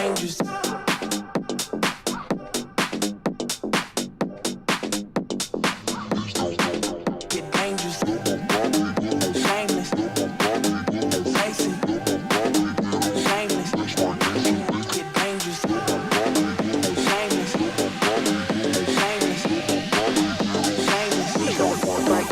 dangerous. Get dangerous. Shameless. Lacy. Shameless. Get dangerous. Shameless. Shameless. Shameless. Like.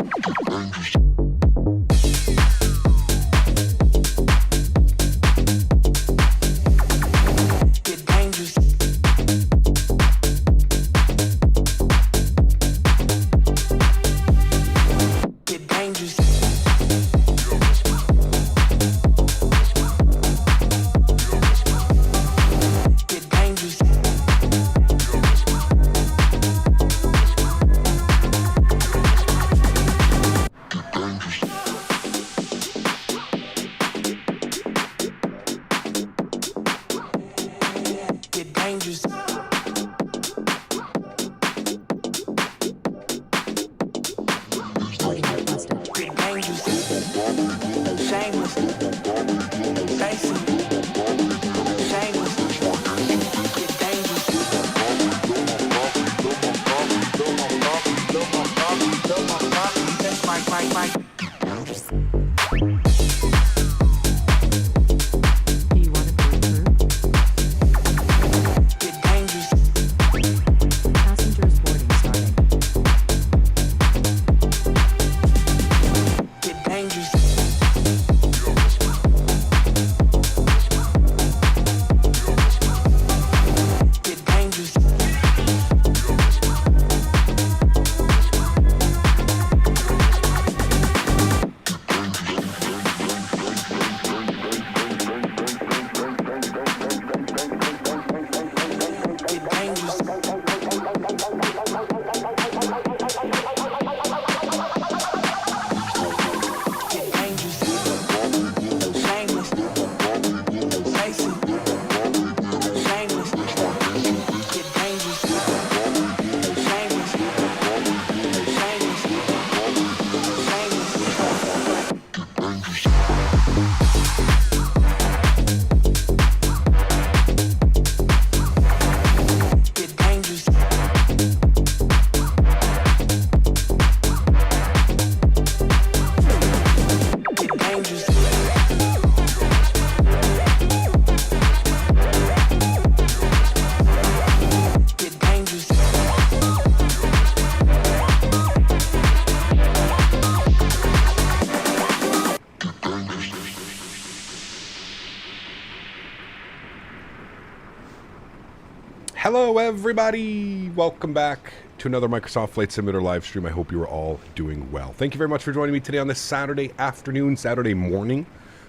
Hello everybody, welcome back to another Microsoft Flight Simulator live stream. I hope you are all doing well. Thank you very much for joining me today on this Saturday afternoon, Saturday morning,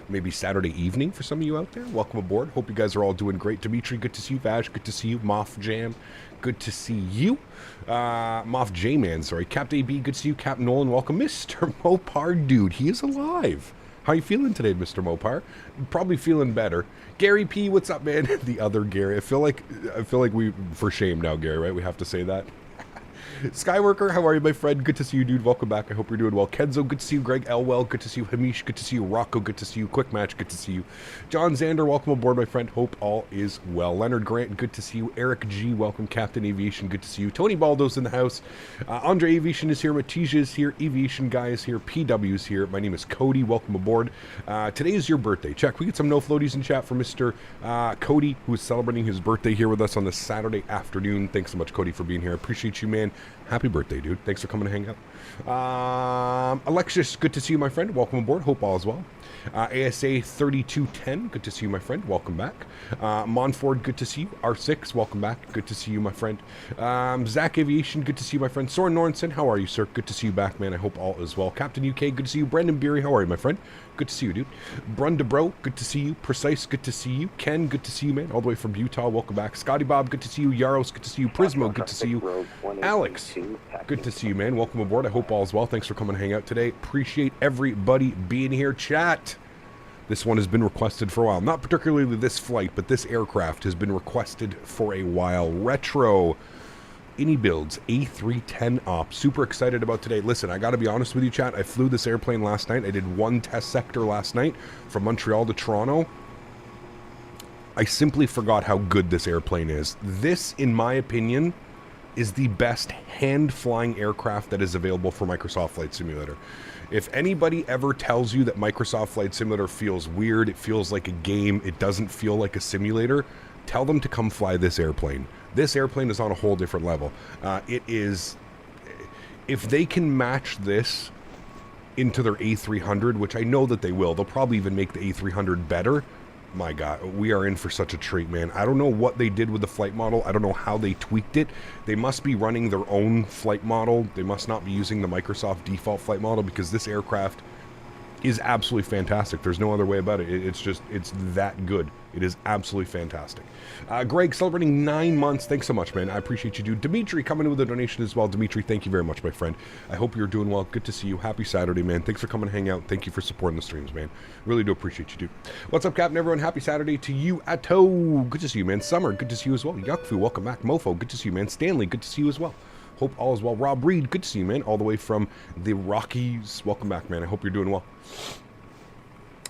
maybe Saturday evening for some of you out there. Welcome aboard. Hope you guys are all doing great. Dimitri, good to see you. Vash, good to see you. Moff Jam, good to see you. Moff J-Man, sorry. Cap AB, good to see you. Cap Nolan, welcome. Mr. Mopar, dude, he is alive. How you feeling today, Mr. Mopar? Probably feeling better. Gary P, what's up, man? The other Gary. I feel like we for shame now, Gary, right? We have to say that. Skyworker, how are you, my friend? Good to see you, dude. Welcome back. I hope you're doing well. Kenzo, good to see you. Greg Elwell, good to see you. Hamish, good to see you. Rocco, good to see you. Quick Match, good to see you. John Zander, welcome aboard, my friend. Hope all is well. Leonard Grant, good to see you. Eric G, welcome. Captain Aviation, good to see you. Tony Baldo's in the house. Andre Aviation is here. Matija is here. Aviation Guy is here. PW is here. My name is Cody. Welcome aboard. Today is your birthday. Check. We get some no floaties in chat for Mr. Cody, who is celebrating his birthday here with us on this Saturday afternoon. Thanks so much, Cody, for being here. I appreciate you, man. Happy birthday, dude. Thanks for coming to hang out. Alexis, good to see you, my friend. Welcome aboard. Hope all is well. ASA 3210, good to see you, my friend. Welcome back. Monford, good to see you. R6, welcome back. Good to see you, my friend. Zach Aviation, good to see you, my friend. Soren Nornson, how are you, sir? Good to see you back, man. I hope all is well. Captain UK, good to see you. Brendan Beery, how are you, my friend? Good to see you, dude. Brunda Bro, good to see you. Precise, good to see you. Ken, good to see you, man. All the way from Utah, welcome back. Scotty Bob, good to see you. Yaros, good to see you. Prismo, good to see you. Alex, good to see you, man. Welcome aboard. I hope all is well. Thanks for coming to hang out today. Appreciate everybody being here. Chat. This one has been requested for a while. Not particularly this flight, but this aircraft has been requested for a while. Retro iniBuilds A310 op. Super excited about today. Listen, I got to be honest with you, chat. I flew this airplane last night. I did one test sector last night from Montreal to Toronto. I simply forgot how good this airplane is. This, in my opinion, is the best hand-flying aircraft that is available for Microsoft Flight Simulator. If anybody ever tells you that Microsoft Flight Simulator feels weird, it feels like a game, it doesn't feel like a simulator, tell them to come fly this airplane. This airplane is on a whole different level. It is... If they can match this into their A300, which I know that they will, they'll probably even make the A300 better. My God, we are in for such a treat, man. I don't know what they did with the flight model. I don't know how they tweaked it. They must be running their own flight model. They must not be using the Microsoft default flight model, because this aircraft is absolutely fantastic. There's no other way about it. It's that good. It is absolutely fantastic. Greg, celebrating 9 months. Thanks so much, man. I appreciate you, dude. Dimitri coming in with a donation as well. Dimitri, thank you very much, my friend. I hope you're doing well. Good to see you. Happy Saturday, man. Thanks for coming to hang out. Thank you for supporting the streams, man. Really do appreciate you, dude. What's up, Captain, everyone? Happy Saturday to you, Atto. Good to see you, man. Summer, good to see you as well. Yuckfu, welcome back. Mofo, good to see you, man. Stanley, good to see you as well. Hope all is well. Rob Reed, good to see you, man. All the way from the Rockies. Welcome back, man. I hope you're doing well.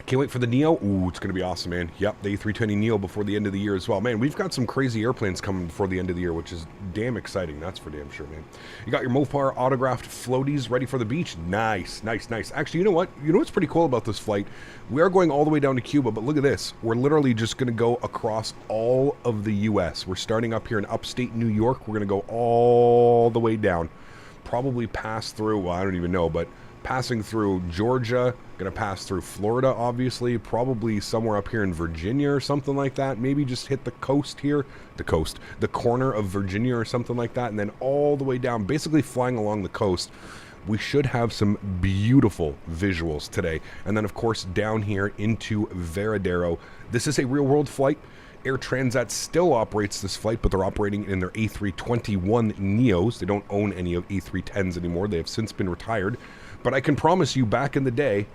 Can't wait for the Neo. Ooh, it's going to be awesome, man. Yep, the A320 Neo before the end of the year as well. Man, we've got some crazy airplanes coming before the end of the year, which is damn exciting. That's for damn sure, man. You got your Mopar autographed floaties ready for the beach. Nice, nice, nice. Actually, you know what? You know what's pretty cool about this flight? We are going all the way down to Cuba, but look at this. We're literally just going to go across all of the U.S. We're starting up here in upstate New York. We're going to go all the way down. Probably pass through, well, I don't even know, but passing through Georgia, gonna pass through Florida, obviously, probably somewhere up here in Virginia or something like that. Maybe just hit the coast here, the corner of Virginia or something like that, and then all the way down, basically flying along the coast. We should have some beautiful visuals today. And then, of course, down here into Varadero. This is a real-world flight. Air Transat still operates this flight, but they're operating in their A321 Neos. They don't own any of A310s anymore. They have since been retired. But I can promise you, back in the day,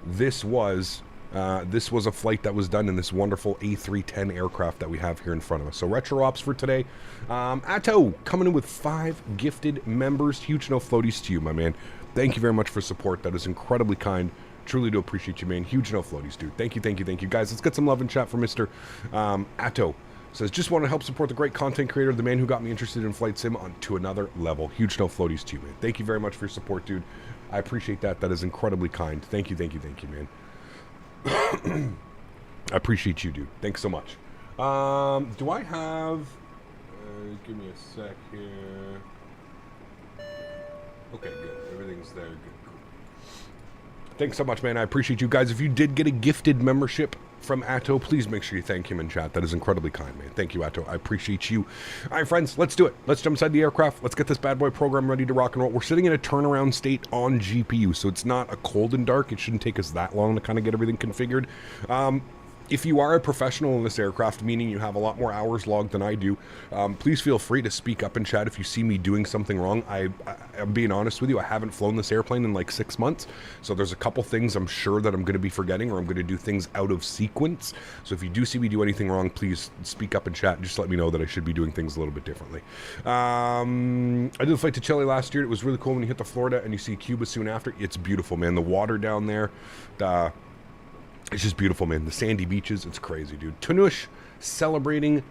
this was a flight that was done in this wonderful A310 aircraft that we have here in front of us. So retro ops for today. Atto coming in with 5 gifted members. Huge no floaties to you, my man. Thank you very much for support. That is incredibly kind. Truly do appreciate you, man. Huge no floaties, dude. Thank you, thank you, thank you. Guys, let's get some love in chat for Mr. Atto. Says, just want to help support the great content creator, the man who got me interested in flight sim to another level. Huge no floaties to you, man. Thank you very much for your support, dude. I appreciate that. That is incredibly kind. Thank you, thank you, thank you, man. I appreciate you, dude. Thanks so much. Do I have... give me a sec here. Okay, good. Everything's there. Good. Thanks so much, man. I appreciate you guys. If you did get a gifted membership from Atto, please make sure you thank him in chat. That is incredibly kind, man. Thank you, Atto. I appreciate you. All right, friends, let's do it. Let's jump inside the aircraft. Let's get this bad boy program ready to rock and roll. We're sitting in a turnaround state on GPU, so it's not a cold and dark. It shouldn't take us that long to kind of get everything configured. If you are a professional in this aircraft, meaning you have a lot more hours logged than I do, please feel free to speak up in chat if you see me doing something wrong. I'm being honest with you, I haven't flown this airplane in like 6 months, so there's a couple things I'm sure that I'm going to be forgetting, or I'm going to do things out of sequence. So if you do see me do anything wrong, please speak up in chat and just let me know that I should be doing things a little bit differently. I did the flight to Chile last year. It was really cool when you hit the Florida and you see Cuba soon after. It's beautiful, man. The water down there, it's just beautiful, man. The sandy beaches, it's crazy, dude. Tanush celebrating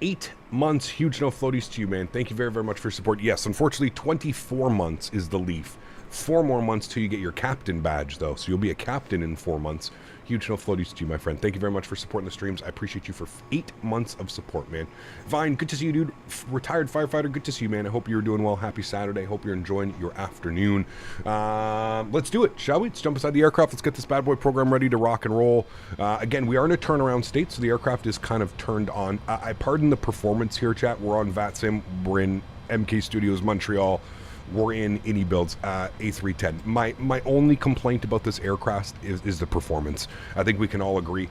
8 months. Huge no floaties to you, man. Thank you very, very much for your support. Yes, unfortunately, 24 months is the leaf. 4 more months till you get your captain badge, though. So you'll be a captain in 4 months. Huge no floaties to you, my friend. Thank you very much for supporting the streams. I appreciate you for 8 months of support, man. Vine, good to see you, dude. Retired firefighter, good to see you, man. I hope you're doing well. Happy Saturday. Hope you're enjoying your afternoon. Let's do it, shall we? Let's jump inside the aircraft. Let's get this bad boy program ready to rock and roll. Again, we are in a turnaround state, so the aircraft is kind of turned on. I pardon the performance here, chat. We're on VATSIM. We're in MK Studios, Montreal. We're in iniBuilds A310. My only complaint about this aircraft is the performance. I think we can all agree.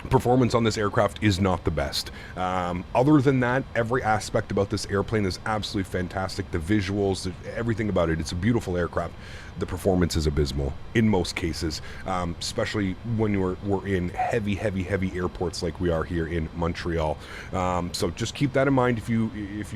Performance on this aircraft is not the best. Other than that, every aspect about this airplane is absolutely fantastic. The visuals, everything about it, it's a beautiful aircraft. The performance is abysmal in most cases, especially when we're in heavy airports like we are here in Montreal. So just keep that in mind if you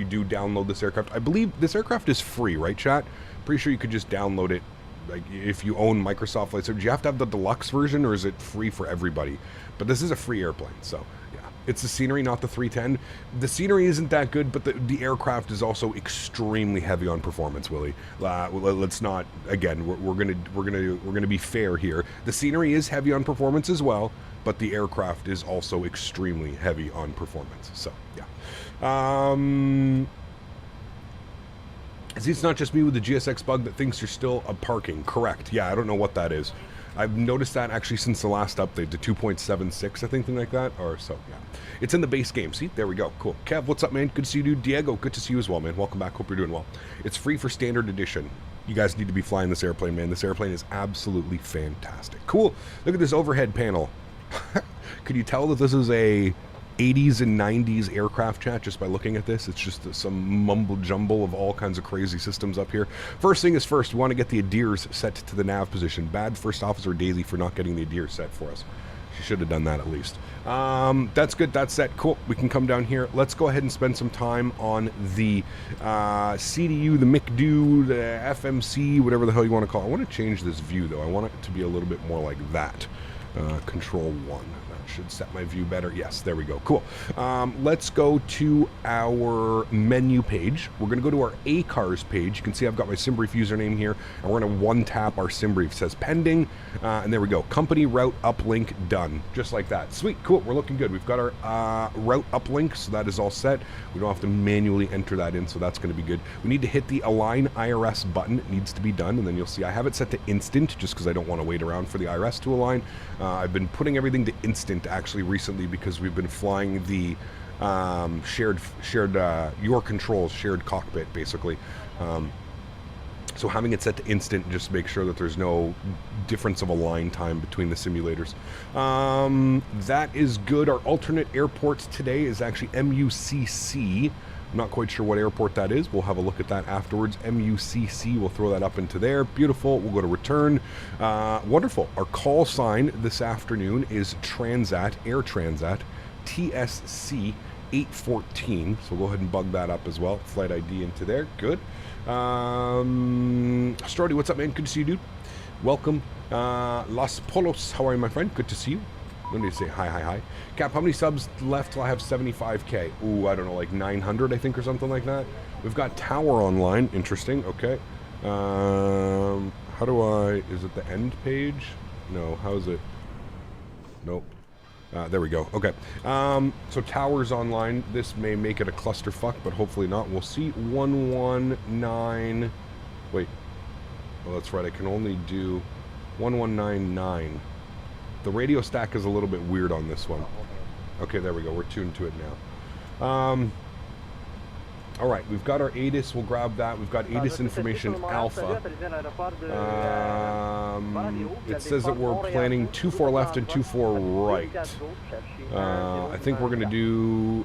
do download this aircraft. I believe this aircraft is free, right, chat? Pretty sure you could just download it like if you own Microsoft Flight Simulator, do you have to have the deluxe version, or is it free for everybody? But this is a free airplane, so yeah. It's the scenery, not the 310. The scenery isn't that good, but the aircraft is also extremely heavy on performance, Willie. Let's not, again, we're gonna be fair here. The scenery is heavy on performance as well, but the aircraft is also extremely heavy on performance. So yeah. See, it's not just me with the GSX bug that thinks you're still parking. Correct. Yeah, I don't know what that is. I've noticed that actually since the last update, the 2.76, I think, something like that. Or so, yeah. It's in the base game. See, there we go. Cool. Kev, what's up, man? Good to see you, dude. Diego, good to see you as well, man. Welcome back. Hope you're doing well. It's free for standard edition. You guys need to be flying this airplane, man. This airplane is absolutely fantastic. Cool. Look at this overhead panel. Could you tell that this is a 80s and 90s aircraft chat just by looking at this? It's just some mumble jumble of all kinds of crazy systems up here. First thing is first, we want to get the ADIRS set to the nav position. Bad First Officer Daisy for not getting the ADIRS set for us. She should have done that at least. That's good. That's set. Cool. We can come down here. Let's go ahead and spend some time on the CDU, the MICDU, the FMC, whatever the hell you want to call it. I want to change this view, though. I want it to be a little bit more like that. Control 1. Should set my view better. Yes, there we go. Cool. Let's go to our menu page. We're going to go to our ACARS page. You can see I've got my SimBrief username here, and we're going to one-tap our SimBrief. It says pending, and there we go. Company route uplink done. Just like that. Sweet. Cool. We're looking good. We've got our route uplink, so that is all set. We don't have to manually enter that in, so that's going to be good. We need to hit the Align IRS button. It needs to be done, and then you'll see I have it set to instant just because I don't want to wait around for the IRS to align. I've been putting everything to instant actually recently because we've been flying the shared your controls, shared cockpit basically. So having it set to instant just make sure that there's no difference of align time between the simulators. That is good. Our alternate airport today is actually MUCC. I'm not quite sure what airport that is. We'll have a look at that afterwards. MUCC, we'll throw that up into there. Beautiful. We'll go to return. Wonderful. Our call sign this afternoon is Transat, Air Transat, TSC 814. So we'll go ahead and bug that up as well. Flight ID into there. Good. Stardy, what's up, man? Good to see you, dude. Welcome. Los Polos, how are you, my friend? Good to see you. Let me say hi. Cap, how many subs left till I have 75k? Ooh, I don't know, like 900, I think, or something like that. We've got Tower online. Interesting. Okay. How do I... Is it the end page? No. How is it? Nope. There we go. Okay. So Tower's online. This may make it a clusterfuck, but hopefully not. We'll see. 119... Wait. Oh, that's right. I can only do 1199. The radio stack is a little bit weird on this one. Okay, there we go. We're tuned to it now. All right, we've got our ATIS. We'll grab that. We've got ATIS information alpha. It says that we're planning 24 left and 24 right. I think we're going to do...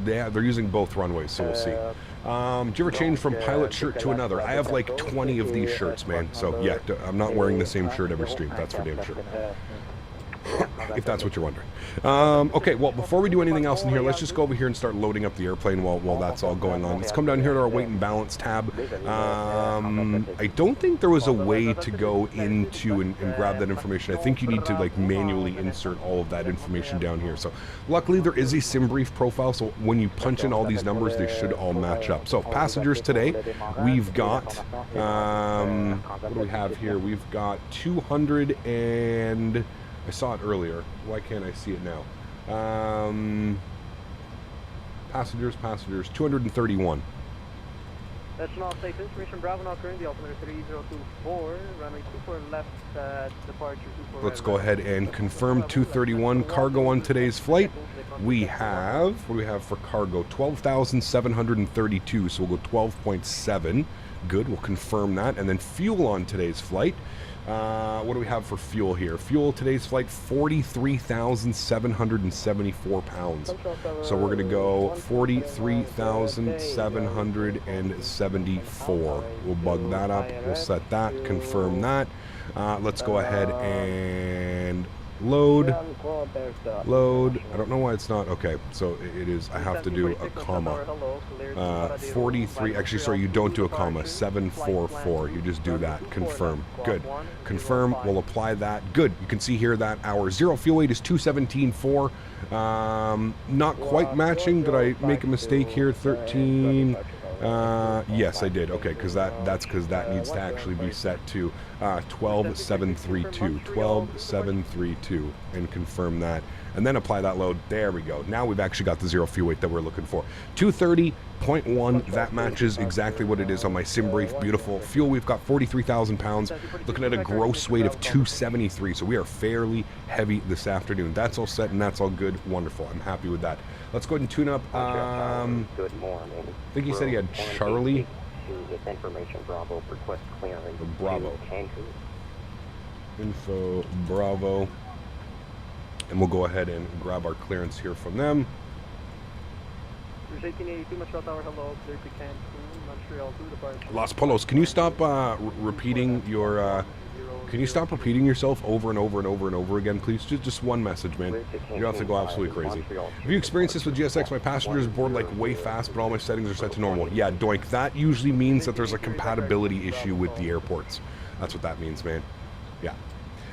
they're using both runways, so we'll see. Do you ever change from pilot shirt to another? I have like 20 of these shirts, man. So yeah, I'm not wearing the same shirt every stream. That's for damn sure. If that's what you're wondering. Okay, well, before we do anything else in here, let's just go over here and start loading up the airplane while that's all going on. Let's come down here to our weight and balance tab. I don't think there was a way to go into and grab that information. I think you need to like manually insert all of that information down here. So luckily there is a SimBrief profile, so when you punch in all these numbers, they should all match up. So passengers today, we've got, what do we have here? We've got 200 and... I saw it earlier. Why can't I see it now? Passengers, 231. That's not safe information. Bravo now currently altimeter 3024, runway 24 left, departure 24. Let's go ahead and confirm 231 cargo on today's flight. We have, what do we have for cargo? 12,732, so we'll go 12.7. Good, we'll confirm that. And then fuel on today's flight. What do we have for fuel here? Fuel today's flight, 43,774 pounds. So we're going to go 43,774. We'll bug that up. We'll set that, confirm that. Let's go ahead and Load. Load. I don't know why it's not. Okay, so it is. I have to do a comma. 43. Actually, sorry, you don't do a comma. 744. You just do that. Confirm. Good. Confirm. We'll apply that. Good. You can see here that our zero fuel weight is 217.4. Not quite matching. Did I make a mistake here? 13. Yes, I did. Okay, because that's because that needs to actually be set to 12,732. 12,732, and confirm that, and then apply that load. There we go. Now we've actually got the zero fuel weight that we're looking for. 230.1. That matches exactly what it is on my sim brief. Beautiful fuel. We've got 43,000 pounds. Looking at a gross weight of 273. So we are fairly heavy this afternoon. That's all set and that's all good. Wonderful. I'm happy with that. Let's go ahead and tune up. Good morning. I think he said he had Charlie. Information Bravo, request clearance. Bravo. Info Bravo. And we'll go ahead and grab our clearance here from them. Los Polos, can you stop repeating your can you stop repeating yourself over and over and over and over again, please? Just one message, man. You don't have to go absolutely crazy. Have you experienced this with GSX? My passengers board like way fast, but all my settings are set to normal. Yeah, doink. That usually means that there's a compatibility issue with the airports. That's what that means, man. Yeah.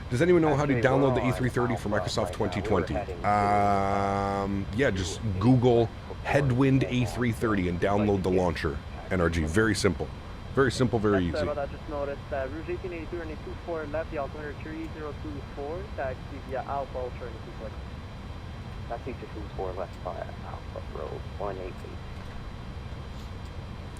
Does anyone know how to download the E330 for Microsoft 2020? Yeah, just Google Headwind A330 and download the launcher. NRG. Very simple. Very simple, very easy. I just noticed that Rouge 1882 and 24 left, the altimeter 3024, taxi via Alpha Ultra and 24. Taxi to 24 left by Alpha Road 180.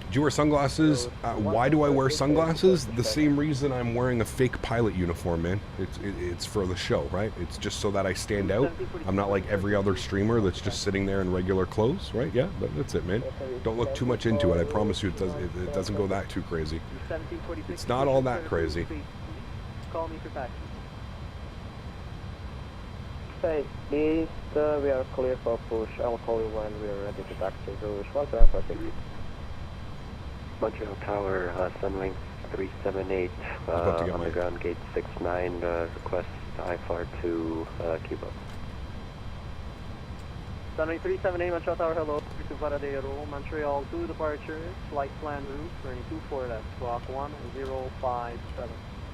Do you wear sunglasses? Why do I wear sunglasses? The same reason I'm wearing a fake pilot uniform, man. It's for the show, right? It's just so that I stand out. I'm not like every other streamer that's just sitting there in regular clothes, right? Yeah, but that's it, man. Don't look too much into it. I promise you it doesn't go that too crazy. It's not all that crazy. Call me for taxi. Say, East, we are clear for push. I'll call you when we are ready to taxi. Rouge 175. Montreal Tower, Sunwing 378, on the ground gate 69, request IFAR to Cuba. Sunwing 378, Montreal Tower, hello, to Varadero, Montreal 2 departure, flight plan route, turning 24 left, clock 1057.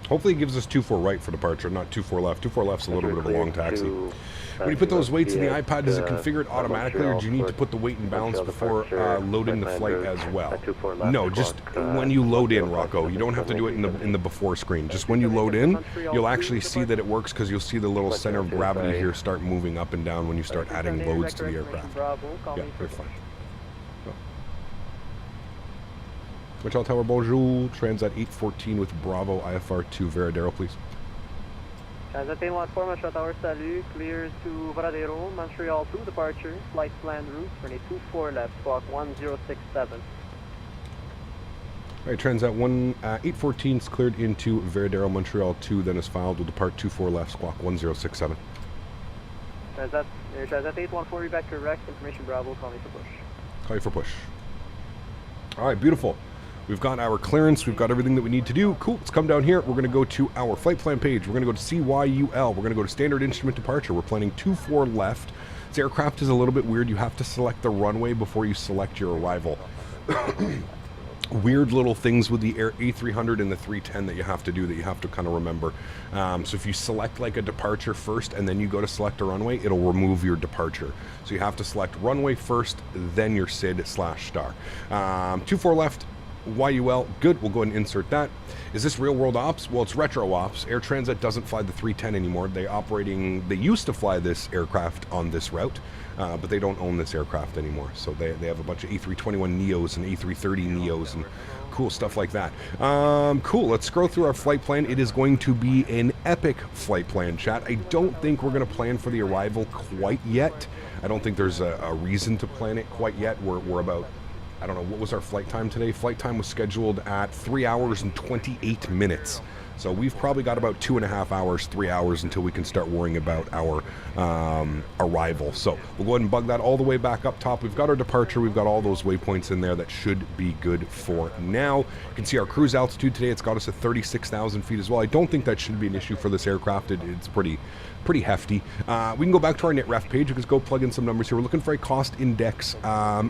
Hopefully it gives us 24 right for departure, not 24 left. 24 left's a little bit of a long taxi. When you put those weights in the iPad, does it configure it automatically, or do you need to put the weight and balance before loading the flight as well? No, just when you load in, Rocco. You don't have to do it in the before screen. Just when you load in, you'll actually see that it works because you'll see the little center of gravity here start moving up and down when you start adding loads to the aircraft. Yeah, they're fine. Montreal Tower, bonjour. Transat 814 with Bravo, IFR to Varadero, please. Transat 814, Montreal Tower, salut. Clear to Varadero, Montreal 2 departure, flight plan route, turning 24 left, clock 1067. Alright, Transat 814 is cleared into Varadero, Montreal 2, then is filed. Will depart 24 left, squawk 1067. Transat 814, back correct. Information Bravo, call me for push. Call you for push. Alright, beautiful. We've got our clearance. We've got everything that we need to do. Cool. Let's come down here. We're going to go to our flight plan page. We're going to go to CYUL. We're going to go to standard instrument departure. We're planning 24 left. This aircraft is a little bit weird. You have to select the runway before you select your arrival. Weird little things with the A300 and the 310 that you have to do, that you have to kind of remember. So if you select like a departure first and then you go to select a runway, it'll remove your departure. So you have to select runway first, then your SID/star. 24 left. YUL, good, we'll go ahead and insert that. Is this real world ops? Well, it's retro ops. Air Transat doesn't fly the 310 anymore. They used to fly this aircraft on this route, but they don't own this aircraft anymore. So they have a bunch of A321 Neos and A330 Neos and cool stuff like that. Cool, let's scroll through our flight plan. It is going to be an epic flight plan, chat. I don't think we're going to plan for the arrival quite yet. I don't think there's a reason to plan it quite yet. We're about, I don't know, what was our flight time today? Flight time was scheduled at 3 hours and 28 minutes. So we've probably got about 2.5 hours, 3 hours until we can start worrying about our arrival. So we'll go ahead and bug that all the way back up top. We've got our departure. We've got all those waypoints in there that should be good for now. You can see our cruise altitude today. It's got us at 36,000 feet as well. I don't think that should be an issue for this aircraft. It's pretty hefty. We can go back to our NitRef page. We can go plug in some numbers here. We're looking for a cost index.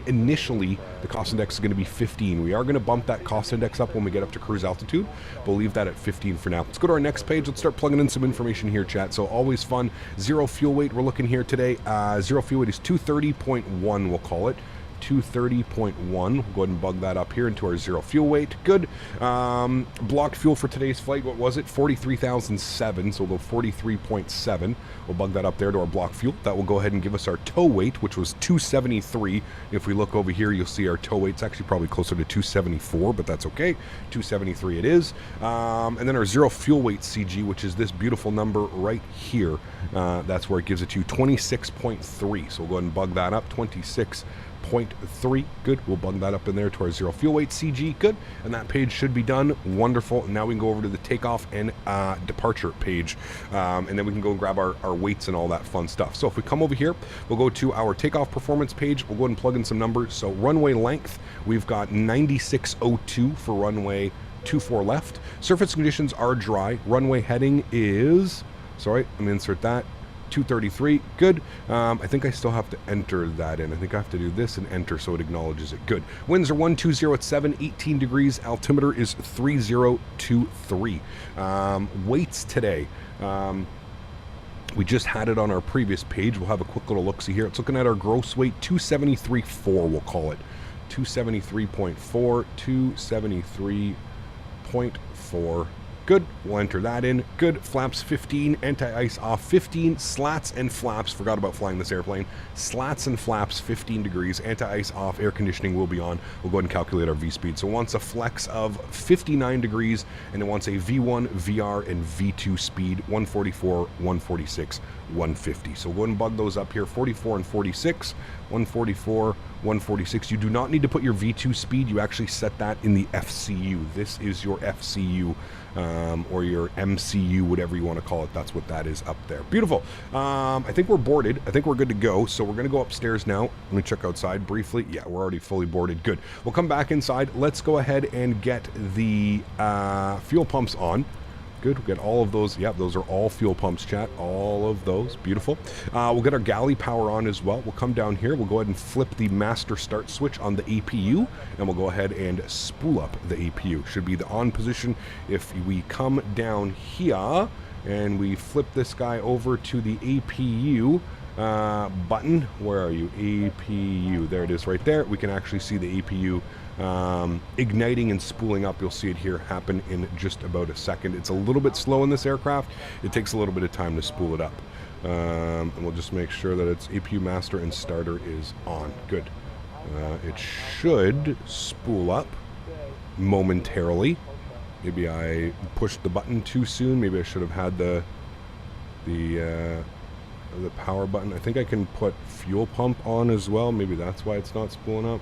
Initially, the cost index is going to be 15. We are going to bump that cost index up when we get up to cruise altitude. We'll leave that at 15 for now. Let's go to our next page. Let's start plugging in some information here, chat. So always fun. Zero fuel weight. We're looking here today. Zero fuel weight is 230.1, we'll call it. 230.1. We'll go ahead and bug that up here into our zero fuel weight. Good. Blocked fuel for today's flight, what was it? 43,007, so we'll go 43.7. We'll bug that up there to our block fuel. That will go ahead and give us our tow weight, which was 273. If we look over here, you'll see our tow weight's actually probably closer to 274, but that's okay. 273 it is. And then our zero fuel weight CG, which is this beautiful number right here. That's where it gives it to you, 26.3. So we'll go ahead and bug that up, 26.3. Good. We'll bug that up in there to our zero fuel weight CG. Good. And that page should be done. Wonderful. And now we can go over to the takeoff and departure page. And then we can go and grab our weights and all that fun stuff. So if we come over here, we'll go to our takeoff performance page. We'll go ahead and plug in some numbers. So runway length, we've got 9602 for runway 24 left. Surface conditions are dry. Runway heading is, sorry, I'm going to insert that. 233. Good. I think I still have to enter that in. I think I have to do this and enter so it acknowledges it. Good. Winds are 120 at 7, 18 degrees. Altimeter is 3023. Weights today. We just had it on our previous page. We'll have a quick little look-see here. It's looking at our gross weight, 273.4, we'll call it. 273.4, 273.4. Good. We'll enter that in. Good. Flaps 15, anti-ice off 15, slats and flaps. Forgot about flying this airplane. Slats and flaps 15 degrees, anti-ice off, air conditioning will be on. We'll go ahead and calculate our V-speed. So it wants a flex of 59 degrees, and it wants a V1, VR, and V2 speed, 144, 146, 150. So we'll go ahead and bug those up here, 44 and 46, 144, 146. You do not need to put your V2 speed. You actually set that in the FCU. This is your FCU. Or your MCU, whatever you want to call it. That's what that is up there. Beautiful. I think we're boarded. I think we're good to go. So we're going to go upstairs now. Let me check outside briefly. Yeah, we're already fully boarded. Good. We'll come back inside. Let's go ahead and get the fuel pumps on. Good. We'll get all of those. Yep, those are all fuel pumps, chat. All of those. Beautiful. We'll get our galley power on as well. We'll come down here. We'll go ahead and flip the master start switch on the APU, and we'll go ahead and spool up the APU. Should be the on position. If we come down here and we flip this guy over to the APU button, where are you? APU. There it is right there. We can actually see the APU igniting and spooling up. You'll see it here happen in just about a second. It's a little bit slow in this aircraft. It takes a little bit of time to spool it up. And we'll just make sure that it's APU master and starter is on. Good. It should spool up momentarily. Maybe I pushed the button too soon. Maybe I should have had the power button. I think I can put fuel pump on as well. Maybe that's why it's not spooling up.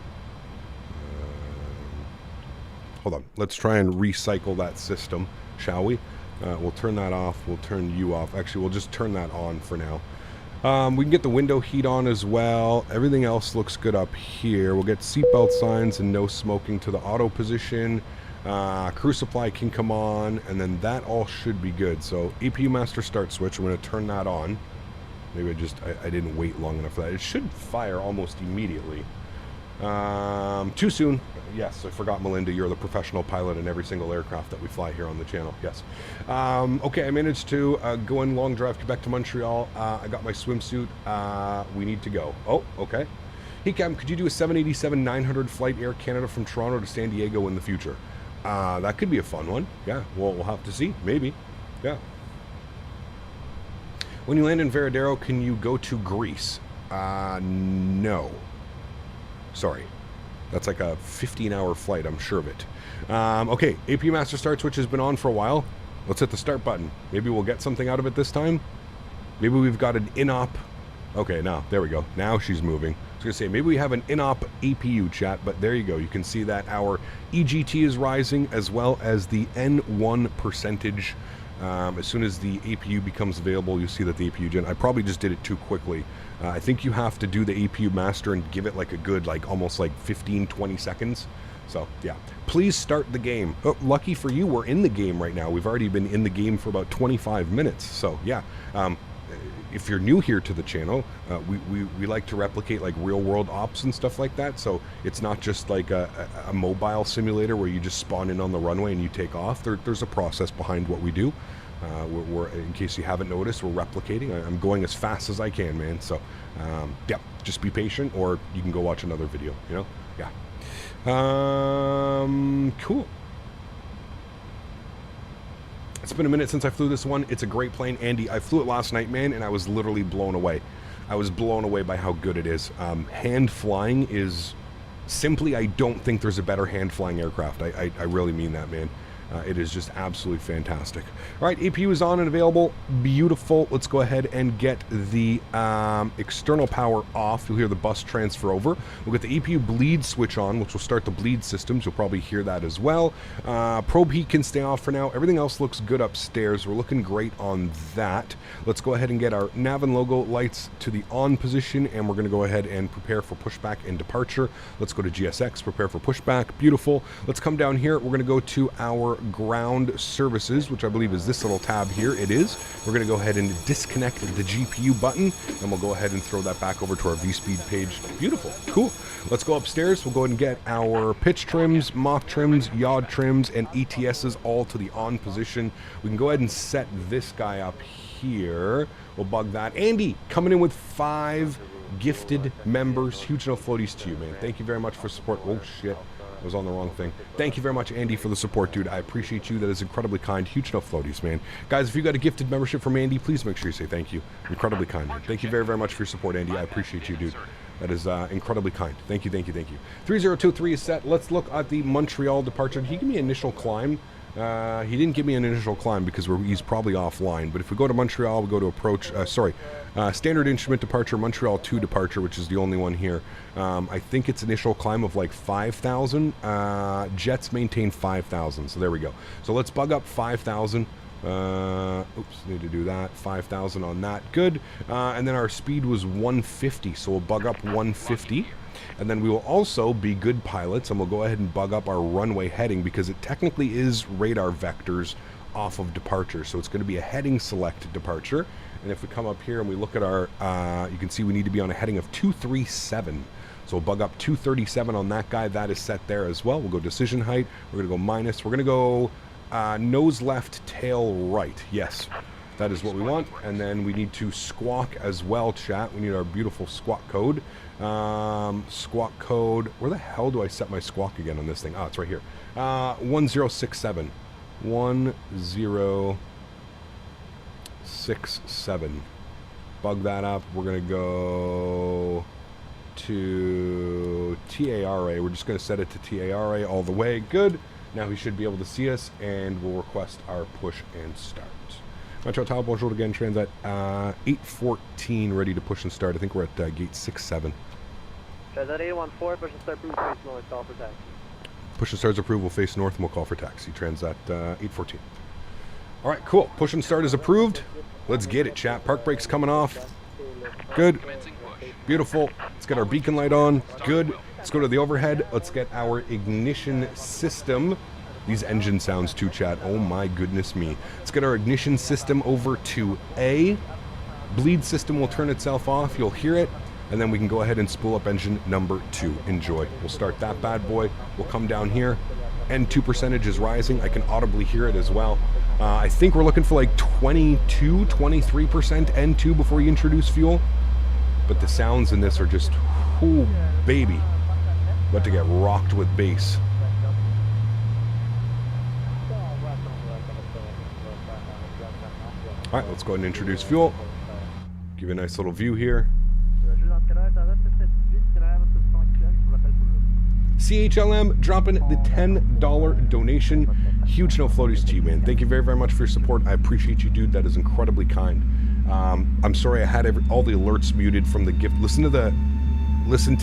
Hold on. Let's try and recycle that system, shall we? We'll turn that off. We'll turn you off. Actually, we'll just turn that on for now. We can get the window heat on as well. Everything else looks good up here. We'll get seatbelt signs and no smoking to the auto position. Crew supply can come on, and then that all should be good. So APU master start switch, I'm going to turn that on. Maybe I didn't wait long enough for that. It should fire almost immediately. Too soon. Yes, I forgot, Melinda, you're the professional pilot in every single aircraft that we fly here on the channel. Yes. Okay, I managed to go in long drive Quebec to Montreal. I got my swimsuit. We need to go. Oh, okay. Hey, Cam, could you do a 787-900 flight Air Canada from Toronto to San Diego in the future? That could be a fun one. Yeah, well, we'll have to see. Maybe. Yeah. When you land in Varadero, can you go to Greece? No. Sorry. That's like a 15-hour flight, I'm sure of it. Okay, AP Master Start Switch has been on for a while. Let's hit the start button. Maybe we'll get something out of it this time. Maybe we've got an in-op Okay, now, there we go. Now she's moving. I was going to say, maybe we have an in-op APU chat, but there you go. You can see that our EGT is rising, as well as the N1 percentage. As soon as the APU becomes available, you'll see that the APU gen... I probably just did it too quickly. I think you have to do the APU master and give it like a good, like, almost like 15, 20 seconds. So, yeah. Please start the game. Oh, lucky for you, we're in the game right now. We've already been in the game for about 25 minutes. So, yeah. If you're new here to the channel, we like to replicate like real world ops and stuff like that. So it's not just like a mobile simulator where you just spawn in on the runway and you take off. There's a process behind what we do. We're, in case you haven't noticed, we're replicating. I'm going as fast as I can, man. So yeah, just be patient, or you can go watch another video, you know? Yeah. Cool. It's been a minute since I flew this one. It's a great plane. Andy, I flew it last night, man, and I was literally blown away. I was blown away by how good it is. Hand flying is simply, I don't think there's a better hand flying aircraft. I really mean that, man. It is just absolutely fantastic. All right, APU is on and available. Beautiful. Let's go ahead and get the external power off. You'll hear the bus transfer over. We'll get the APU bleed switch on, which will start the bleed systems. You'll probably hear that as well. Probe heat can stay off for now. Everything else looks good upstairs. We're looking great on that. Let's go ahead and get our nav and logo lights to the on position, and we're going to go ahead and prepare for pushback and departure. Let's go to GSX, prepare for pushback. Beautiful. Let's come down here. We're going to go to our ground services, which I believe is this little tab here. It is. We're going to go ahead and disconnect the GPU button, and we'll go ahead and throw that back over to our V-Speed page. Beautiful. Cool. Let's go upstairs. We'll go ahead and get our pitch trims, mock trims, yaw trims, and ETSs all to the on position. We can go ahead and set this guy up here. We'll bug that. Andy, coming in with 5 gifted members. Huge no floaties to you, man. Thank you very much for support. Oh, shit. I was on the wrong thing. Thank you very much, Andy, for the support, dude. I appreciate you. That is incredibly kind. Huge no floaties, man. Guys, if you got a gifted membership from Andy, please make sure you say thank you. Incredibly kind, man. Thank you very, very much for your support, Andy. I appreciate you, dude. That is incredibly kind. Thank you, thank you, thank you. 3023 is set. Let's look at the Montreal departure. Did he give me initial climb? He didn't give me an initial climb because he's probably offline. But if we go to Montreal, we go to approach, standard instrument departure, Montreal 2 departure, which is the only one here. I think it's initial climb of like 5,000. Jets maintain 5,000. So there we go. So let's bug up 5,000. Oops, need to do that. 5,000 on that. Good. And then our speed was 150. So we'll bug up 150. And then we will also be good pilots, and we'll go ahead and bug up our runway heading, because it technically is radar vectors off of departure. So it's going to be a heading select departure. And if we come up here and we look at our, you can see we need to be on a heading of 237. So we'll bug up 237 on that guy. That is set there as well. We'll go decision height. We're going to go minus. We're going to go nose left, tail right. Yes, that is what we want. And then we need to squawk as well, chat. We need our beautiful squawk code. Squawk code. Where the hell do I set my squawk again on this thing? Oh, it's right here. 1067. 1067. Bug that up. We're going to go to TARA. We're just going to set it to TARA all the way. Good. Now he should be able to see us, and we'll request our push and start. Montreal, bonjour again, Transat 814, ready to push and start. I think we're at gate 67. Transat 814, push and start, approved, face north, call for taxi. Push and start's approved, we'll face north, and we'll call for taxi. Transat 814. All right, cool. Push and start is approved. Let's get it, chat. Park brake's coming off. Good. Beautiful. Let's get our beacon light on. Good. Let's go to the overhead. Let's get our ignition system. These engine sounds too, chat. Oh my goodness me. Let's get our ignition system over to A. Bleed system will turn itself off. You'll hear it. And then we can go ahead and spool up engine number 2. Enjoy. We'll start that bad boy. We'll come down here. N2 percentage is rising. I can audibly hear it as well. I think we're looking for like 22, 23% N2 before we introduce fuel. But the sounds in this are just, ooh, baby. About to get rocked with bass. All right, let's go ahead and introduce fuel. Give you a nice little view here. CHLM dropping the $10 donation. Huge no floaties to you, man. Thank you very, very much for your support. I appreciate you, dude. That is incredibly kind. I'm sorry I had all the alerts muted from the gift. Listen to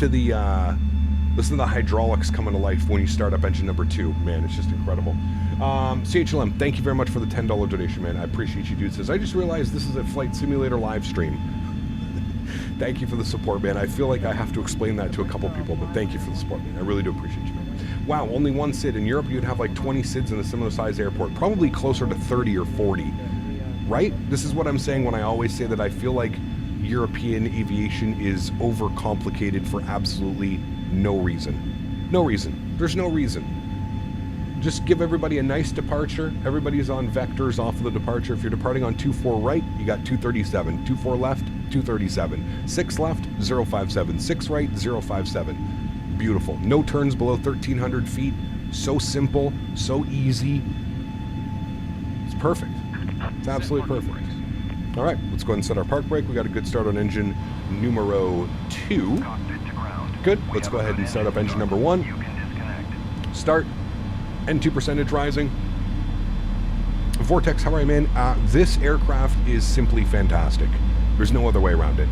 the hydraulics coming to life when you start up engine number 2. Man, it's just incredible. CHLM, thank you very much for the $10 donation, man. I appreciate you, dude. Says, I just realized this is a flight simulator live stream. Thank you for the support, man. I feel like I have to explain that to a couple people, but thank you for the support, man. I really do appreciate you, man. Wow, only one SID. In Europe, you'd have like 20 SIDs in a similar size airport. Probably closer to 30 or 40, right? This is what I'm saying when I always say that I feel like European aviation is overcomplicated for absolutely no reason. No reason. There's no reason. Just give everybody a nice departure. Everybody's on vectors off of the departure. If you're departing on 24 right, you got 237. 24 left, 237. 6 left, 057. 6 right, 057. Beautiful. No turns below 1,300 feet. So simple, so easy. It's perfect. It's absolutely perfect. All right, let's go ahead and set our park brake. We got a good start on engine numero 2. Good. Let's go ahead and start up engine number 1. Start. N2 percentage rising. Vortex, how are you, man? This aircraft is simply fantastic. There's no other way around it.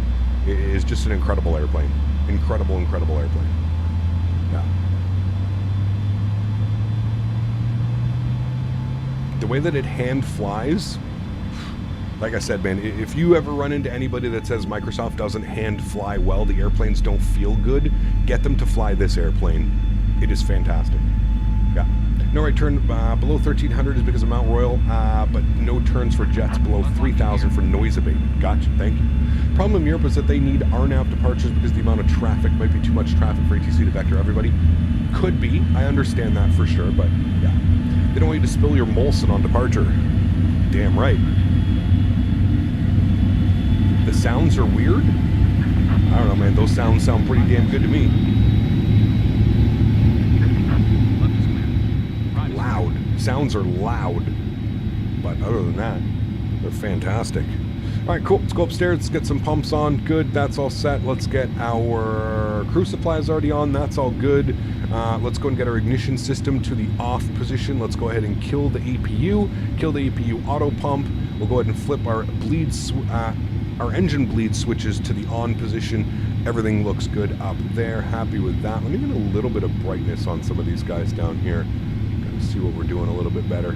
It is just an incredible airplane. Incredible, incredible airplane. Yeah. The way that it hand flies, like I said, man, if you ever run into anybody that says Microsoft doesn't hand fly well, the airplanes don't feel good, get them to fly this airplane. It is fantastic. Yeah. No right turn below 1,300 is because of Mount Royal, but no turns for jets below 3,000 for noise abatement. Gotcha, thank you. Problem in Europe is that they need RNAV departures because the amount of traffic might be too much traffic for ATC to vector everybody. Could be, I understand that for sure, but yeah. They don't want you to spill your Molson on departure. Damn right. The sounds are weird? I don't know, man, those sounds sound pretty damn good to me. Loud. Sounds are loud. But other than that, they're fantastic. Alright, cool. Let's go upstairs. Let's get some pumps on. Good. That's all set. Let's get our crew supplies already on. That's all good. Let's go and get our ignition system to the off position. Let's go ahead and kill the APU. Kill the APU auto pump. We'll go ahead and flip our our engine bleed switches to the on position. Everything looks good up there. Happy with that. Let me get a little bit of brightness on some of these guys down here. See what we're doing a little bit better.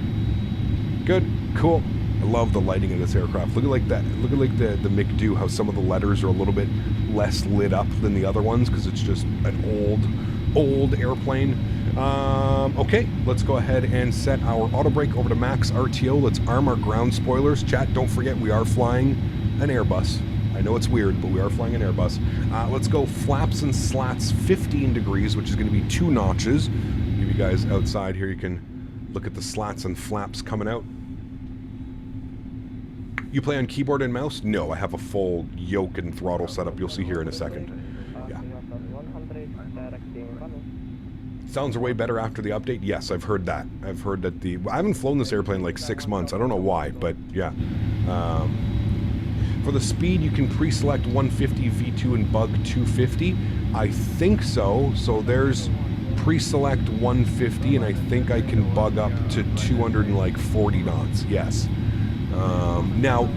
Good, cool. I love the lighting of this aircraft. Look at like that. Look at like the McDo, how some of the letters are a little bit less lit up than the other ones because it's just an old airplane. Okay, let's go ahead and set our auto brake over to max RTO. Let's arm our ground spoilers. Chat, don't forget we are flying an Airbus. I know it's weird, but we are flying an Airbus. Let's go flaps and slats 15 degrees, which is going to be 2 notches. Give you guys outside here, you can look at the slats and flaps coming out. You play on keyboard and mouse? No, I have a full yoke and throttle setup. You'll see here in a second. Yeah. Sounds are way better after the update? Yes, I've heard that. I've heard that I haven't flown this airplane in like 6 months. I don't know why, but yeah. For the speed, you can pre-select 150 V2 and bug 250. I think so. So there's pre-select 150, and I think I can bug up to 240 knots. Yes. Now,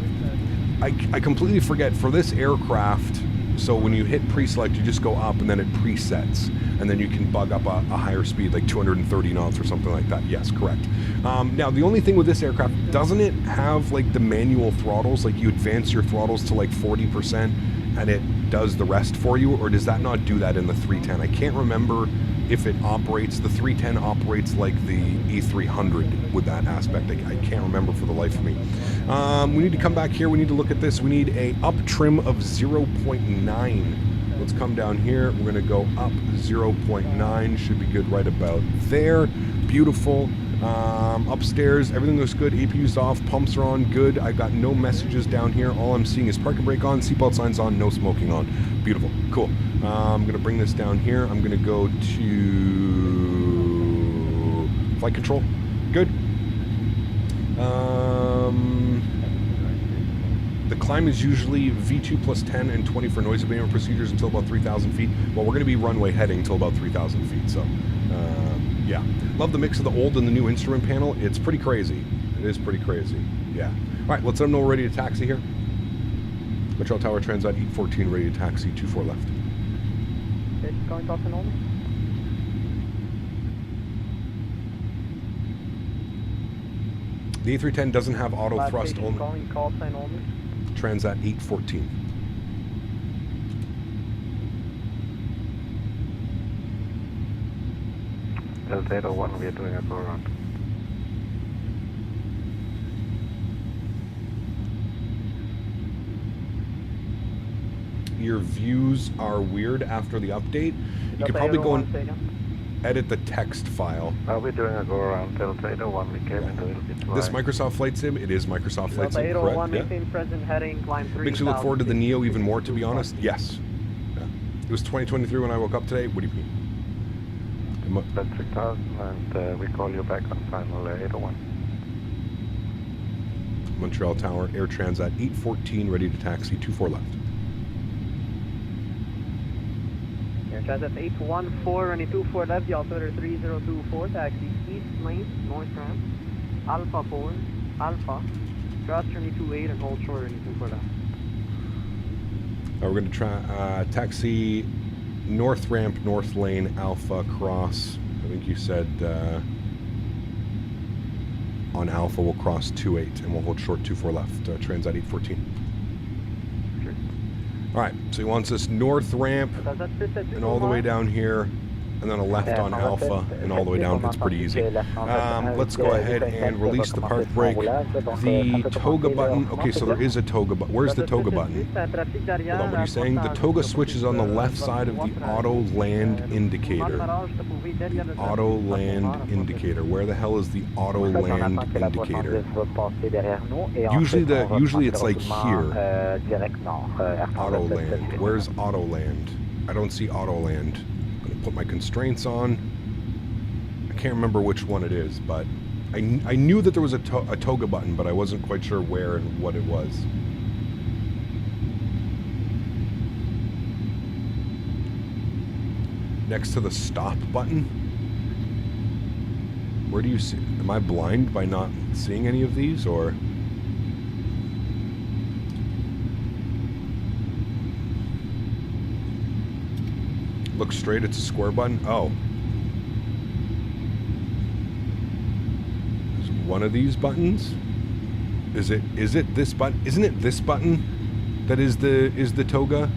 I completely forget for this aircraft. So when you hit pre-select, you just go up, and then it presets, and then you can bug up a higher speed, like 230 knots or something like that. Yes, correct. Now, the only thing with this aircraft, doesn't it have like the manual throttles? Like you advance your throttles to like 40%, and it does the rest for you, or does that not do that in the 310? I can't remember if it operates. The 310 operates like the A300 with that aspect. I can't remember for the life of me. We need to come back here. We need to look at this. We need a up trim of 0.9. Let's come down here. We're going to go up 0.9. Should be good right about there. Beautiful. Upstairs, everything looks good. APU's off, pumps are on, good. I got no messages down here. All I'm seeing is parking brake on, seatbelt signs on, no smoking on. Beautiful, cool. I'm going to bring this down here. I'm going to go to flight control. Good. The climb is usually V2 plus 10 and 20 for noise abatement procedures until about 3,000 feet. Well, we're going to be runway heading until about 3,000 feet, so yeah. Love the mix of the old and the new instrument panel. It's pretty crazy. It is pretty crazy. Yeah. All right, let's let them know we're ready to taxi here. Montreal Tower, Transat 814, ready to taxi, 24 left. It's going to Austin only. The A310 doesn't have auto Last thrust station only. calling call sign only. Transat 814. Varadero 1, we are doing a go around. Your views are weird after the update. You could probably go and edit the text file. We're doing a go around. Varadero 1, we came in a little bit This wide. Microsoft Flight Sim, it is Microsoft Flight Sim, Delta 801, correct? maintain present heading, climb 3. Makes you look forward to the Neo even more, to be honest. Yes. Yeah. It was 2023 when I woke up today. What do you mean? That's 3000, and we call you back on final 801. Montreal Tower, Air Transat 814, ready to taxi, 24 left. Air Transat 814, running 24 left, the altimeter 3024, taxi east lane, north ramp, Alpha 4, Alpha, cross running 28 and hold short running 24 left. We're going to try taxi north ramp, north lane, Alpha, cross. I think you said on Alpha we'll cross 28 and we'll hold short 24 left, Transat 814. Sure. All right, so he wants us north ramp and all the way down here, and then a left on Alpha and all the way down. It's pretty easy. Let's go ahead and release the park brake. The toga button. Okay, so there is a toga button. Where's the toga button? Hold on, what are you saying? The toga switch is on the left side of the auto land indicator. The auto land indicator. Where the hell is the auto land indicator? Usually it's like here. Auto land. Where's auto land? I don't see auto land. I'm gonna put my constraints on. I can't remember which one it is, but I knew that there was a toga button, but I wasn't quite sure where and what it was. Next to the stop button. Where do you see? Am I blind by not seeing any of these, or? Look straight, it's a square button. Oh. Is it one of these buttons? Is it this button? Isn't it this button that is the toga?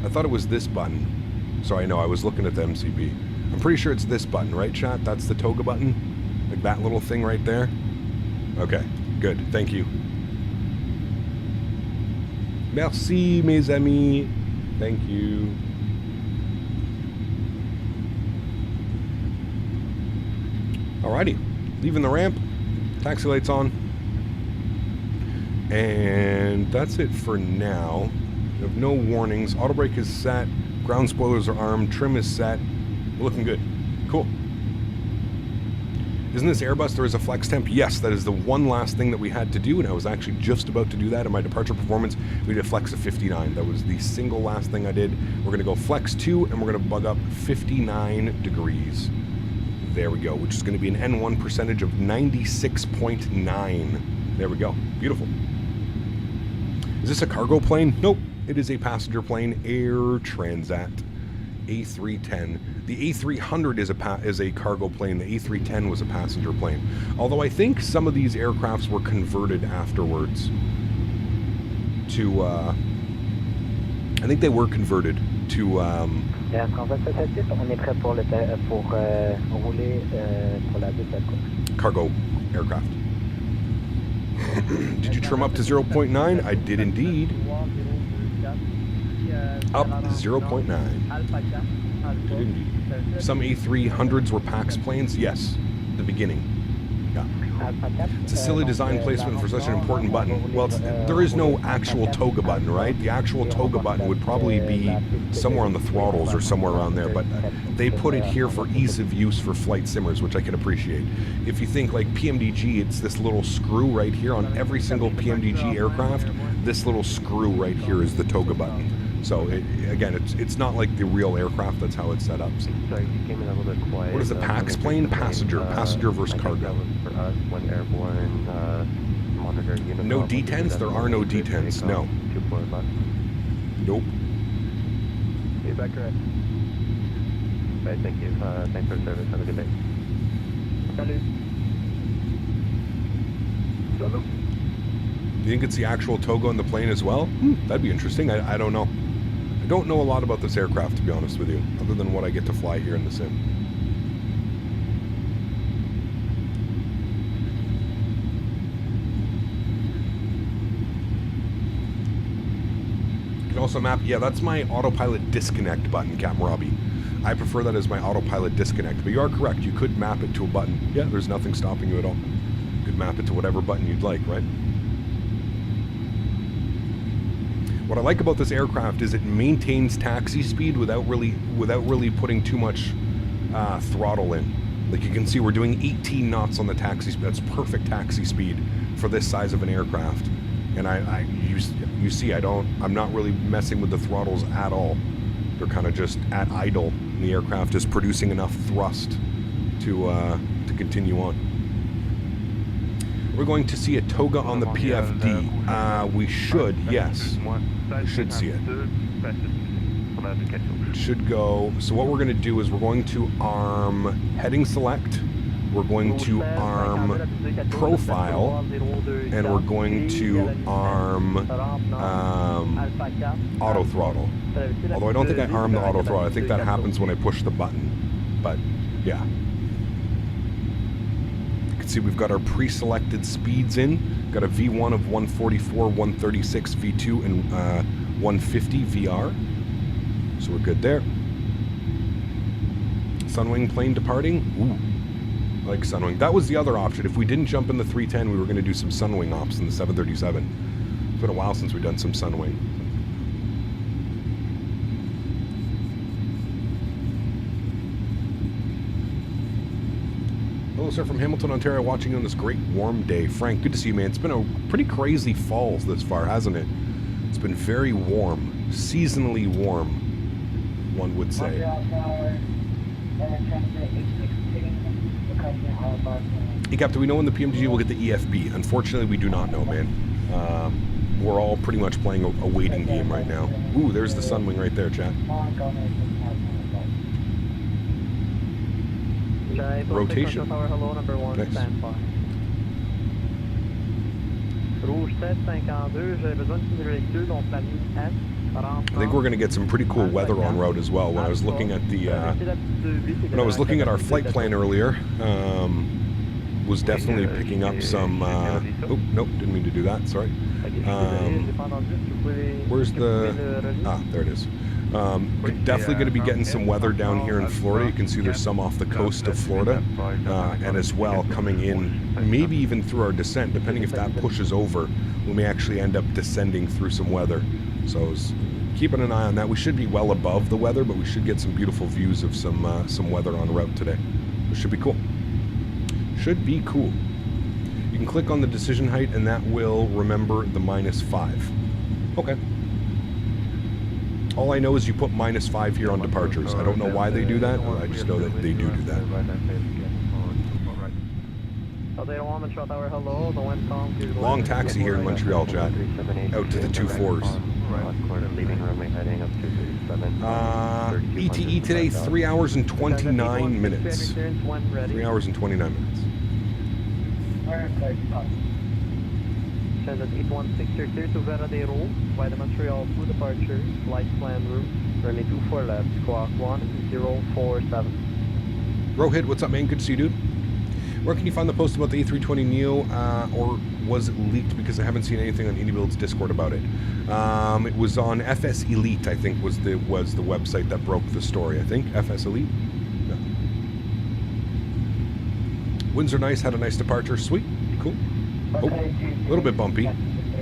I thought it was this button. Sorry, no, I was looking at the MCB. I'm pretty sure it's this button, right, chat? That's the toga button? Like that little thing right there? Okay, good. Thank you. Merci, mes amis. Thank you. Alrighty, leaving the ramp, taxi lights on, and that's it for now. We have no warnings. Auto brake is set, ground spoilers are armed, trim is set. We're looking good. Cool. Isn't this Airbus? There is a flex temp. Yes, that is the one last thing that we had to do, and I was actually just about to do that in my departure performance. We did a flex of 59. That was the single last thing I did. We're going to go flex 2, and we're going to bug up 59 degrees. There we go, which is going to be an N1 percentage of 96.9. There we go. Beautiful. Is this a cargo plane? Nope. It is a passenger plane, Air Transat A310. The A300 is a cargo plane. The A310 was a passenger plane. Although I think some of these aircrafts were converted afterwards to, I think they were converted to, cargo aircraft. Did you trim up to 0.9? I did indeed. Up 0.9. Did indeed. Some A300s were PAX planes? Yes. The beginning. Yeah. It's a silly design placement for such an important button. Well, there is no actual toga button, right? The actual toga button would probably be somewhere on the throttles or somewhere around there, but they put it here for ease of use for flight simmers, which I can appreciate. If you think like PMDG, it's this little screw right here on every single PMDG aircraft. This little screw right here is the toga button. So again, it's not like the real aircraft. That's how it's set up. So. Sorry, you came in a little bit quiet. What is the PAX plane? Passenger versus cargo. For us, when airborne, monitor uniform. No D10s? There are no D10s. No. 24 left. Nope. Feedback correct. Right, thank you. Thanks for the service. Have a good day. Salut. Do you think it's the actual toga on the plane as well? That'd be interesting. I don't know. I don't know a lot about this aircraft, to be honest with you, other than what I get to fly here in the sim. You can also map, yeah, that's my autopilot disconnect button, Captain Robbie. I prefer that as my autopilot disconnect, but you are correct. You could map it to a button. Yeah, there's nothing stopping you at all. You could map it to whatever button you'd like, right? What I like about this aircraft is it maintains taxi speed without really putting too much throttle in. Like you can see, we're doing 18 knots on the taxi speed. That's perfect taxi speed for this size of an aircraft. And you see, I'm not really messing with the throttles at all. They're kind of just at idle, and the aircraft is producing enough thrust to continue on. We're going to see a toga on the PFD. We should, yes. We should see it. It should go. So what we're going to do is we're going to arm heading select. We're going to arm profile, and we're going to arm auto throttle. Although I don't think I arm the auto throttle. I think that happens when I push the button. But yeah. You can see we've got our pre-selected speeds in. Got a V1 of 144, 136 V2, and 150 VR. So we're good there. Sunwing plane departing. Ooh. I like Sunwing. That was the other option. If we didn't jump in the 310, we were going to do some Sunwing ops in the 737. It's been a while since we've done some Sunwing. Hello, sir, from Hamilton, Ontario, watching you on this great warm day. Frank, good to see you, man. It's been a pretty crazy fall this far, hasn't it? It's been very warm. Seasonally warm, one would say. Hey, Captain, do we know when the PMDG will get the EFB? Unfortunately, we do not know, man. We're all pretty much playing a waiting game right now. Ooh, there's the Sunwing right there, chat. Rotation. Nice. I think we're going to get some pretty cool weather on route as well. When I was looking at our flight plan earlier, was definitely picking up some. Oh nope, didn't mean to do that. Sorry. Where's the? There it is. Definitely going to be getting some weather down here in Florida. You can see there's some off the coast of Florida, and as well coming in, maybe even through our descent, depending if that pushes over, we may actually end up descending through some weather. So keeping an eye on that. We should be well above the weather, but we should get some beautiful views of some weather en route today. It should be cool. Should be cool. You can click on the decision height, and that will remember the -5. Okay. All I know is you put -5 here on departures. I don't know why they do that. I just know that they do that. Long taxi here in Montreal, chat. Out to the 2-4s. ETE today, 3 hours and 29 minutes. 3 hours and 29 minutes. Transat 816 to Varadero by the Montreal to departure, flight plan route, runway 24 left, squawk 1047. Rohit, what's up, man? Good to see you, dude. Where can you find the post about the A320neo, or was it leaked? Because I haven't seen anything on iniBuilds Discord about it. It was on FS Elite, I think, was the website that broke the story. I think FS Elite. No. Winds are nice. Had a nice departure. Sweet. Cool. Oh, a little bit bumpy.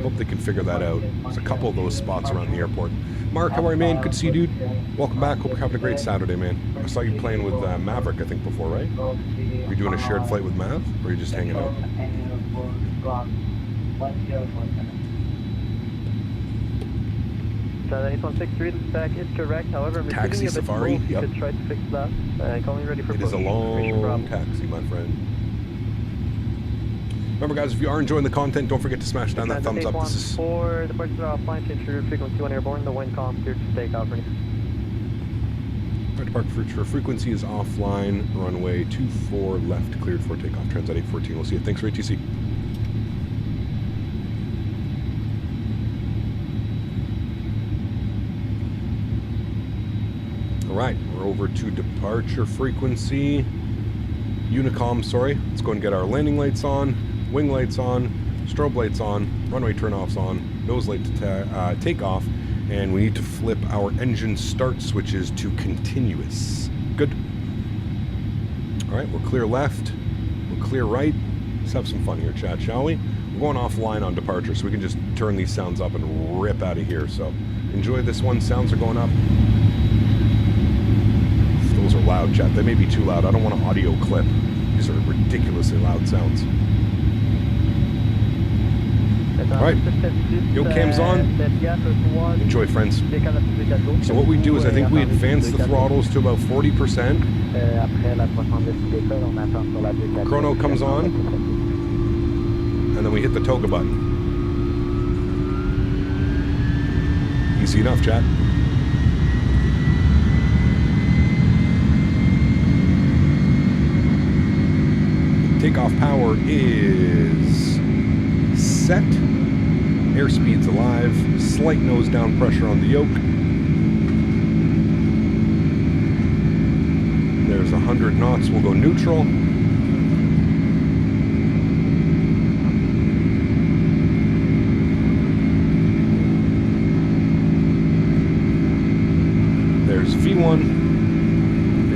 Hope they can figure that out. There's a couple of those spots around the airport. Mark, how are you, man? Good to see you, dude. Welcome back. Hope you're having a great Saturday, man. I saw you playing with Maverick, I think, before, right? Were you doing a shared flight with Mav, or are you just hanging out? So 8163, the stack is correct. However, taxi Safari. You could try to fix that. Calling ready for it is a long taxi, my friend. Remember, guys, if you are enjoying the content, don't forget to smash down that thumbs up. This is 4, departure offline, change your frequency 1 airborne, the wind calm, cleared to take off. Ready? Departure frequency is offline, runway 24 left, cleared for takeoff, Transat 814. We'll see you. Thanks for ATC. All right, we're over to departure frequency. Unicom, sorry. Let's go and get our landing lights on, wing lights on, strobe lights on, runway turnoffs on, nose light to take off, and we need to flip our engine start switches to continuous. Good. All right, we're clear left, we're clear right. Let's have some fun here, chat, shall we? We're going offline on departure, so we can just turn these sounds up and rip out of here. So enjoy this one. Sounds are going up. Those are loud, chat. They may be too loud. I don't want an audio clip. These are ridiculously loud sounds. All right, yo, cam's on. Enjoy, friends. So what we do is I think we advance the throttles to about 40%. Chrono comes on, and then we hit the toga button. Easy enough, chat. Takeoff power is set. Airspeed's alive. Slight nose down pressure on the yoke. There's 100 knots. We'll go neutral. There's V1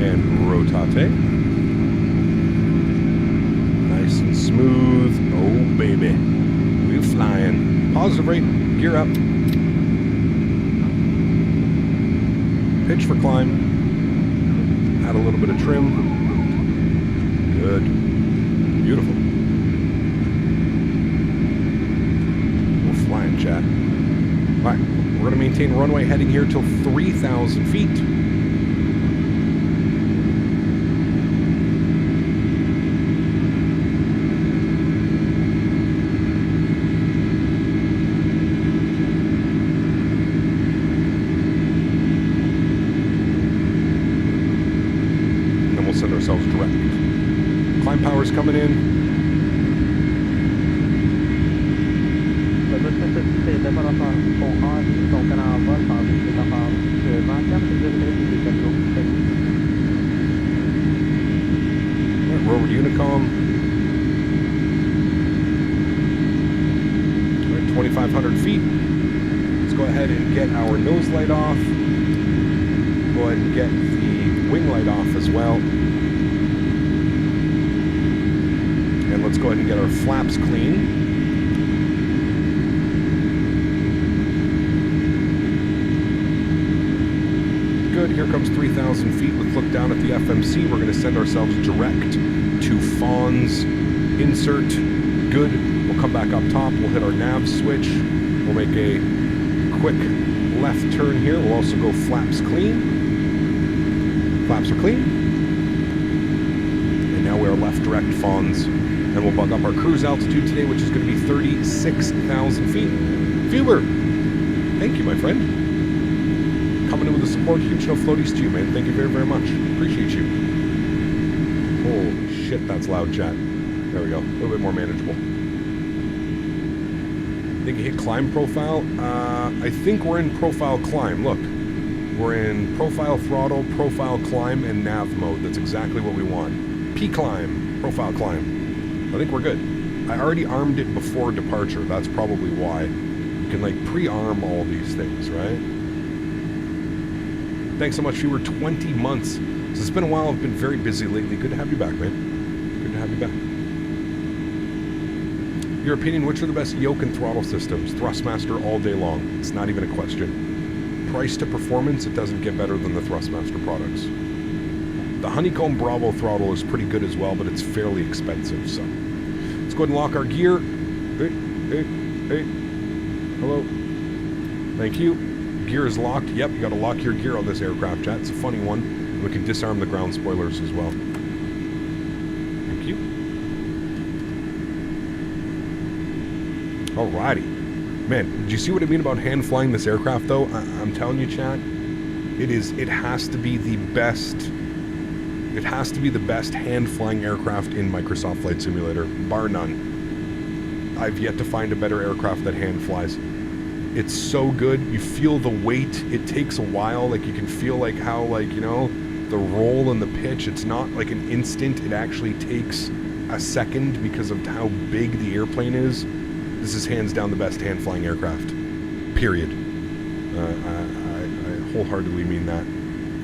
and rotate. Nice and smooth. Oh, baby. We're flying. Positive rate. Gear up. Pitch for climb. Add a little bit of trim. Good. Beautiful. We're flying, chat. All right. We're going to maintain runway heading here till 3,000 feet. Direct. Climb power's coming in. Right, we're over to Unicom. Right, 2,500 feet. Let's go ahead and get our nose light off. Go ahead and get the wing light off as well. And let's go ahead and get our flaps clean. Good, here comes 3,000 feet. Let's look down at the FMC. We're going to send ourselves direct to Fawns. Insert. Good. We'll come back up top. We'll hit our nav switch. We'll make a quick left turn here. We'll also go flaps clean. Flaps are clean. And now we're left direct Fawns. And we'll bug up our cruise altitude today, which is going to be 36,000 feet. Fuber, thank you, my friend. Coming in with the support. Huge no floaties to you, man. Thank you very, very much. Appreciate you. Holy shit, that's loud, chat. There we go. A little bit more manageable. I think you hit climb profile. I think we're in profile climb. Look, we're in profile throttle, profile climb, and nav mode. That's exactly what we want. P climb, profile climb. I think we're good. I already armed it before departure. That's probably why. You can like pre-arm all these things, right? Thanks so much, viewer. 20 months. So it's been a while. I've been very busy lately. Good to have you back, man. Good to have you back. Your opinion, which are the best yoke and throttle systems? Thrustmaster all day long. It's not even a question. Price to performance, it doesn't get better than the Thrustmaster products. The Honeycomb Bravo throttle is pretty good as well, but it's fairly expensive, so. Let's go ahead and lock our gear. Hey. Hello. Thank you. Gear is locked. Yep, you gotta lock your gear on this aircraft, chat. It's a funny one. We can disarm the ground spoilers as well. Thank you. Alrighty. Man, do you see what I mean about hand flying this aircraft though? I'm telling you, chat, it has to be the best hand flying aircraft in Microsoft Flight Simulator, bar none. I've yet to find a better aircraft that hand flies. It's so good. You feel the weight. It takes a while. Like, you can feel like how, like, you know, the roll and the pitch, it's not like an instant. It actually takes a second because of how big the airplane is. This is hands down the best hand flying aircraft. Period. I wholeheartedly mean that.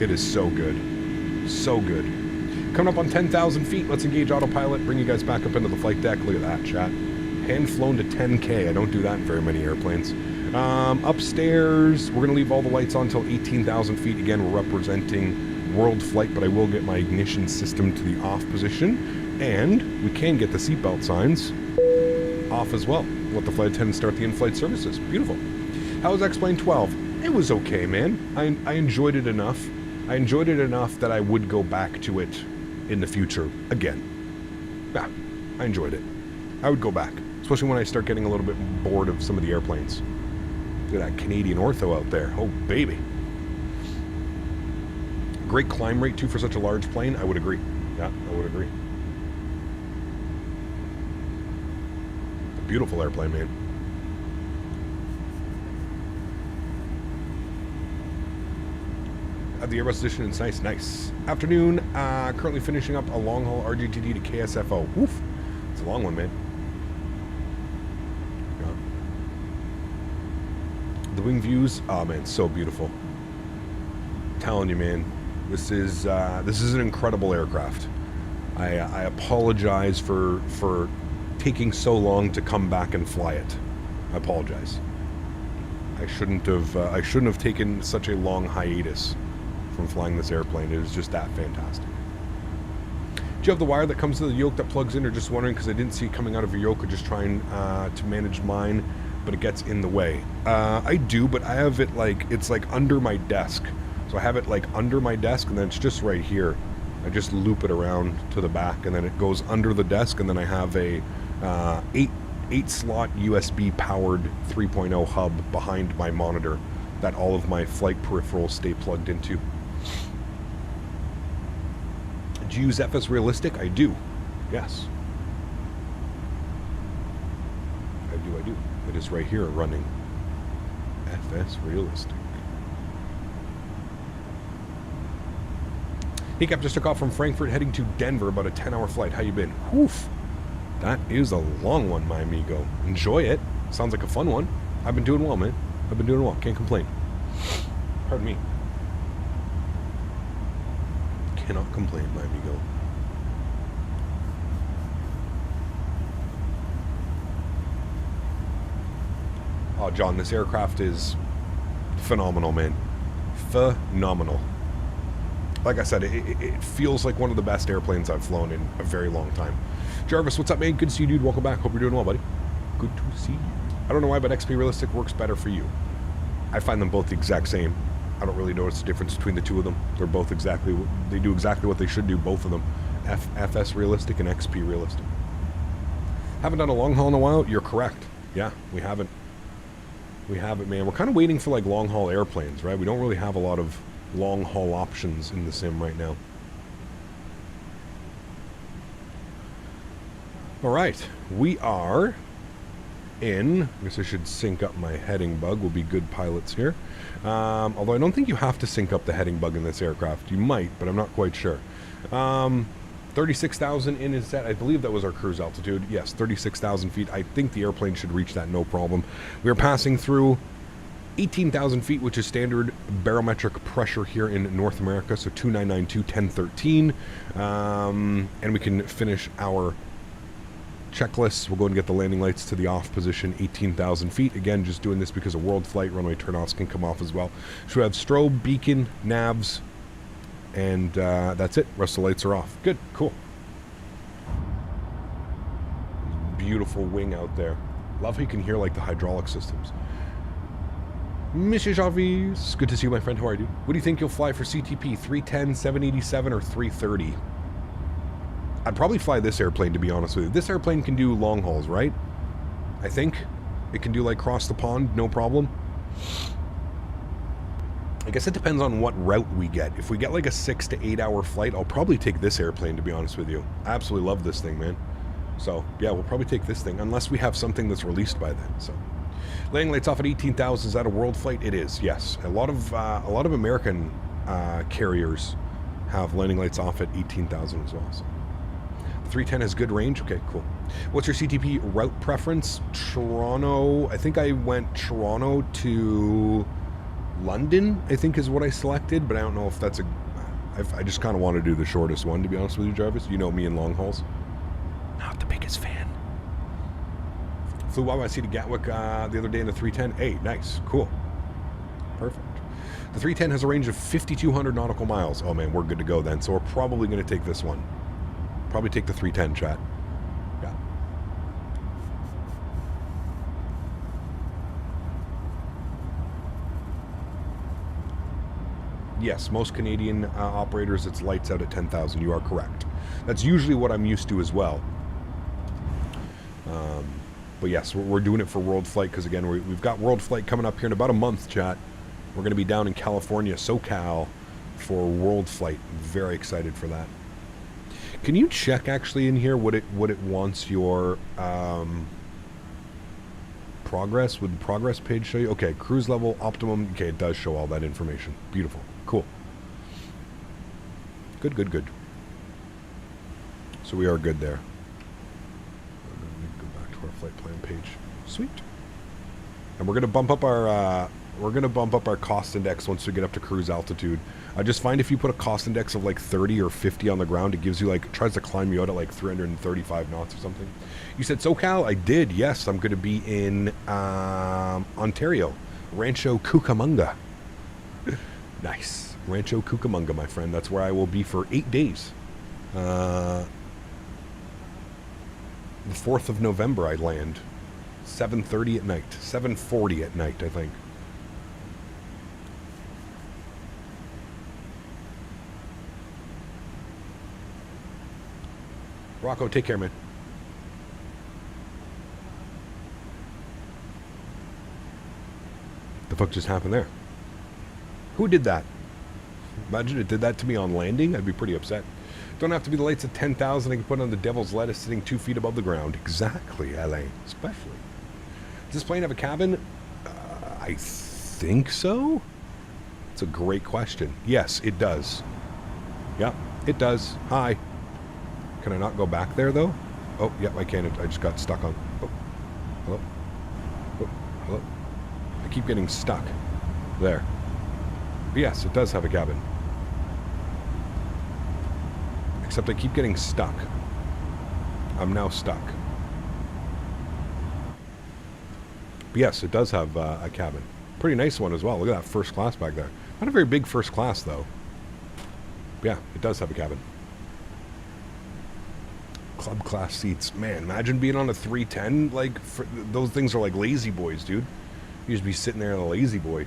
It is so good. So good. Coming up on 10,000 feet, let's engage autopilot, bring you guys back up into the flight deck. Look at that, chat. Hand flown to 10K. I don't do that in very many airplanes. Upstairs, we're going to leave all the lights on until 18,000 feet. Again, we're representing world flight, but I will get my ignition system to the off position. And we can get the seatbelt signs off as well. Let the flight attendant start the in-flight services. Beautiful. How was X-Plane 12? It was okay, man. I enjoyed it enough. I enjoyed it enough that I would go back to it in the future again. Yeah, I enjoyed it. I would go back, especially when I start getting a little bit bored of some of the airplanes. Look at that Canadian ortho out there. Oh, baby. Great climb rate, too, for such a large plane. I would agree. Yeah, I would agree. A beautiful airplane, man. The Airbus edition is nice, nice. Afternoon, currently finishing up a long-haul RGTD to KSFO. Woof. It's a long one, man. Yeah. The wing views, oh man, so beautiful. I'm telling you, man, this is an incredible aircraft. I apologize for taking so long to come back and fly it. I apologize. I shouldn't have taken such a long hiatus from flying this airplane. It was just that fantastic. Do you have the wire that comes to the yoke that plugs in, or just wondering because I didn't see it coming out of your yoke, or just trying to manage mine, but it gets in the way? I do, but I have it like, it's like under my desk. So I have it like under my desk, and then it's just right here. I just loop it around to the back, and then it goes under the desk, and then I have a 8-slot USB powered 3.0 hub behind my monitor that all of my flight peripherals stay plugged into. Do you use FS Realistic? I do. Yes. I do. It is right here running FS Realistic. Hey Cap, just took off from Frankfurt heading to Denver, about a 10-hour flight. How you been? Woof. That is a long one, my amigo. Enjoy it. Sounds like a fun one. I've been doing well, man. I've been doing well. Can't complain. Pardon me. Cannot complain, my amigo. Oh, John, this aircraft is phenomenal, man. Phenomenal. Like I said, it feels like one of the best airplanes I've flown in a very long time. Jarvis, what's up, man? Good to see you, dude. Welcome back. Hope you're doing well, buddy. Good to see you. I don't know why, but XP Realistic works better for you. I find them both the exact same. I don't really notice the difference between the two of them. They're both they do exactly what they should do, both of them. FS Realistic and XP Realistic. Haven't done a long haul in a while? You're correct. Yeah, we haven't. We haven't, man. We're kind of waiting for like long haul airplanes, right? We don't really have a lot of long haul options in the sim right now. All right, we are in, I guess I should sync up my heading bug. We'll be good pilots here. Although I don't think you have to sync up the heading bug in this aircraft. You might, but I'm not quite sure. 36,000 in is set. I believe that was our cruise altitude. Yes, 36,000 feet. I think the airplane should reach that no problem. We are passing through 18,000 feet, which is standard barometric pressure here in North America. So 2992, 1013. And we can finish our checklists. We'll go and get the landing lights to the off position, 18,000 feet. Again, just doing this because of world flight. Runway turnoffs can come off as well. So we have strobe, beacon, navs, and that's it. Rest of the lights are off. Good, cool. Beautiful wing out there. Love how you can hear like the hydraulic systems. Mr. Jarvis, good to see you, my friend. How are you? What do you think you'll fly for CTP? 310, 787, or 330? I'd probably fly this airplane, to be honest with you. This airplane can do long hauls, right? I think. It can do like cross the pond, no problem. I guess it depends on what route we get. If we get like a 6 to 8 hour flight, I'll probably take this airplane, to be honest with you. I absolutely love this thing, man. So yeah, we'll probably take this thing unless we have something that's released by then. So landing lights off at 18,000. Is that a world flight? It is. Yes, a lot of American carriers have landing lights off at 18,000 as well. So the 310 has good range. Okay, cool. What's your CTP route preference? Toronto. I think I went Toronto to London, I think is what I selected, but I don't know if that's I just kind of want to do the shortest one, to be honest with you, Jarvis. You know me in long hauls. Not the biggest fan. Flew YYC to Gatwick the other day in the 310. Hey, nice. Cool. Perfect. The 310 has a range of 5,200 nautical miles. Oh man, we're good to go then. So we're probably going to take this one. Probably take the 310, chat. Yeah. Yes, most Canadian operators, it's lights out at 10,000. You are correct. That's usually what I'm used to as well. But yes, we're doing it for World Flight because, again, we've got World Flight coming up here in about a month, chat. We're going to be down in California, SoCal, for World Flight. Very excited for that. Can you check, actually, in here what it wants your progress? Would the progress page show you? Okay, cruise level, optimum. Okay, it does show all that information. Beautiful. Cool. Good, good, good. So we are good there. Go back to our flight plan page. Sweet. And we're gonna bump up our cost index once we get up to cruise altitude. I just find if you put a cost index of like 30 or 50 on the ground, it gives you like, tries to climb you out at like 335 knots or something. You said SoCal? I did. Yes, I'm gonna be in Ontario, Rancho Cucamonga. Nice. Rancho Cucamonga, my friend. That's where I will be for 8 days. The 4th of November I land. 7:30 at night. 7:40 at night, I think. Rocco, take care, man. The fuck just happened there? Who did that? Imagine it did that to me on landing. I'd be pretty upset. Don't have to be the lights at 10,000. I can put on the devil's lettuce sitting 2 feet above the ground. Exactly, LA. Especially. Does this plane have a cabin? I think so. It's a great question. Yes, it does. Yep, it does. Hi. Can I not go back there, though? Oh, yep, I can. I just got stuck on... Oh, hello? Oh, hello? I keep getting stuck. There. But yes, it does have a cabin. Except I keep getting stuck. I'm now stuck. But yes, it does have a cabin. Pretty nice one as well. Look at that first class back there. Not a very big first class, though. But yeah, it does have a cabin. Club class seats. Man, imagine being on a 310. Like, those things are like lazy boys, dude. You just be sitting there in a lazy boy.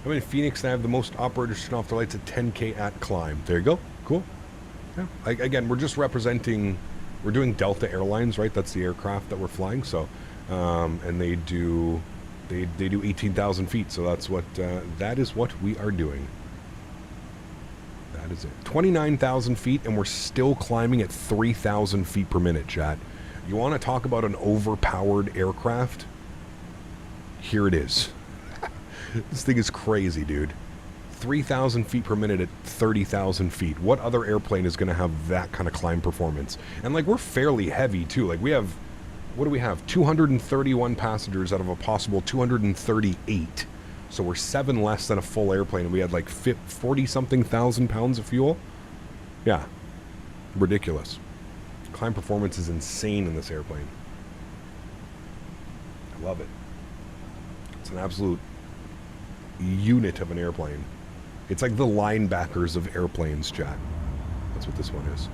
I'm in Phoenix and I have the most operators turn off their lights at 10K at climb. There you go. Cool. Yeah. Again, we're just representing, we're doing Delta Airlines, right? That's the aircraft that we're flying. So, and they do 18,000 feet. So that's what, that is what we are doing. That is it. 29,000 feet and we're still climbing at 3,000 feet per minute, chat. You want to talk about an overpowered aircraft? Here it is. This thing is crazy, dude. 3,000 feet per minute at 30,000 feet. What other airplane is going to have that kind of climb performance? And, like, we're fairly heavy, too. Like, we have... What do we have? 231 passengers out of a possible 238. So we're 7 less than a full airplane. And we had, like, 40-something thousand pounds of fuel. Yeah. Ridiculous. Climb performance is insane in this airplane. I love it. It's an absolute... unit of an airplane. It's like the linebackers of airplanes, chat. That's what this one is.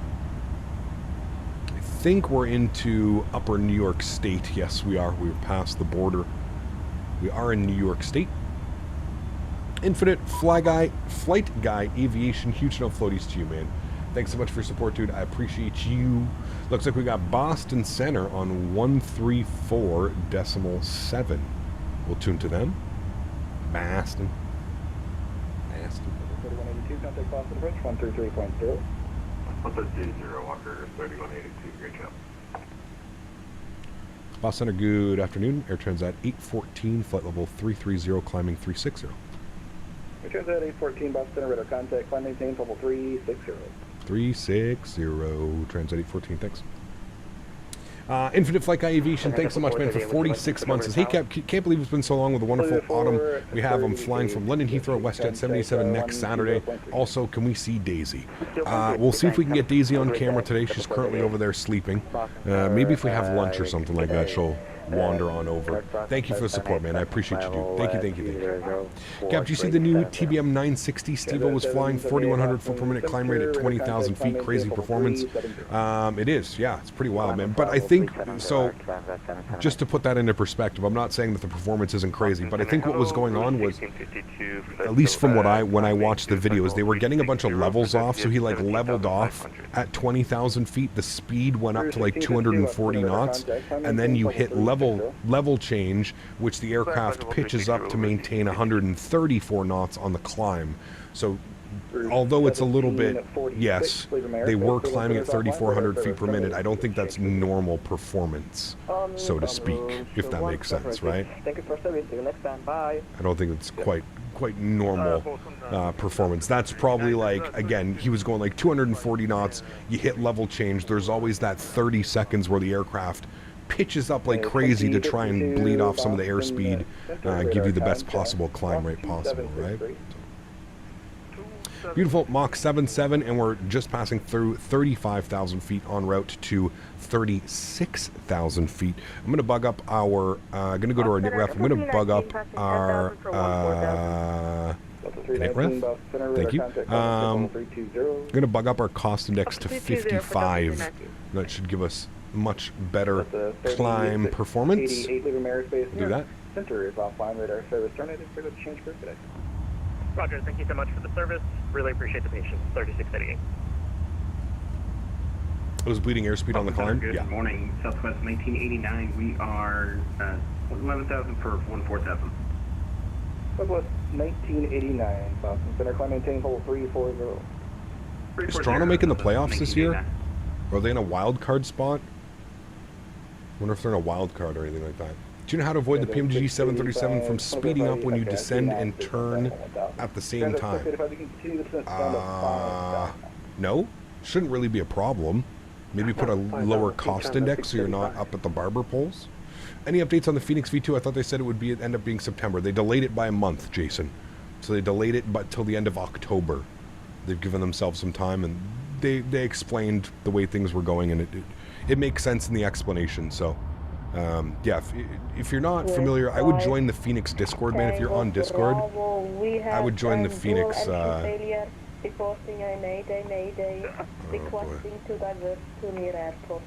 I think we're into upper New York State. Yes, we are. We're past the border. We are in New York State. Infinite Flight Guy Aviation, huge no floaties to you, man. Thanks so much for your support, dude. I appreciate you. Looks like we got Boston Center on 134.7. We'll tune to them. Boston. 3182, contact Boston Bridge, 133.0. 130, Walker, 3182, great job. Boston Center, good afternoon. Air Transat 814, flight level 330, climbing 360. Air Transat 814, Boston Center, radar contact, climb maintain, level 360. 360, Transat 814, thanks. Infinite Flight Guy Aviation, thanks so much, man, for 46 months. Says, hey, Cap, can't believe it's been so long with the wonderful autumn we have. I'm flying from London Heathrow, WestJet 77 next Saturday. Also, can we see Daisy? We'll see if we can get Daisy on camera today. She's currently over there sleeping. Maybe if we have lunch or something like that, she'll wander on over. Thank you for the support, man. I appreciate you, dude. Thank you. Cap, do you see the new TBM 960? Steve-O was flying 4,100 foot per minute climb rate at 20,000 feet. Crazy performance. It is, yeah. It's pretty wild, man. But I think, so, just to put that into perspective, I'm not saying that the performance isn't crazy, but I think what was going on was, at least from when I watched the videos, they were getting a bunch of levels off, so he like leveled off at 20,000 feet. The speed went up to like 240 knots, and then you hit level change, which the aircraft pitches up to maintain 134 knots on the climb. So although it's a little bit, yes, they were climbing at 3,400 feet per minute, I don't think that's normal performance, so to speak, if that makes sense, right? Thank you for service. See you next time. Bye. I don't think it's quite normal performance. That's probably like, again, he was going like 240 knots, you hit level change, there's always that 30 seconds where the aircraft pitches up like crazy to try and bleed off some of the airspeed, give you the best possible climb rate possible, right? Beautiful Mach 77, and we're just passing through 35,000 feet en route to 36,000 feet. I'm going to bug up our, going to go to our knit ref. I'm going to bug up our knit ref. Thank you. I'm going to bug up our cost index to 55. That should give us much better climb performance. Do that. Center is offline, radar service terminated. For the change for today. Roger, thank you so much for the service. Really appreciate the patience. 3688. It was bleeding airspeed on the climb? Good morning, Southwest 1989. We are 11,000 for 147. Southwest 1989, Boston Center, climb maintain, hold 340. Is Toronto making the playoffs this year? Or are they in a wild card spot? Wonder if they're in a wild card or anything like that. Do you know how to avoid the PMG 737 from speeding up when you descend and turn at the same time? No, shouldn't really be a problem. Maybe put a lower cost index so you're not up at the barber poles. Any updates on the Phoenix V2? I thought they said it would end up being September. They delayed it by a month, Jason. So they delayed it but till the end of October. They've given themselves some time, and they explained the way things were going, and it makes sense in the explanation. So yeah, if you're not familiar, I would join the Phoenix Discord, man. If you're on Discord, I would join the Phoenix reporting a mayday, requesting to divert to near airport.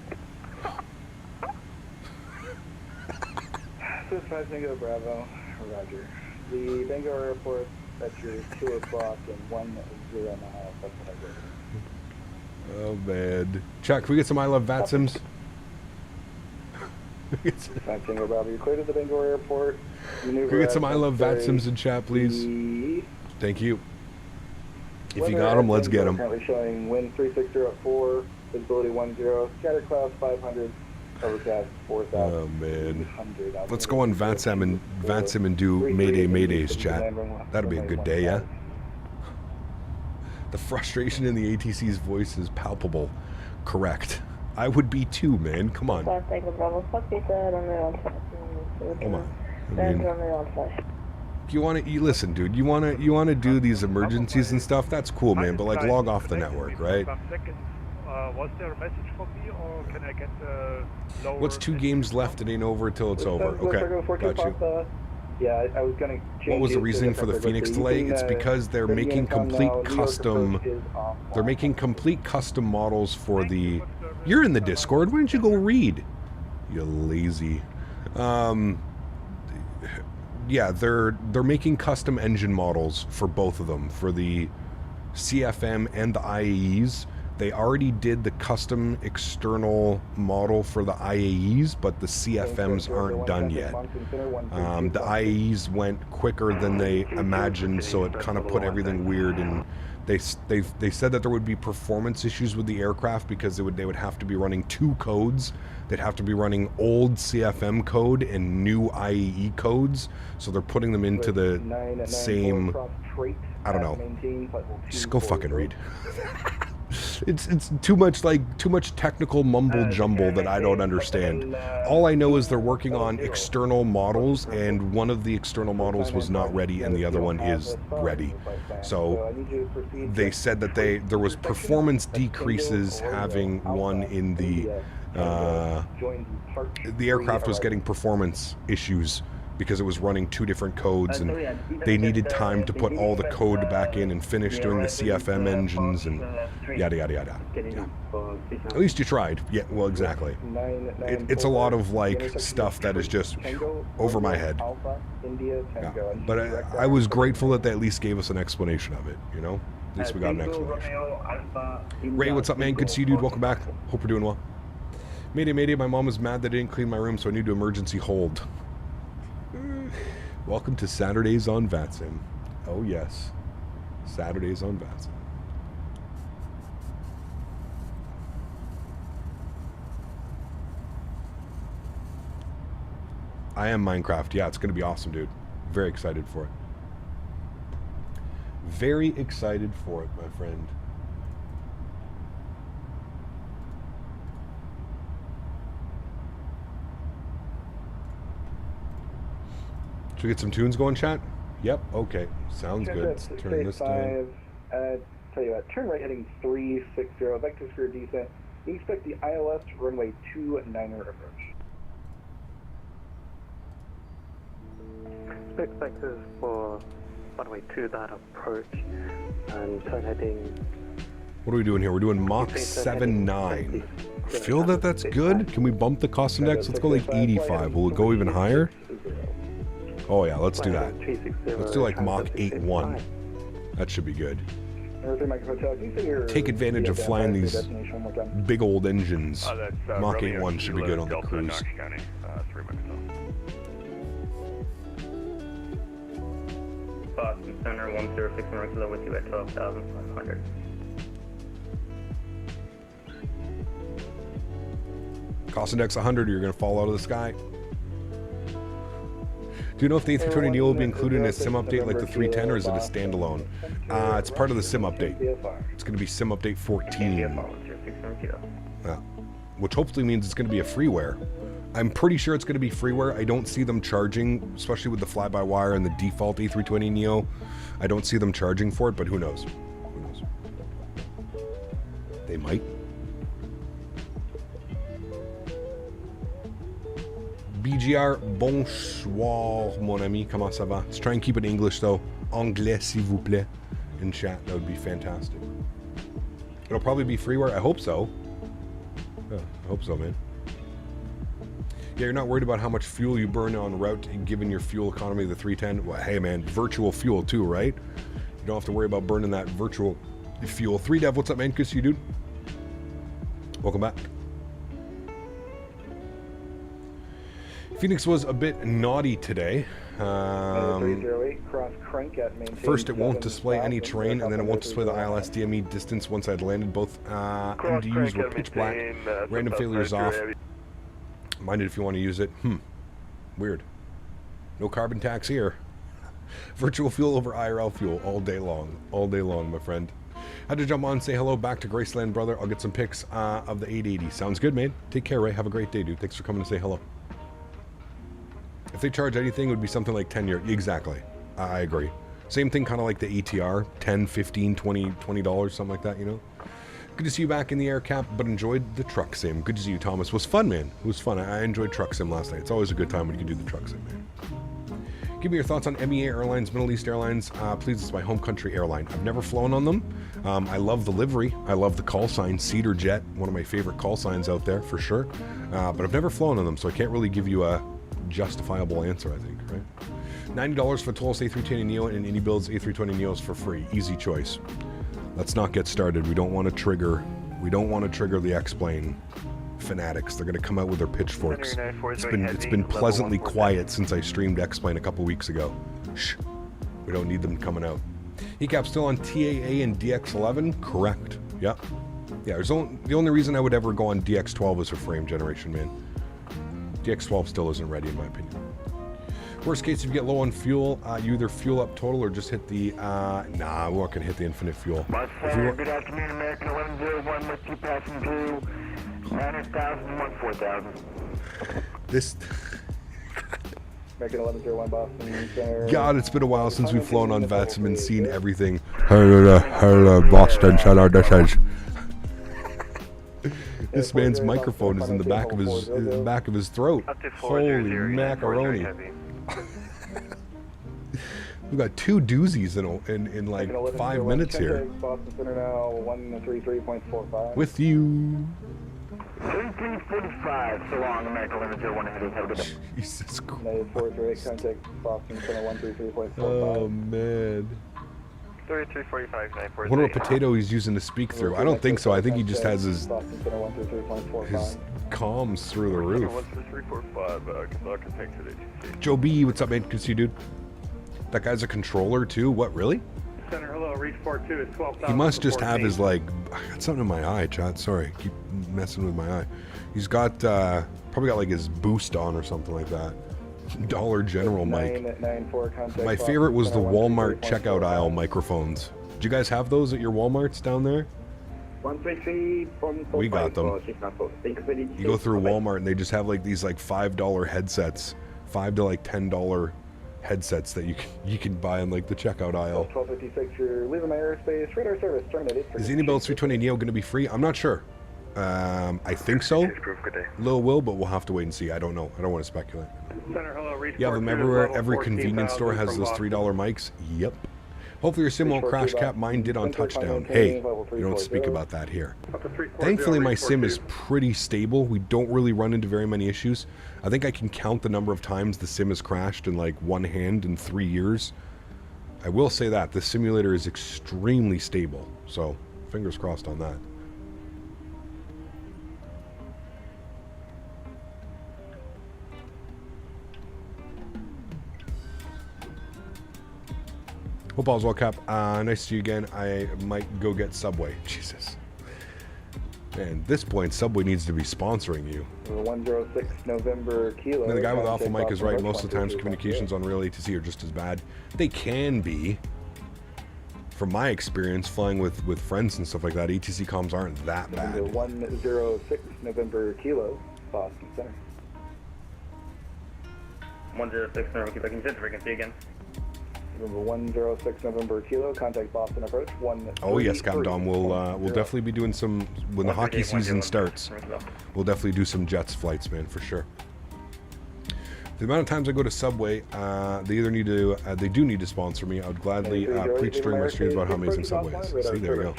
Swiss 5 Tango Bravo, Roger. The Bangor Airport at your 2 o'clock and 10 miles. That's what I did. Oh man, Chuck, can we get some I Love VATSIMs? 5 Tango Bravo, you're clear to the Bangor Airport. Can we get some I Love VATSIMs in chat, please? Thank you. If you got them, let's get them. Currently showing wind 360 at 4, visibility 10, scatter clouds 500, overcast 4,000. Oh man. Let's go on VATSIM and do Maydays, chat. That'll be a good day, yeah? The frustration in the ATC's voice is palpable. Correct. I would be too, man. Come on. Come on. I mean, you want to listen, dude. You want to do these emergencies and stuff. That's cool, man. But like, log off the network, right? Was there a message for me, or can I get lower? What's 2 games left? It ain't over until it's over. Okay, got you. Yeah, I was gonna change. What was the reasoning for the Phoenix delay? It's because they're making complete custom. They're making complete custom models for the. You're in the Discord. Why don't you go read? You lazy. Yeah, they're making custom engine models for both of them, for the CFM and the IAEs. They already did the custom external model for the IAEs, but the CFMs aren't done yet. The IAEs went quicker than they imagined, so it kind of put everything weird. And they said that there would be performance issues with the aircraft because they would have to be running 2 codes. They'd have to be running old CFM code and new IAE codes. So they're putting them into the same. I don't know. Just go fucking read. It's too much technical mumble jumble that I don't understand. All I know is they're working on external models, and one of the external models was not ready and the other one is ready. So they said that there was performance decreases having one in the aircraft was getting performance issues because it was running 2 different codes, and they needed time to put all the code back in and finish doing the CFM engines and yada yada yada. Yeah. At least you tried. Yeah, well, exactly. It's a lot of like stuff that is just over my head. Yeah. But I was grateful that they at least gave us an explanation of it, you know? At least we got an explanation. Ray, what's up, man? Good to see you, dude. Welcome back. Hope you're doing well. Mayday, mayday. My mom was mad that I didn't clean my room, so I need to emergency hold. Welcome to Saturdays on Vatsim. Oh yes, Saturdays on Vatsim. I am Minecraft. Yeah, it's going to be awesome, dude. Very excited for it. Very excited for it, my friend. Should we get some tunes going, chat? Yep, okay. Sounds good. Let's turn this down. Tell you what, turn right heading 360, vector for descent. You expect the ILS runway 29er approach. Expect vectors for runway 2 that approach and turn heading. What are we doing here? We're doing Mach 7.9. Feel that that's good? Can we bump the cost index? Let's go like 85. Will it go even higher? Oh yeah, let's do that. Let's do like Mach 8.1. That should be good. Take advantage of flying these big old engines. Mach 8.1 should be good on the cruise. Boston Center 106 Molecular with you at 12,500. Cost index 100, or you're going to fall out of the sky. Do you know if the A320neo will be included in a sim update like the 310, or is it a standalone? It's part of the sim update. It's going to be sim update 14. Which hopefully means it's going to be a freeware. I'm pretty sure it's going to be freeware. I don't see them charging, especially with the fly-by-wire and the default A320neo. I don't see them charging for it, but who knows? Who knows? They might. BGR, bonsoir, mon ami. Comment ça va? Let's try and keep it English, though. Anglais, s'il vous plaît. In chat, that would be fantastic. It'll probably be freeware. I hope so. Yeah, I hope so, man. Yeah, you're not worried about how much fuel you burn on route given your fuel economy of the 310. Well, hey, man, virtual fuel, too, right? You don't have to worry about burning that virtual fuel. 3Dev, what's up, man? Good to see you, dude. Welcome back. Phoenix was a bit naughty today. First, it won't display any terrain, and then it won't display the ILS DME distance once I'd landed. Both MDUs were pitch black. Random failures off. Mind it if you want to use it. Weird. No carbon tax here. Virtual fuel over IRL fuel all day long. All day long, my friend. Had to jump on and say hello back to Graceland, brother. I'll get some pics of the 880. Sounds good, man. Take care, Ray. Have a great day, dude. Thanks for coming to say hello. If they charge anything, it would be something like 10 euros. Exactly. I agree. Same thing kind of like the ATR. 10, 15, 20, $20, something like that, you know? Good to see you back in the air cap, but enjoyed the truck sim. Good to see you, Thomas. It was fun, man. It was fun. I enjoyed truck sim last night. It's always a good time when you can do the truck sim, man. Give me your thoughts on MEA Airlines, Middle East Airlines. Please, it's my home country airline. I've never flown on them. I love the livery. I love the call sign, Cedar Jet. One of my favorite call signs out there, for sure. But I've never flown on them, so I can't really give you a justifiable answer, I think, right? $90 for Tolos A310neo and iniBuilds A320neos for free. Easy choice. Let's not get started. We don't want to trigger We don't want to trigger the X-plane fanatics. They're going to come out with their pitchforks. It's been pleasantly quiet since I streamed X-plane a couple weeks ago. Shh. We don't need them coming out. ECAP still on TAA and DX11? Correct. Yep. Yeah, the only reason I would ever go on DX12 is for frame generation, man. DX12 still isn't ready, in my opinion. Worst case, if you get low on fuel, you either fuel up total or just hit the, nah, we're not going to hit the infinite fuel. Good afternoon, American 1101 with you passing through 900,000, 4,000. This... American 1101 Boston Center. God, it's been a while since we've flown on VETs and seen everything. Hello, Boston Center, this man's microphone is in the back of his throat. Holy macaroni. We've got 2 doozies in like 5 minutes here. Boston Center now 133.45. With you. 3345, so long, American 1101 heading. Have a good day. Jesus Christ. 9438, contact Boston Center 133.45. Oh, man. 3345, 943. I wonder what potato he's using to speak through. I don't think so. I think he just has his comms through the roof. 13345, Joe B, what's up, man? Good to see you, dude. That guy's a controller, too? What, really? Center, hello, reach 42 is 12,000. He must just have his, like, I got something in my eye, chat. Sorry, keep messing with my eye. He's got, probably got, like, his boost on or something like that. Dollar General mic. My favorite was the Walmart checkout aisle microphones. Did you guys have those at your Walmarts down there? We got them. You go through Walmart and they just have like these like $5 headsets, $5 to like $10 headsets that you can buy in like the checkout aisle. 1256, you're leaving my airspace. Radar service terminated. Is the iniBuilds A310 Neo going to be free? I'm not sure. I think so. Lil will, but we'll have to wait and see. I don't know. I don't want to speculate. Center, hello, reach You have them everywhere. Every convenience store has those $3 mics. Yep. Hopefully your sim won't crash, Cap. Mine did on touchdown. Hey, you don't speak about that here. Thankfully, my sim is pretty stable. We don't really run into very many issues. I think I can count the number of times the sim has crashed in like one hand in 3 years. I will say that. The simulator is extremely stable. So, fingers crossed on that. Hope all's well, Cap. Nice to see you again. I might go get Subway. Jesus. Man, at this point, Subway needs to be sponsoring you. 106 November Kilo. Now, the guy with the awful mic is right. Most of the times, communications on real ATC are just as bad. They can be. From my experience, flying with friends and stuff like that, ATC comms aren't that bad. 106 November Kilo, Boston Center. 106 November, keep back in frequency again. November 106 November Kilo, contact Boston approach. Oh yes, Capdom. We'll definitely be doing some when the hockey season starts. We'll definitely do some Jets flights, man, for sure. The amount of times I go to Subway, they either need to, they do need to sponsor me. I would gladly preach during my streams about how amazing Subway is. See, there we go.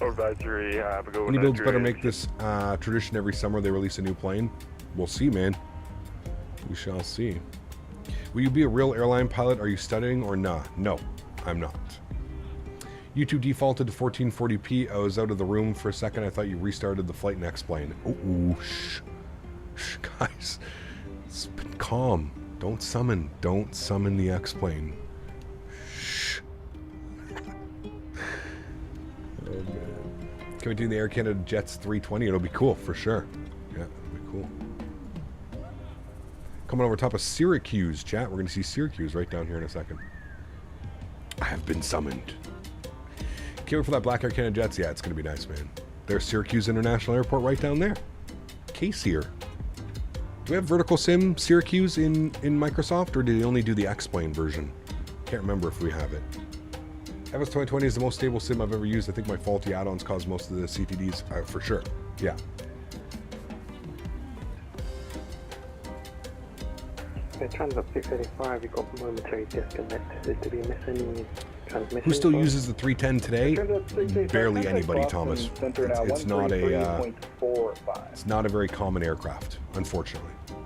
iniBuilds better make this tradition every summer. They release a new plane. We'll see, man. We shall see. Will you be a real airline pilot? Are you studying or nah? No, I'm not. YouTube defaulted to 1440p. I was out of the room for a second. I thought you restarted the flight and X-plane. Ooh, shh, guys. It's been calm. Don't summon the X-plane. Shh. Oh, man. Can we do the Air Canada Jets 320? It'll be cool, for sure. Yeah, it'll be cool. Coming over top of Syracuse, chat. We're going to see Syracuse right down here in a second. I have been summoned. Can't wait for that Black Air Canada Jets. Yeah, it's going to be nice, man. There's Syracuse International Airport right down there. Case here. Do we have Vertical Sim Syracuse in Microsoft, or do they only do the X-Plane version? Can't remember if we have it. Airbus 2020 is the most stable sim I've ever used. I think my faulty add-ons caused most of the CTDs, for sure. Yeah. Transat 685, we got momentary disconnect. Is to be missing transmission. Who still uses the 310 today? Barely anybody, Thomas. It's not a it's not a very common aircraft, unfortunately. Yeah.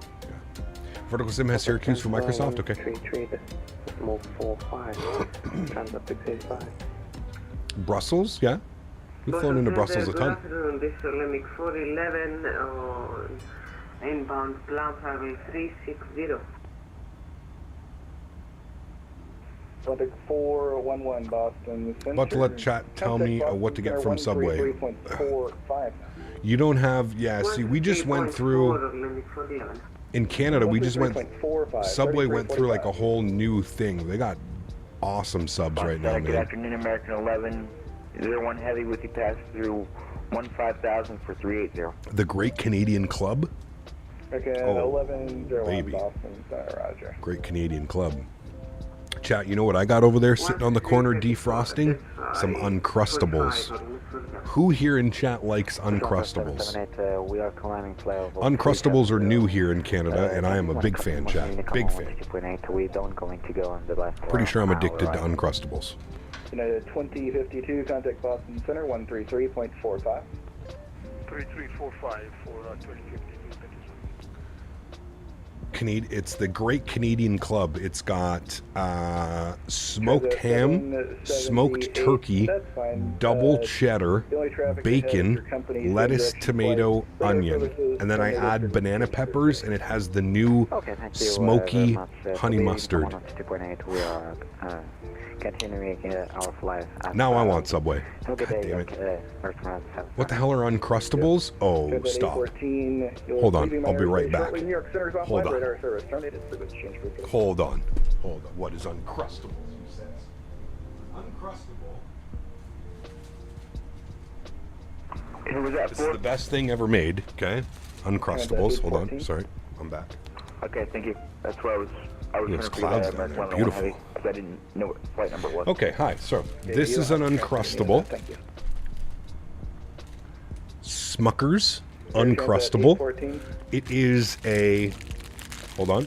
Vertical Sim has Syracuse for Microsoft. Okay. 33, decimal 45. Transat 685. Brussels, yeah. We've flown into Brussels a ton. Good afternoon, this is Limit 411 on inbound plan travel 360. Atlantic 411 Boston Center. About to let chat tell me what to get from Subway. 133.45. You don't have, yeah, see, we just went through, in Canada, we just went, Subway went through like a whole new thing. They got awesome subs right now, Good man. afternoon, American 11. 01 Heavy with you pass through 15,000 for 380. The Great Canadian Club? Okay, Oh, 1101 baby. Boston Center, roger. Great Canadian Club. Chat, you know what I got over there sitting on the corner defrosting? Some Uncrustables. Who here in chat likes Uncrustables? We are climbing flyover. Uncrustables are new here in Canada, and I am a big fan, chat. Big fan. We don't going to go on the left. Pretty sure I'm addicted to Uncrustables. United 2052, contact Boston Center, 133.45. 3345 for 2052. It's the Great Canadian Club. It's got smoked ham, smoked turkey, double cheddar, bacon, lettuce, tomato, onion, and then I add banana peppers, and it has the new smoky honey mustard. Continuing our flight. Now I want Subway. God damn it. What the hell are Uncrustables? Oh, stop. Hold on. I'll be right back. Hold on. Hold on. Hold on. What is Uncrustables? He says. Uncrustable. This is the best thing ever made. Okay. Uncrustables. Hold on. Sorry. I'm back. Okay, thank you. That's where I was There's clouds down there. Beautiful. I didn't know what flight number it was. Okay, hi. So, this is an Uncrustable. Smucker's Uncrustable. It is a... Hold on.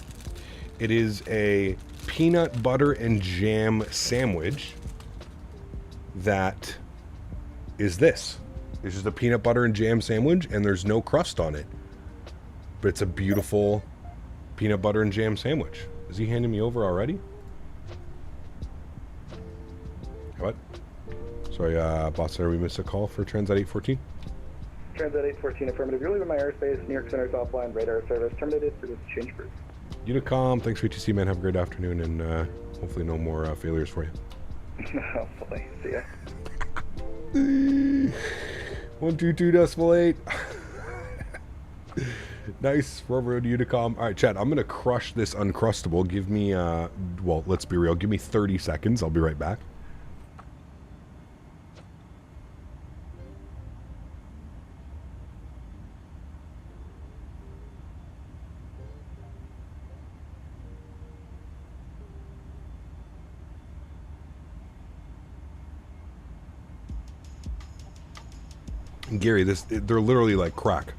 It is a peanut butter and jam sandwich that is this. This is a peanut butter and jam sandwich, and there's no crust on it. But it's a beautiful peanut butter and jam sandwich. Is he handing me over already? What? Sorry, boss Center, we missed a call for Transat 814. Transat 814, affirmative. You're leaving my airspace. New York Center's offline. Radar service terminated for this change group. Unicom, thanks for ATC, man. Have a great afternoon, and hopefully no more failures for you. Hopefully. See ya. 122.8. Nice. Rover to Unicom. All right, Chad, I'm going to crush this Uncrustable. Give me, well, let's be real. Give me 30 seconds. I'll be right back. Gary, they're literally like crack.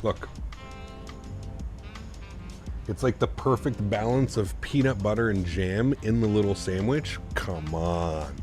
Look. It's like the perfect balance of peanut butter and jam in the little sandwich. Come on.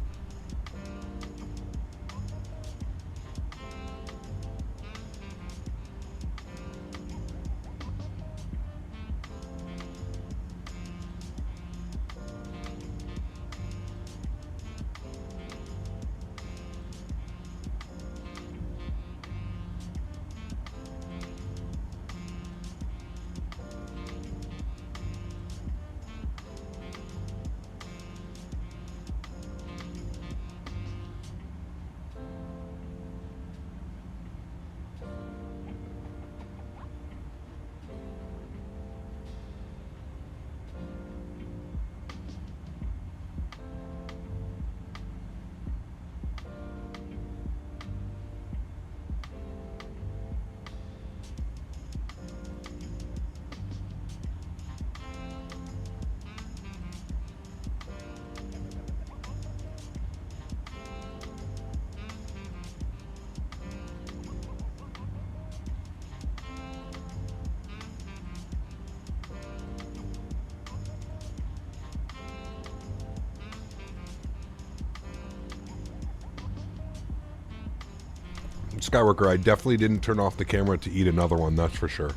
Skyworker, I definitely didn't turn off the camera to eat another one, that's for sure.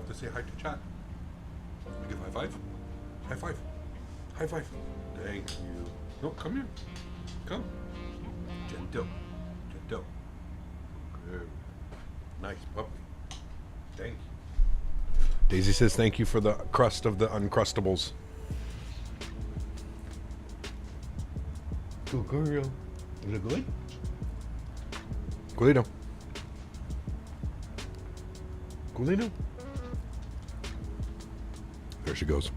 to say hi to chat. I give high five. High five. High five. Thank you. No, come here. Come. Gentle. Gentle. Good. Nice puppy. Thank you. Daisy says thank you for the crust of the Uncrustables. Good girl. Is it good? Coolito. Coolito. There she goes.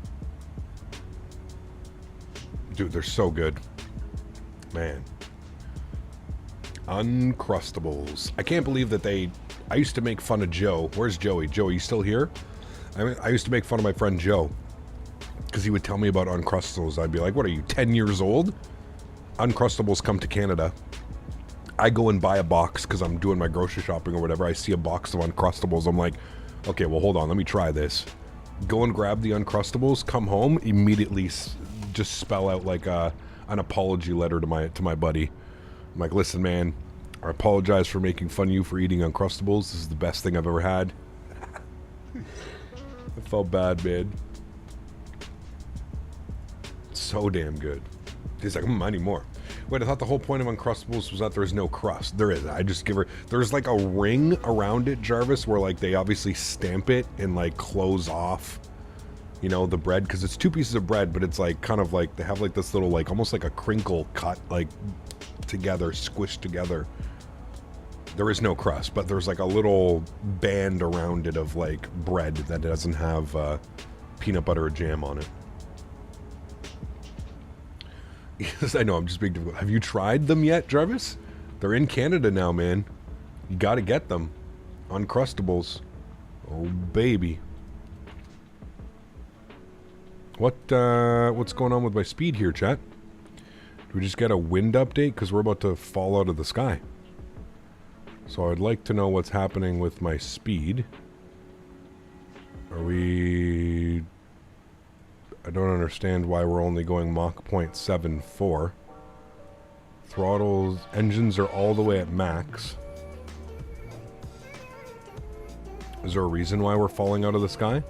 Dude, they're so good. Man. Uncrustables. I can't believe that I used to make fun of Joe. Where's Joey? Joey, you still here? I used to make fun of my friend Joe because he would tell me about Uncrustables. I'd be like, what are you, 10 years old? Uncrustables come to Canada. I go and buy a box because I'm doing my grocery shopping or whatever. I see a box of Uncrustables. I'm like, okay, well, hold on. Let me try this. Go and grab the Uncrustables, come home, immediately just spell out like an apology letter to my buddy. I'm like, listen, man, I apologize for making fun of you for eating Uncrustables. This is the best thing I've ever had. I felt bad, man. So damn good. He's like, I need more. Wait, I thought the whole point of Uncrustables was that there's no crust. There is. I just give her... There's like a ring around it, Jarvis, where like they obviously stamp it and like close off, you know, the bread. Because it's 2 pieces of bread, but it's like kind of like... They have like this little like... Almost like a crinkle cut like together, squished together. There is no crust, but there's like a little band around it of like bread that doesn't have peanut butter or jam on it. Yes, I know, I'm just being difficult. Have you tried them yet, Jarvis? They're in Canada now, man. You gotta get them. Uncrustables. Oh, baby. What's going on with my speed here, chat? Do we just get a wind update? Because we're about to fall out of the sky. So I'd like to know what's happening with my speed. Are we... I don't understand why we're only going Mach 0.74. Throttles, engines are all the way at max. Is there a reason why we're falling out of the sky?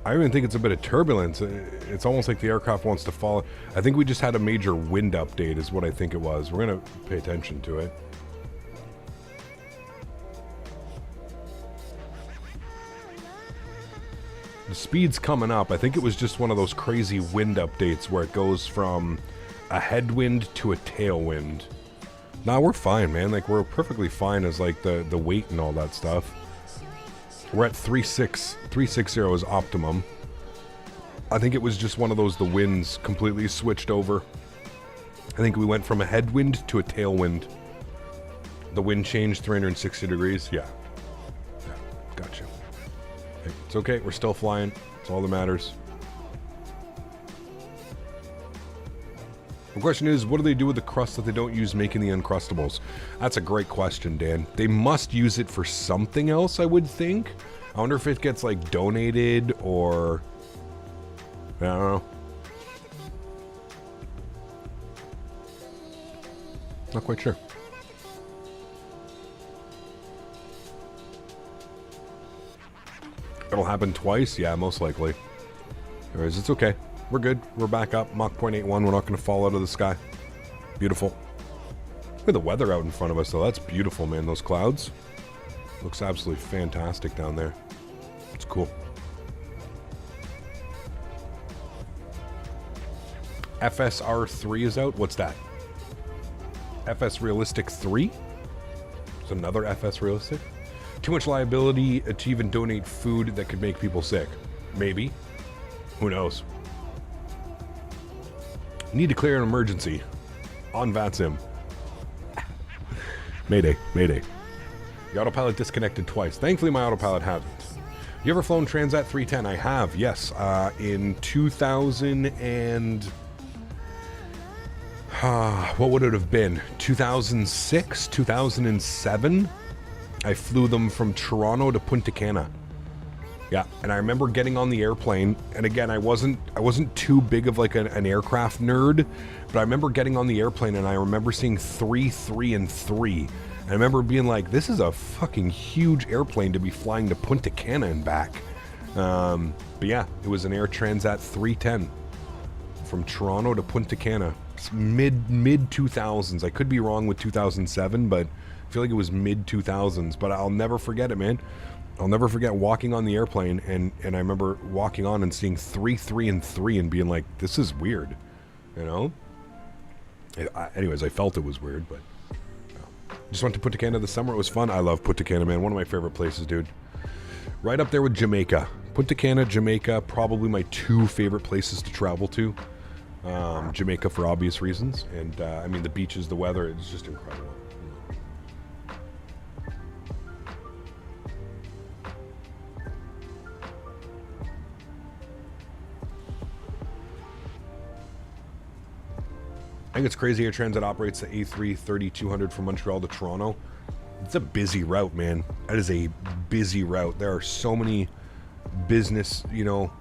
I even think it's a bit of turbulence. It's almost like the aircraft wants to fall. I think we just had a major wind update is what I think it was. We're going to pay attention to it. The speed's coming up. I think it was just one of those crazy wind updates where it goes from a headwind to a tailwind. Nah, we're fine, man. Like, we're perfectly fine as, like, the weight and all that stuff. We're at 360 is optimum. I think it was just one of those, the winds completely switched over. I think we went from a headwind to a tailwind. The wind changed 360 degrees. Yeah. Yeah, gotcha. It's okay, we're still flying. That's all that matters. The question is, what do they do with the crust that they don't use making the Uncrustables? That's a great question, Dan. They must use it for something else, I would think. I wonder if it gets, like, donated or... I don't know. Not quite sure. It'll happen twice? Yeah, most likely. Anyways, it's okay. We're good. We're back up. Mach 0.81. We're not going to fall out of the sky. Beautiful. Look at the weather out in front of us, though. That's beautiful, man. Those clouds. Looks absolutely fantastic down there. It's cool. FSR3 is out. What's that? FS Realistic 3? It's another FS Realistic? Too much liability to even donate food that could make people sick. Maybe. Who knows? Need to clear an emergency. On VATSIM. Mayday. Mayday. The autopilot disconnected twice. Thankfully, my autopilot hasn't. You ever flown Transat 310? I have, yes. In 2000 and... what would it have been? 2006? 2007? I flew them from Toronto to Punta Cana. Yeah, and I remember getting on the airplane, and again, I wasn't too big of like an aircraft nerd, but I remember getting on the airplane and I remember seeing 3, 3, and 3. I remember being like, this is a fucking huge airplane to be flying to Punta Cana and back. But yeah, it was an Air Transat 310 from Toronto to Punta Cana. It's mid 2000s. I could be wrong with 2007, but I feel like it was mid 2000s. But I'll never forget it, man. I'll never forget walking on the airplane, and I remember walking on and seeing 3, 3, and 3 and being like, this is weird, you know? Anyways, I felt it was weird, but just went to Punta Cana this summer. It was fun. I love Punta Cana, man. One of my favorite places, dude. Right up there with Jamaica. Punta Cana, Jamaica, probably my 2 favorite places to travel to. Jamaica for obvious reasons, and I mean the beaches, the weather, it's just incredible. I think it's crazy Air Transat operates the A330-200 from Montreal to Toronto. It's a busy route, man. That is a busy route. There are so many business, you know,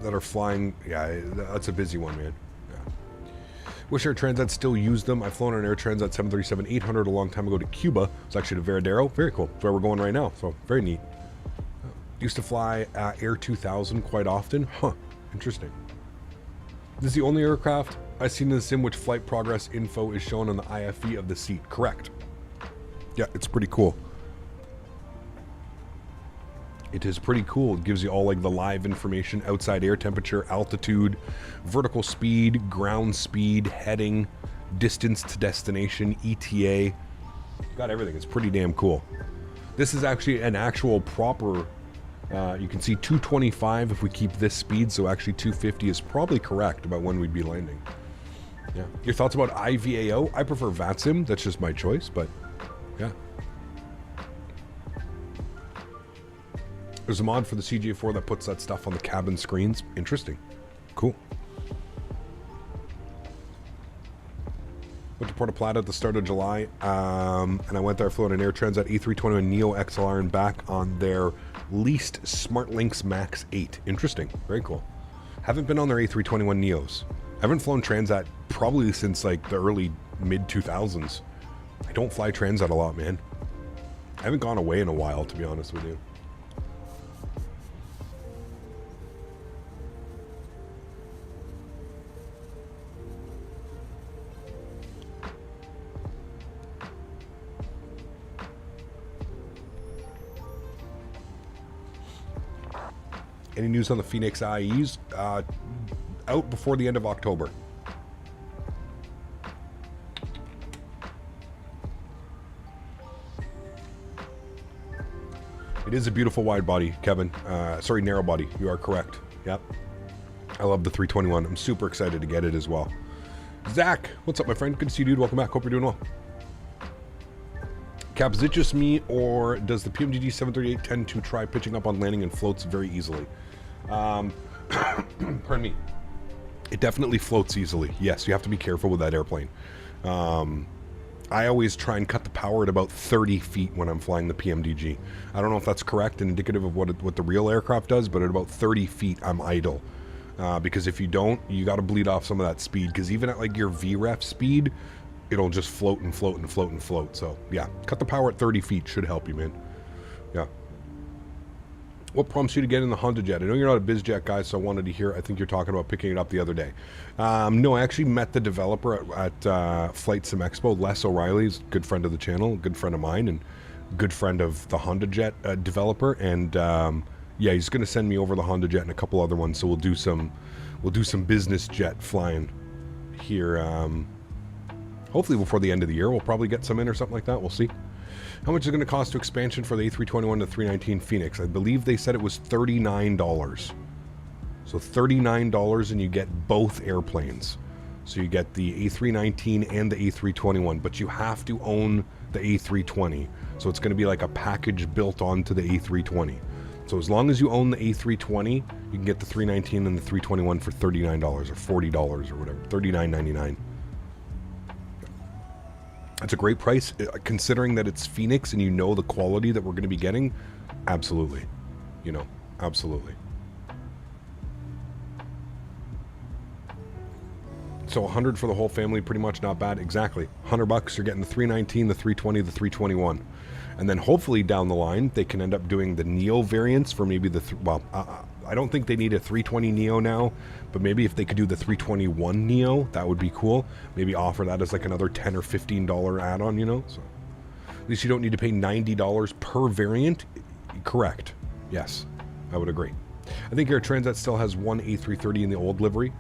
that are flying. Yeah, that's a busy one, man. Yeah. Wish Air Transat still used them. I've flown an Air Transat 737-800 a long time ago to Cuba. It's actually to Varadero. Very cool. That's where we're going right now. So very neat. Used to fly Air 2000 quite often. Huh. Interesting. This is the only aircraft I've seen in the sim which flight progress info is shown on the IFE of the seat. Correct. Yeah, it's pretty cool. It is pretty cool. It gives you all like the live information, outside air temperature, altitude, vertical speed, ground speed, heading, distance to destination, ETA. Got everything. It's pretty damn cool. This is actually an actual proper, you can see 225 if we keep this speed, so actually 250 is probably correct about when we'd be landing. Yeah. Your thoughts about IVAO? I prefer VATSIM. That's just my choice, but yeah. There's a mod for the CJ4 that puts that stuff on the cabin screens. Interesting. Cool. Went to Puerto Plata at the start of July, and I went there, flew on an Air Transat A321 Neo XLR and back on their leased SmartLynx Max 8. Interesting. Very cool. Haven't been on their A321 Neos. I haven't flown Transat probably since like the early mid-2000s. I don't fly Transat a lot, man. I haven't gone away in a while, to be honest with you. Any news on the Phoenix IEs? Out before the end of October. It is a beautiful wide body, Kevin. Sorry, narrow body. You are correct. Yep. I love the 321. I'm super excited to get it as well. Zach, what's up, my friend? Good to see you, dude. Welcome back. Hope you're doing well. Cap, is it just me, or does the PMDG 738 tend to try pitching up on landing and floats very easily? Pardon me. It definitely floats easily. Yes, you have to be careful with that airplane. I always try and cut the power at about 30 feet when I'm flying the PMDG. I don't know if that's correct and indicative of what the real aircraft does, but at about 30 feet, I'm idle. Because if you don't, you got to bleed off some of that speed, because even at like your VREF speed, it'll just float and float and float and float. So yeah, cut the power at 30 feet should help you, man. Yeah. What prompts you to get in the Honda Jet? I know you're not a biz jet guy, so I wanted to hear. I think you're talking about picking it up the other day. No, I actually met the developer at Flight Sim Expo. Les O'Reilly's a good friend of the channel, a good friend of mine, and good friend of the Honda Jet developer. And yeah, he's going to send me over the Honda Jet and a couple other ones. So we'll do some business jet flying here. Hopefully before the end of the year, we'll probably get some in or something like that. We'll see. How much is it going to cost to expansion for the A321 to 319 Phoenix? I believe they said it was $39. So $39 and you get both airplanes. So you get the A319 and the A321, but you have to own the A320. So it's going to be like a package built onto the A320. So as long as you own the A320, you can get the 319 and the 321 for $39 or $40 or whatever, $39.99. It's a great price, considering that it's Phoenix and you know the quality that we're going to be getting. Absolutely. You know, absolutely. So 100 for the whole family, pretty much not bad. Exactly. $100, you're getting the 319, the 320, the 321. And then hopefully down the line, they can end up doing the Neo variants for maybe the... I don't think they need a 320 Neo now, but maybe if they could do the 321 Neo, that would be cool. Maybe offer that as like another $10 or $15 add-on, you know? So at least you don't need to pay $90 per variant. Correct. Yes, I would agree. I think Air Transat still has one A330 in the old livery.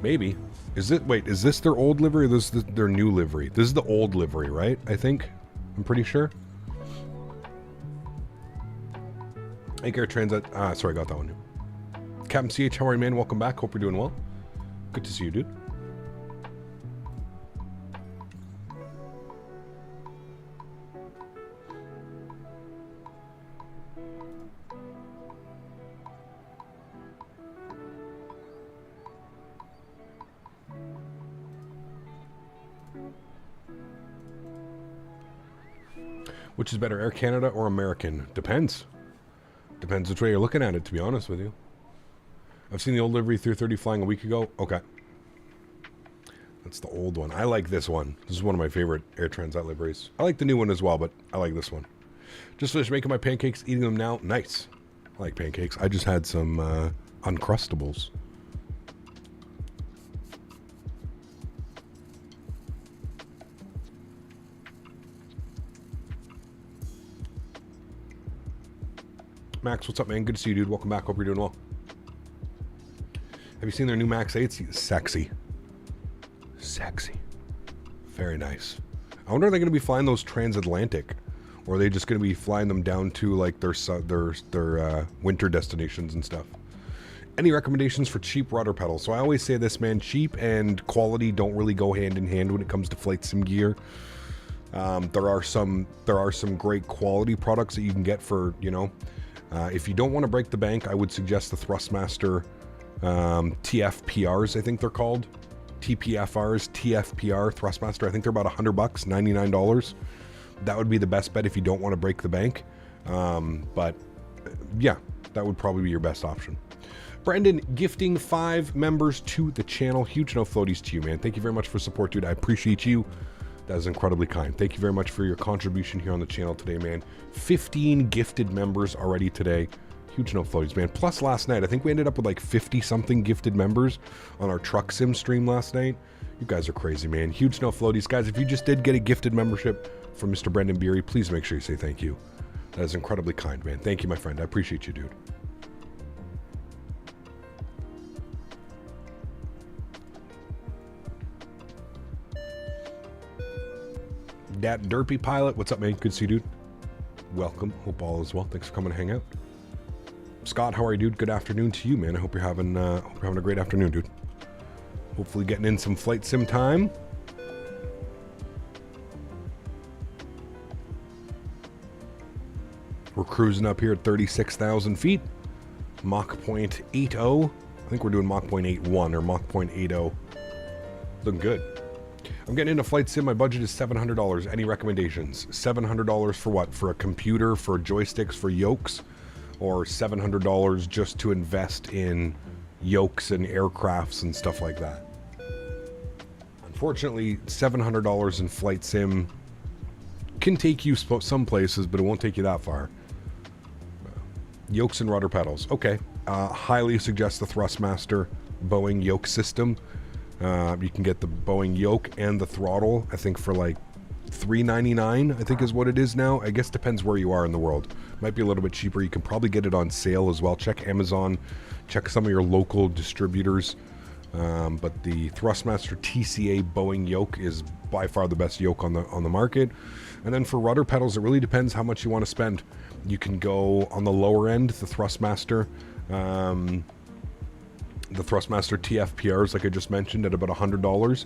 Maybe. Is this their old livery or this is their new livery? This is the old livery, right? I think. I'm pretty sure. I think Air Transat... sorry, I got that one. Captain CH, how are you, man? Welcome back. Hope you're doing well. Good to see you, dude. Which is better, Air Canada or American? Depends. Depends which way you're looking at it, to be honest with you. I've seen the old livery 330 flying a week ago. Okay. That's the old one. I like this one. This is one of my favorite Air Transat liveries. I like the new one as well, but I like this one. Just finished making my pancakes, eating them now. Nice. I like pancakes. I just had some Uncrustables. Max, what's up, man? Good to see you, dude. Welcome back. Hope you're doing well. Have you seen their new Max 8s? Sexy. Sexy. Very nice. I wonder if they're going to be flying those transatlantic, or are they just going to be flying them down to like their winter destinations and stuff? Any recommendations for cheap rudder pedals? So I always say this, man. Cheap and quality don't really go hand in hand when it comes to flight sim gear. There are some great quality products that you can get for, you know. If you don't want to break the bank, I would suggest the Thrustmaster TFPRs, I think they're called. TPFRs, TFPR, Thrustmaster. I think they're about $100, $99. That would be the best bet if you don't want to break the bank. But yeah, that would probably be your best option. Brendan, gifting 5 members to the channel. Huge no floaties to you, man. Thank you very much for support, dude. I appreciate you. That is incredibly kind. Thank you very much for your contribution here on the channel today, man. 15 gifted members already today. Huge no floaties, man. Plus last night, I think we ended up with like 50-something gifted members on our truck sim stream last night. You guys are crazy, man. Huge no floaties. Guys, if you just did get a gifted membership from Mr. Brendan Beery, please make sure you say thank you. That is incredibly kind, man. Thank you, my friend. I appreciate you, dude. Dat Derpy Pilot, what's up, man? Good to see you, dude. Welcome. Hope all is well. Thanks for coming to hang out. Scott, how are you, dude? Good afternoon to you, man. I hope you're having a great afternoon, dude. Hopefully getting in some flight sim time. We're cruising up here at 36,000 feet. Mach 0.80. I think we're doing Mach 0.81 or Mach 0.80. Looking good. I'm getting into flight sim. My budget is $700. Any recommendations? $700 for what? For a computer, for joysticks, for yokes? Or $700 just to invest in yokes and aircrafts and stuff like that? Unfortunately, $700 in flight sim can take you some places, but it won't take you that far. Yokes and rudder pedals. Okay. Highly suggest the Thrustmaster Boeing yoke system. You can get the Boeing yoke and the throttle, I think, for like $399, I think is what it is now. I guess depends where you are in the world. Might be a little bit cheaper. You can probably get it on sale as well. Check Amazon. Check some of your local distributors. But the Thrustmaster TCA Boeing yoke is by far the best yoke on the market. And then for rudder pedals, it really depends how much you want to spend. You can go on the lower end, the Thrustmaster. The Thrustmaster TFPRs, like I just mentioned, at about $100.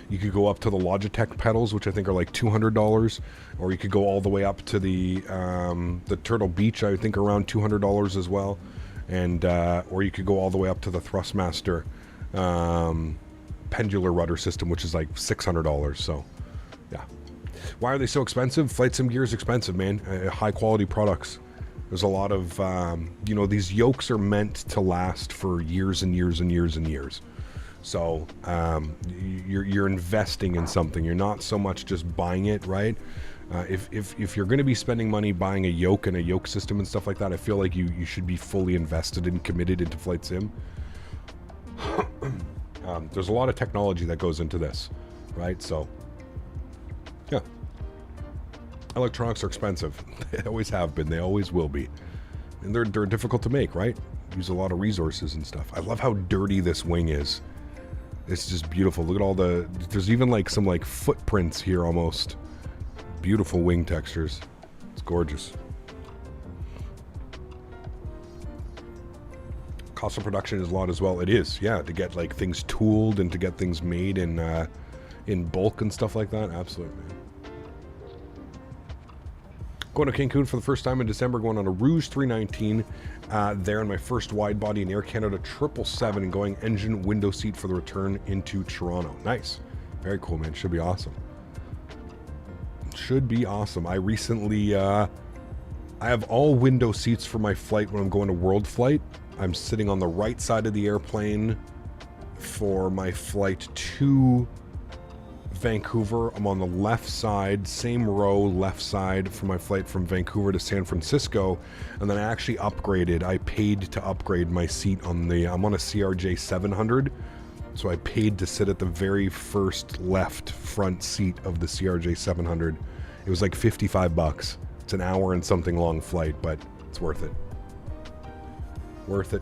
You could go up to the Logitech pedals, which I think are like $200, or you could go all the way up to the Turtle Beach, I think around $200 as well, and or you could go all the way up to the Thrustmaster pendular rudder system, which is like $600. So, yeah. Why are they so expensive? Flight sim gear is expensive, man. High quality products. There's a lot of, these yokes are meant to last for years and years and years and years. So you're investing in something. You're not so much just buying it, right? If you're going to be spending money buying a yoke and a yoke system and stuff like that, I feel like you should be fully invested and committed into flight sim. There's a lot of technology that goes into this, right? So, yeah. Electronics are expensive. They always have been. They always will be. And they're difficult to make, right? Use a lot of resources and stuff. I love how dirty this wing is. It's just beautiful. Look at all the... There's even like some like footprints here almost. Beautiful wing textures. It's gorgeous. Cost of production is a lot as well. It is, yeah, to get like things tooled and to get things made in bulk and stuff like that. Absolutely. Going to Cancun for the first time in December, going on a Rouge 319 there in my first wide body in Air Canada 777 and going engine window seat for the return into Toronto. Nice. Very cool, man. Should be awesome. Should be awesome. I recently, I have all window seats for my flight when I'm going to World Flight. I'm sitting on the right side of the airplane for my flight to Vancouver. I'm on the left side, same row, left side for my flight from Vancouver to San Francisco. And then I actually upgraded. I paid to upgrade my seat on the, I'm on a CRJ 700. So I paid to sit at the very first left front seat of the CRJ 700. It was like $55. It's an hour and something long flight, but it's worth it. Worth it.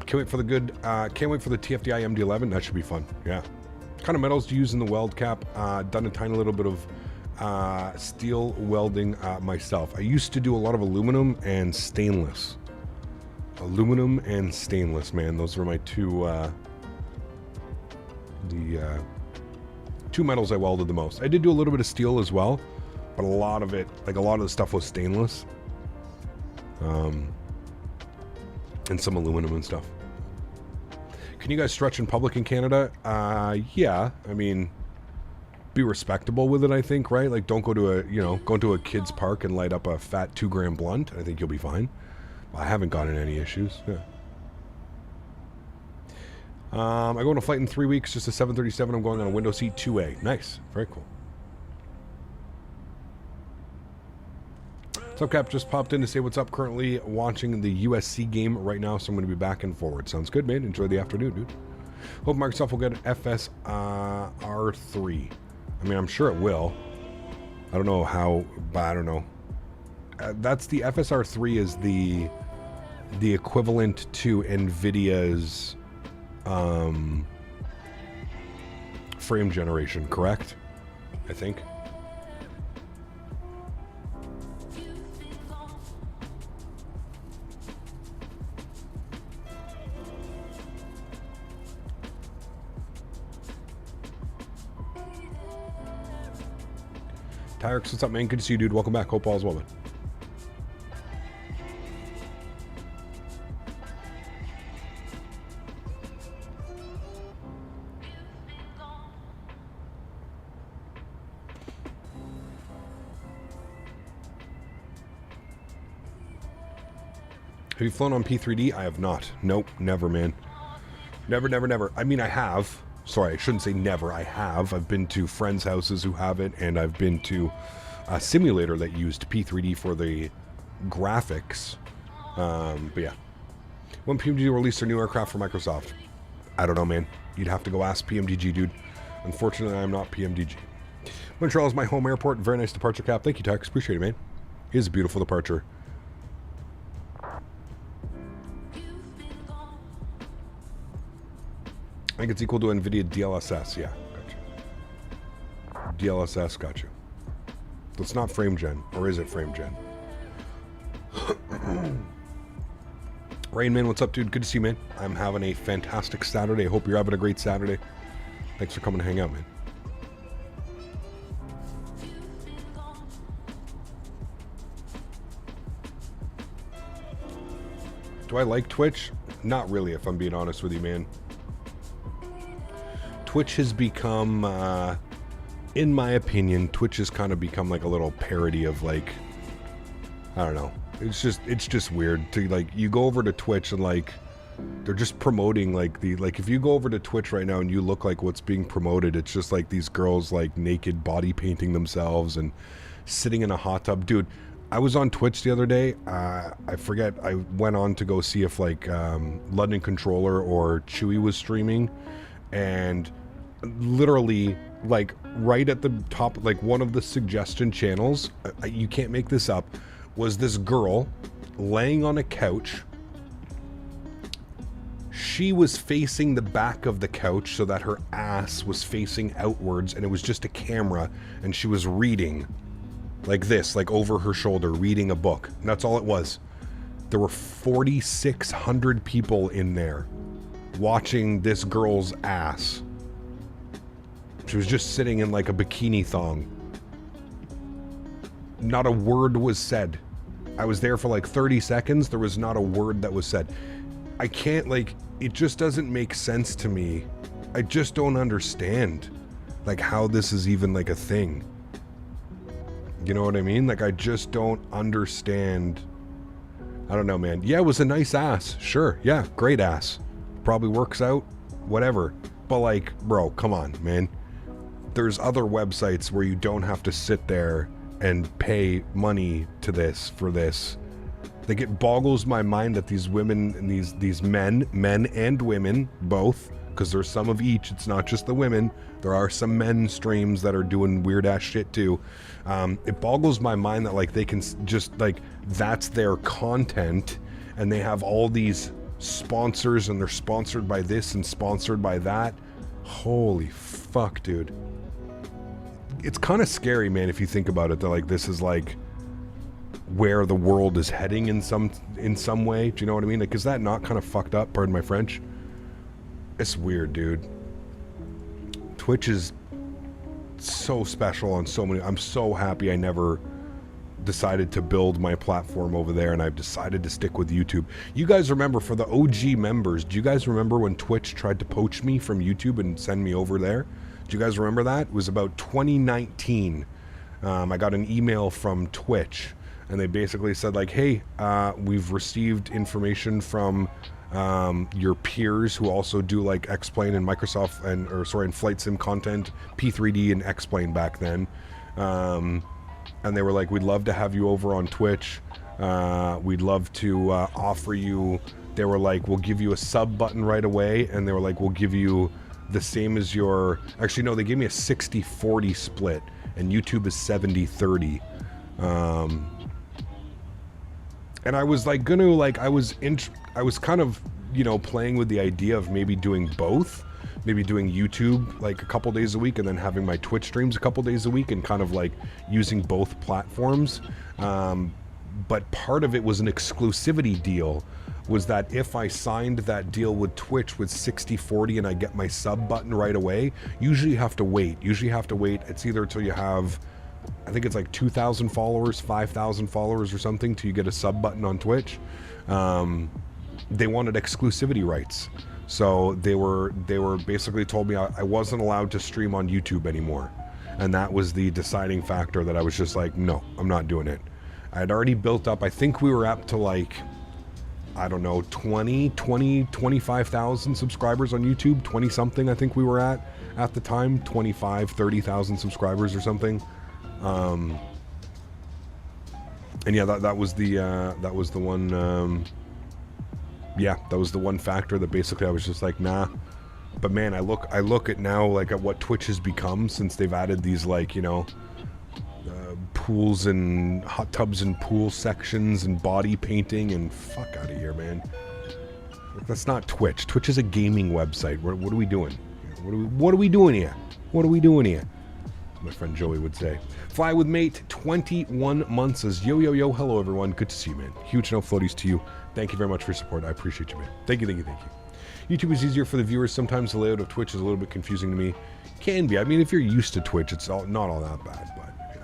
Can't wait for the good. Can't wait for the TFDI MD11. That should be fun. Yeah. What kind of metals do you use in the weld cap? Done a tiny little bit of steel welding myself. I used to do a lot of aluminum and stainless. Aluminum and stainless, man. Those were my two two metals I welded the most. I did do a little bit of steel as well, but a lot of it, like a lot of the stuff was stainless. And some aluminum and stuff. Can you guys stretch in public in Canada? Yeah. I mean, be respectable with it, I think, right? Like, don't go to go to a kid's park and light up a fat 2-gram blunt. I think you'll be fine. I haven't gotten any issues. Yeah. I go on a flight in 3 weeks, just a 737. I'm going on a window seat 2A. Nice. Very cool. What's up, Cap? Just popped in to say what's up. Currently watching the USC game right now, so I'm going to be back and forward. Sounds good, man. Enjoy the afternoon, dude. Hope Microsoft will get an FSR3. I mean, I'm sure it will. I don't know how, but I don't know. That's the FSR3 is the equivalent to NVIDIA's frame generation, correct? I think. Tyrix, what's up, man? Good to see you, dude. Welcome back. Hope all is well, man. Have you flown on P3D? I have not. Nope, never, man. Never, never, never. I mean, I have. Sorry, I shouldn't say never. I have. I've been to friends' houses who have it, and I've been to a simulator that used P3D for the graphics. But yeah. When PMDG released their new aircraft for Microsoft? I don't know, man. You'd have to go ask PMDG, dude. Unfortunately, I'm not PMDG. Montreal is my home airport. Very nice departure, Cap. Thank you, Tex. Appreciate it, man. It is a beautiful departure. I think it's equal to NVIDIA DLSS. Yeah, gotcha. DLSS, got you. It's not frame gen, or is it frame gen? Rainman, what's up, dude? Good to see you, man. I'm having a fantastic Saturday. I hope you're having a great Saturday. Thanks for coming to hang out, man. Do I like Twitch? Not really, if I'm being honest with you, man. Twitch has become, in my opinion, Twitch has kind of become like a little parody of like, I don't know. It's just weird to like, you go over to Twitch and like, they're just promoting like if you go over to Twitch right now and you look like what's being promoted, it's just like these girls like naked body painting themselves and sitting in a hot tub. Dude, I was on Twitch the other day. I forget, I went on to go see if like London Controller or Chewy was streaming, and literally like right at the top, like one of the suggestion channels, you can't make this up, was this girl laying on a couch. She was facing the back of the couch so that her ass was facing outwards, and it was just a camera, and she was reading like this, like over her shoulder, reading a book. And that's all it was. There were 4,600 people in there watching this girl's ass. She was just sitting in like a bikini thong. Not a word was said. I was there for like 30 seconds. There was not a word that was said. I can't, like, it just doesn't make sense to me. I just don't understand, like, how this is even, like, a thing. You know what I mean? Like, I just don't understand. I don't know, man. Yeah, it was a nice ass. Sure. Yeah, great ass. Probably works out. Whatever. But, like, bro, come on, man. There's other websites where you don't have to sit there and pay money to this for this. Like, it boggles my mind that these women and these men and women, both, because there's some of each, it's not just the women, there are some men streams that are doing weird ass shit too. It boggles my mind that like they can just like, that's their content, and they have all these sponsors and they're sponsored by this and sponsored by that. Holy fuck, dude. It's kind of scary, man, if you think about it, that like this is like where the world is heading in some way. Do you know what I mean? Like, is that not kind of fucked up? Pardon my French. It's weird, dude. Twitch is so special on so many. I'm so happy I never decided to build my platform over there, and I've decided to stick with YouTube. You guys remember, for the OG members, do you guys remember when Twitch tried to poach me from YouTube and send me over there? Do you guys remember that? It was about 2019. I got an email from Twitch, and they basically said like, hey, we've received information from your peers who also do like X-Plane and Microsoft and Flight Sim content, P3D and X-Plane back then. And they were like, we'd love to have you over on Twitch. We'd love to offer you, they were like, we'll give you a sub button right away. And they were like, we'll give you the same as your, actually no, they gave me a 60-40 split, and YouTube is 70-30. And I was like gonna like, I was kind of, you know, playing with the idea of maybe doing both, maybe doing YouTube like a couple days a week and then having my Twitch streams a couple days a week, and kind of like using both platforms. But part of it was an exclusivity deal, was that if I signed that deal with Twitch with 60-40 and I get my sub button right away, usually you have to wait. It's either till you have, I think it's like 2,000 followers, 5,000 followers or something, till you get a sub button on Twitch. They wanted exclusivity rights. So they were basically told me I wasn't allowed to stream on YouTube anymore. And that was the deciding factor that I was just like, no, I'm not doing it. I had already built up, I think we were up to like, I don't know, 25,000 subscribers on YouTube, 20 something I think we were at the time, 25, 30,000 subscribers or something. And yeah, that was the one, yeah, that was the one factor that basically I was just like, nah. But man, I look at now, like at what Twitch has become since they've added these, like, you know, pools and hot tubs and pool sections and body painting, and fuck out of here, man. That's not Twitch. Twitch is a gaming website. What are we doing? What are we doing here? What are we doing here? As my friend Joey would say. Fly with Mate, 21 months, says, yo, yo, yo, hello, everyone. Good to see you, man. Huge no floaties to you. Thank you very much for your support. I appreciate you, man. Thank you, thank you, thank you. YouTube is easier for the viewers. Sometimes the layout of Twitch is a little bit confusing to me. Can be. I mean, if you're used to Twitch, it's not all that bad, but yeah.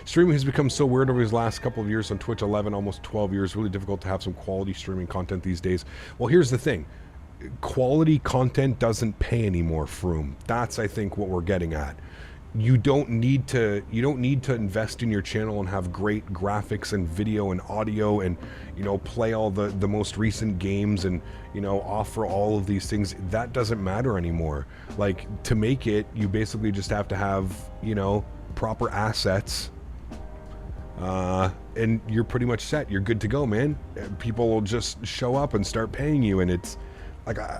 Streaming has become so weird over these last couple of years on Twitch, 11, almost 12 years. Really difficult to have some quality streaming content these days. Well, here's the thing. quality content doesn't pay anymore, Froome. That's, I think, what we're getting at. You don't need to invest in your channel and have great graphics and video and audio and, you know, play all the most recent games and, you know, offer all of these things. That doesn't matter anymore. Like, to make it, you basically just have to have, you know, proper assets, and you're pretty much set. You're good to go, man. People will just show up and start paying you, and it's like, I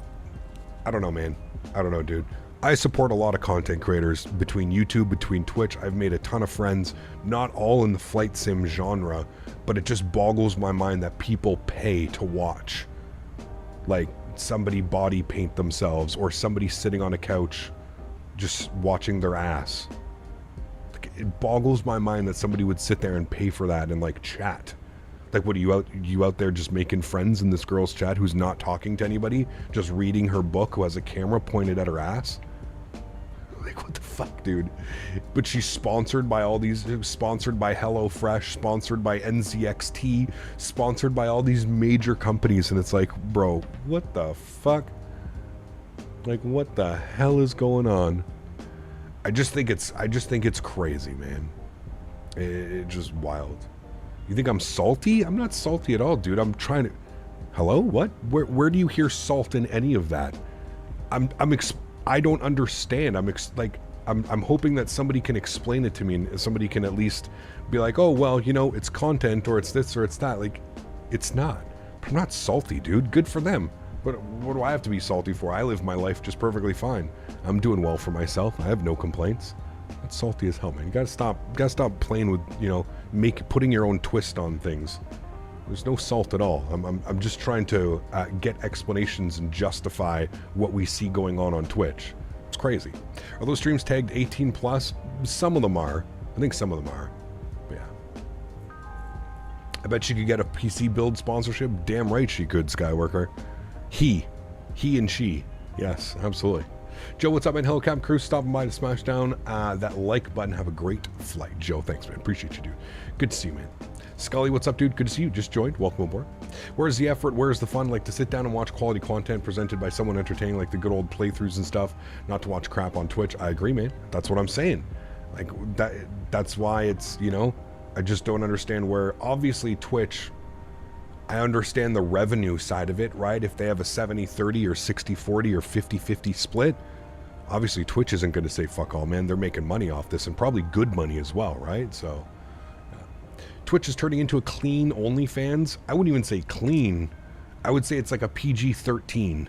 don't know, man. I don't know, dude. I support a lot of content creators between YouTube, between Twitch. I've made a ton of friends, not all in the flight sim genre, but it just boggles my mind that people pay to watch. Like, somebody body paint themselves, or somebody sitting on a couch just watching their ass. Like, it boggles my mind that somebody would sit there and pay for that and, like, chat. Like, what are you out there just making friends in this girl's chat who's not talking to anybody, just reading her book, who has a camera pointed at her ass? Like, what the fuck, dude? But she's sponsored by all these, sponsored by HelloFresh, sponsored by NZXT, sponsored by all these major companies, and it's like, bro, what the fuck? Like, what the hell is going on? I just think it's crazy, man. It's just wild. You think I'm salty? I'm not salty at all, dude. I'm trying to... Hello? What? Where do you hear salt in any of that? I don't understand. I'm hoping that somebody can explain it to me, and somebody can at least be like, oh, well, you know, it's content, or it's this, or it's that. Like, it's not. I'm not salty, dude. Good for them. But what do I have to be salty for? I live my life just perfectly fine. I'm doing well for myself. I have no complaints. That's salty as hell, man. You gotta stop playing with, you know, putting your own twist on things. There's no salt at all. I'm just trying to get explanations and justify what we see going on Twitch. It's crazy. Are those streams tagged 18 plus? Some of them are. I think some of them are. Yeah. I bet she could get a PC build sponsorship. Damn right she could, Skyworker. He and she. Yes, absolutely. Joe, what's up, man? Hello, Cap Crew. Stopping by to smash down that like button. Have a great flight. Joe, thanks, man. Appreciate you, dude. Good to see you, man. Scully, what's up, dude? Good to see you. Just joined. Welcome aboard. Where's the effort? Where's the fun? Like, to sit down and watch quality content presented by someone entertaining, like the good old playthroughs and stuff, not to watch crap on Twitch. I agree, man. That's what I'm saying. Like, that's why it's, you know, I just don't understand where, obviously, Twitch, I understand the revenue side of it, right? If they have a 70-30 or 60-40 or 50-50 split, obviously Twitch isn't going to say fuck all, man. They're making money off this, and probably good money as well, right? So... Twitch is turning into a clean OnlyFans. I wouldn't even say clean. I would say it's like a PG-13.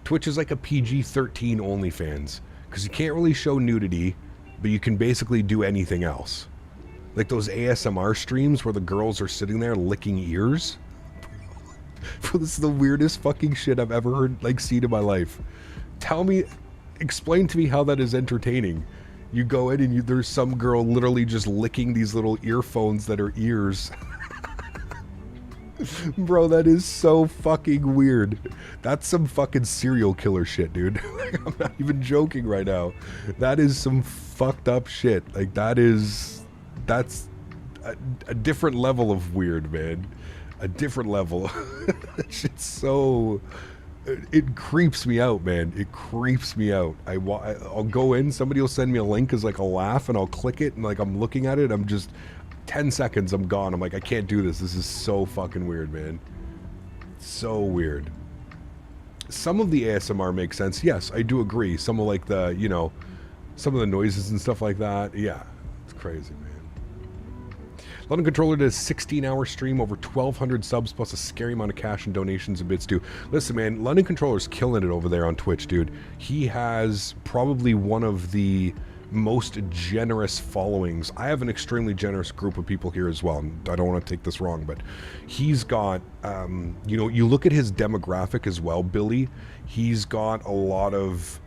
Twitch is like a PG-13 OnlyFans. Because you can't really show nudity, but you can basically do anything else. Like those ASMR streams where the girls are sitting there licking ears. This is the weirdest fucking shit I've ever heard, like, seen in my life. Explain to me how that is entertaining. You go in and there's some girl literally just licking these little earphones that are ears. Bro, that is so fucking weird. That's some fucking serial killer shit, dude. Like, I'm not even joking right now. That is some fucked up shit. Like, that's a different level of weird, man. A different level. That shit's so... It creeps me out, man. It creeps me out. I'll go in, somebody will send me a link as like a laugh, and I'll click it, and like I'm looking at it, I'm just 10 seconds, I'm gone. I'm like, I can't do this. This is so fucking weird, man. So weird. Some of the ASMR makes sense. Yes, I do agree. Some of like the, you know, some of the noises and stuff like that. Yeah, it's crazy, man. London Controller did a 16-hour stream, over 1,200 subs, plus a scary amount of cash and donations and bits too. Listen, man, London Controller's killing it over there on Twitch, dude. He has probably one of the most generous followings. I have an extremely generous group of people here as well, and I don't want to take this wrong, but he's got, you know, you look at his demographic as well, Billy. He's got a lot of,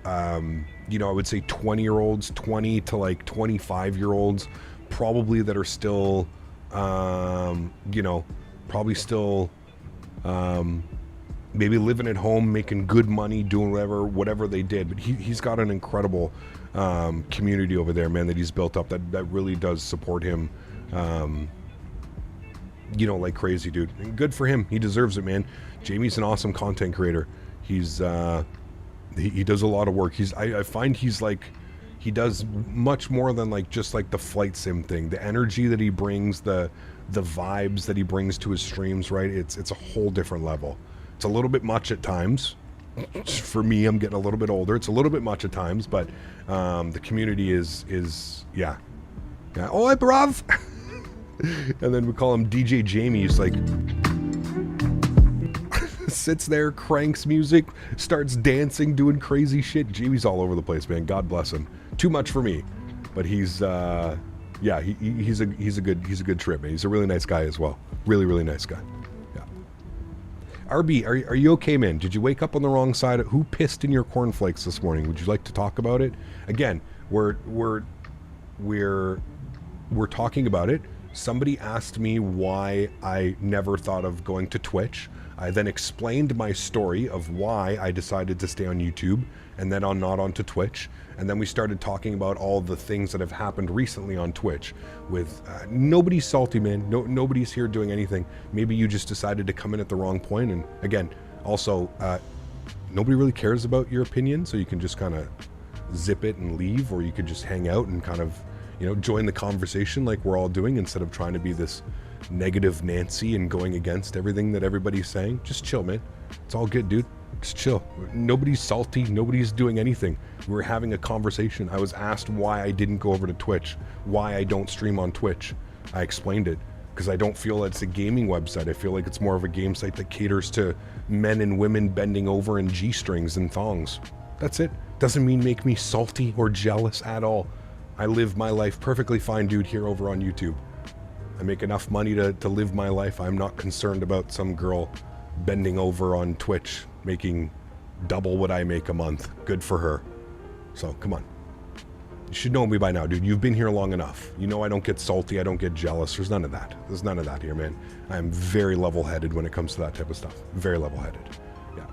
you know, I would say 20-year-olds, 20 to like 25-year-olds, probably that are still... you know, probably still maybe living at home, making good money, doing whatever they did. But he's got an incredible community over there, man, that he's built up that really does support him, you know, like crazy, dude. And good for him. He deserves it, man. Jamie's an awesome content creator. He's he does a lot of work. I find he's like, he does much more than like just like the flight sim thing. The energy that he brings, the vibes that he brings to his streams, right? It's a whole different level. It's a little bit much at times. For me, I'm getting a little bit older. It's a little bit much at times, but the community is yeah. Oh, hi, bruv. And then we call him DJ Jamie. He's like sits there, cranks music, starts dancing, doing crazy shit. Jamie's all over the place, man. God bless him. Too much for me, but he's yeah, he's a good trip, man. He's a really nice guy as well. Really nice guy. Yeah. RB, are you okay, man? Did you wake up on the wrong side? Who pissed in your cornflakes this morning? Would you like to talk about it? Again, we're talking about it. Somebody asked me why I never thought of going to Twitch. I then explained my story of why I decided to stay on YouTube and then not onto Twitch. And then we started talking about all the things that have happened recently on Twitch with nobody's salty, man. Nobody's here doing anything. Maybe you just decided to come in at the wrong point. And again, also, nobody really cares about your opinion, so you can just kind of zip it and leave, or you could just hang out and kind of, you know, join the conversation like we're all doing instead of trying to be this negative Nancy and going against everything that everybody's saying. Just chill, man. It's all good, dude. Just chill. Nobody's salty. Nobody's doing anything. We were having a conversation. I was asked why I didn't go over to Twitch, why I don't stream on Twitch. I explained it because I don't feel it's a gaming website. I feel like it's more of a game site that caters to men and women bending over in G-strings and thongs. That's it. Doesn't mean make me salty or jealous at all. I live my life perfectly fine, dude, here over on YouTube. I make enough money to live my life. I'm not concerned about some girl bending over on Twitch making double what I make a month. Good for her. So, come on. You should know me by now, dude. You've been here long enough. You know I don't get salty. I don't get jealous. There's none of that. There's none of that here, man. I'm very level-headed when it comes to that type of stuff. Very level-headed. Yeah.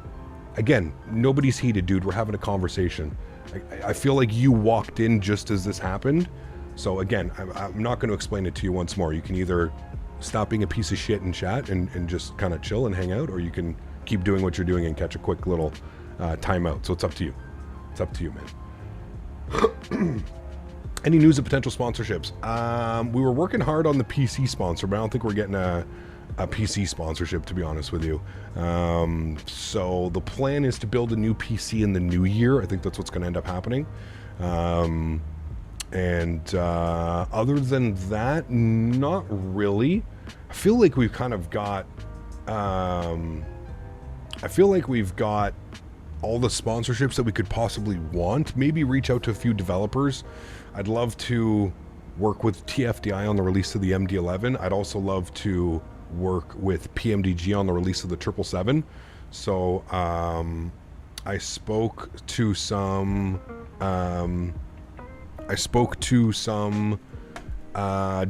Again, nobody's heated, dude. We're having a conversation. I feel like you walked in just as this happened. So again, I'm not going to explain it to you once more. You can either stop being a piece of shit and chat and just kind of chill and hang out, or you can keep doing what you're doing and catch a quick little timeout. So it's up to you. It's up to you, man. Any news of potential sponsorships? We were working hard on the PC sponsor, but I don't think we're getting a PC sponsorship, to be honest with you. So the plan is to build a new PC in the new year. I think that's what's going to end up happening. And other than that, not really. I feel like we've kind of got all the sponsorships that we could possibly want. Maybe reach out to a few developers. I'd love to work with TFDI on the release of the MD-11. I'd also love to work with PMDG on the release of the 777. So I spoke to some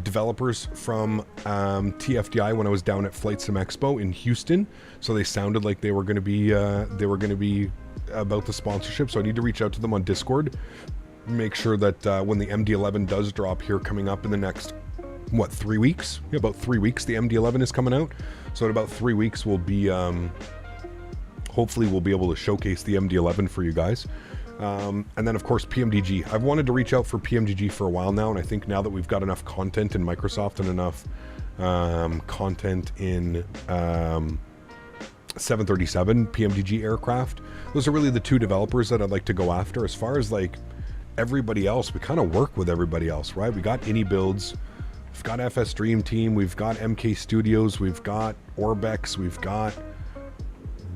developers from TFDI when I was down at Flight Sim Expo in Houston. So they sounded like they were going to be about the sponsorship. So I need to reach out to them on Discord, make sure that when the MD-11 does drop here coming up in the next 3 weeks? Yeah, about 3 weeks the MD-11 is coming out. So in about 3 weeks we'll be hopefully we'll be able to showcase the MD-11 for you guys. And then of course PMDG. I've wanted to reach out for PMDG for a while now, and I think now that we've got enough content in Microsoft and enough content in 737 PMDG aircraft, those are really the two developers that I'd like to go after. As far as like everybody else, we kind of work with everybody else, right? We got iniBuilds, we've got FS Dream Team, we've got MK Studios, we've got Orbex, we've got,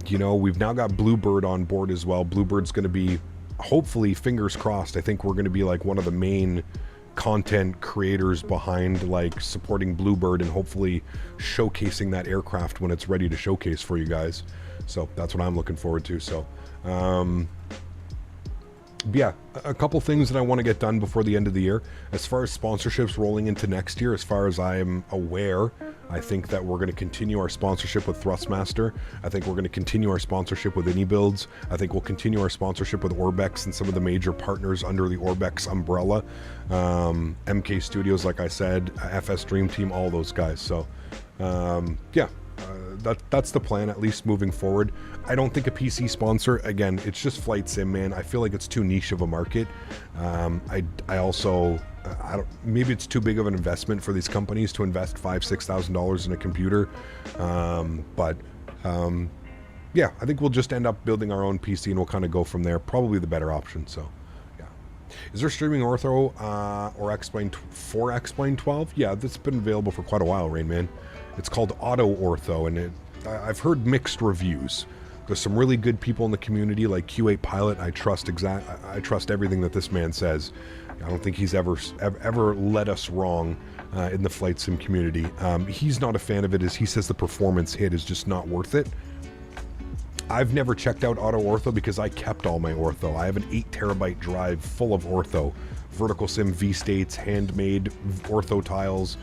you know, we've now got Bluebird on board as well. Bluebird's going to be, hopefully, fingers crossed, I think we're going to be like one of the main content creators behind like supporting Bluebird and hopefully showcasing that aircraft when it's ready to showcase for you guys. So that's what I'm looking forward to. So yeah, a couple things that I want to get done before the end of the year. As far as sponsorships rolling into next year, as far as I am aware, I think that we're going to continue our sponsorship with Thrustmaster. I think we're going to continue our sponsorship with iniBuilds. I think we'll continue our sponsorship with Orbex and some of the major partners under the Orbex umbrella. MK Studios, like I said, FS Dream Team, all those guys. So yeah, that's the plan, at least moving forward. I don't think a PC sponsor, again, it's just flight sim, man. I feel like it's too niche of a market. I also, I don't, maybe it's too big of an investment for these companies to invest $5,000-$6,000 in a computer. Yeah, I think we'll just end up building our own PC and we'll kind of go from there. Probably the better option, so yeah. Is there streaming ortho or X-Plane for X-Plane 12? Yeah, that's been available for quite a while, Rain Man. It's called Auto Ortho, and I've heard mixed reviews. There's some really good people in the community, like Q8 Pilot. I trust everything that this man says. I don't think he's ever led us wrong in the flight sim community. He's not a fan of it, as he says the performance hit is just not worth it. I've never checked out Auto Ortho because I kept all my ortho. I have an 8 terabyte drive full of ortho. Vertical Sim V-States, handmade ortho tiles,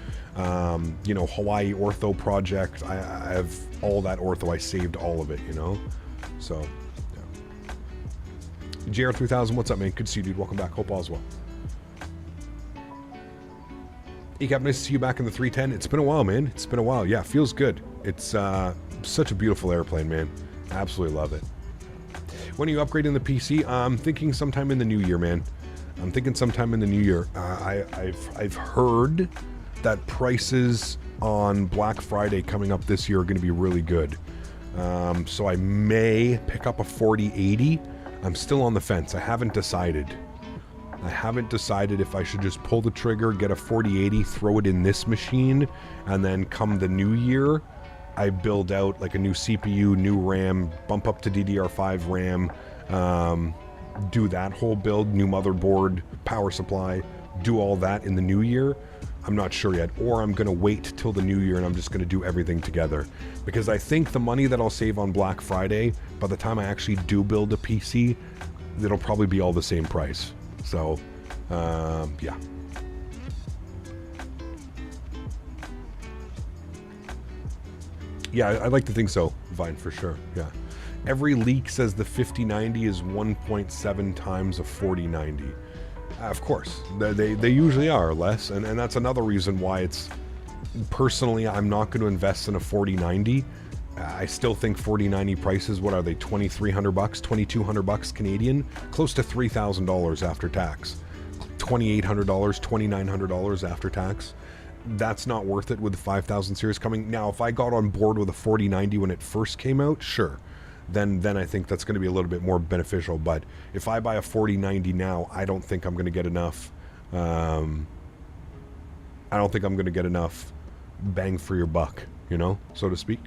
you know, Hawaii ortho project. I have all that ortho. I saved all of it, you know? So, yeah. JR3000, what's up, man? Good to see you, dude. Welcome back. Hope all's well. Hey, Cap, nice to see you back in the 310. It's been a while, man. It's been a while. Yeah, feels good. It's such a beautiful airplane, man. Absolutely love it. When are you upgrading the PC? I'm thinking sometime in the new year, man. I'm thinking sometime in the new year. I've heard that prices on Black Friday coming up this year are going to be really good. So I may pick up a 4080. I'm still on the fence. I haven't decided. I haven't decided if I should just pull the trigger, get a 4080, throw it in this machine, and then come the new year, I build out like a new CPU, new RAM, bump up to DDR5 RAM, do that whole build, new motherboard, power supply, do all that in the new year. I'm not sure yet. Or I'm going to wait till the new year and I'm just going to do everything together. Because I think the money that I'll save on Black Friday, by the time I actually do build a PC, it'll probably be all the same price. So, yeah. Yeah, I'd like to think so, Vine, for sure. Yeah. Every leak says the 5090 is 1.7 times a 4090. Of course, they usually are less, and that's another reason why it's, personally, I'm not going to invest in a 4090. I still think 4090 prices, what are they, $2,300, $2,200 Canadian? Close to $3,000 after tax. $2,800, $2,900 after tax. That's not worth it with the 5000 series coming. Now, if I got on board with a 4090 when it first came out, sure. Then I think that's going to be a little bit more beneficial. But if I buy a 4090 now, I don't think I'm going to get enough. I don't think I'm going to get enough bang for your buck, you know, so to speak.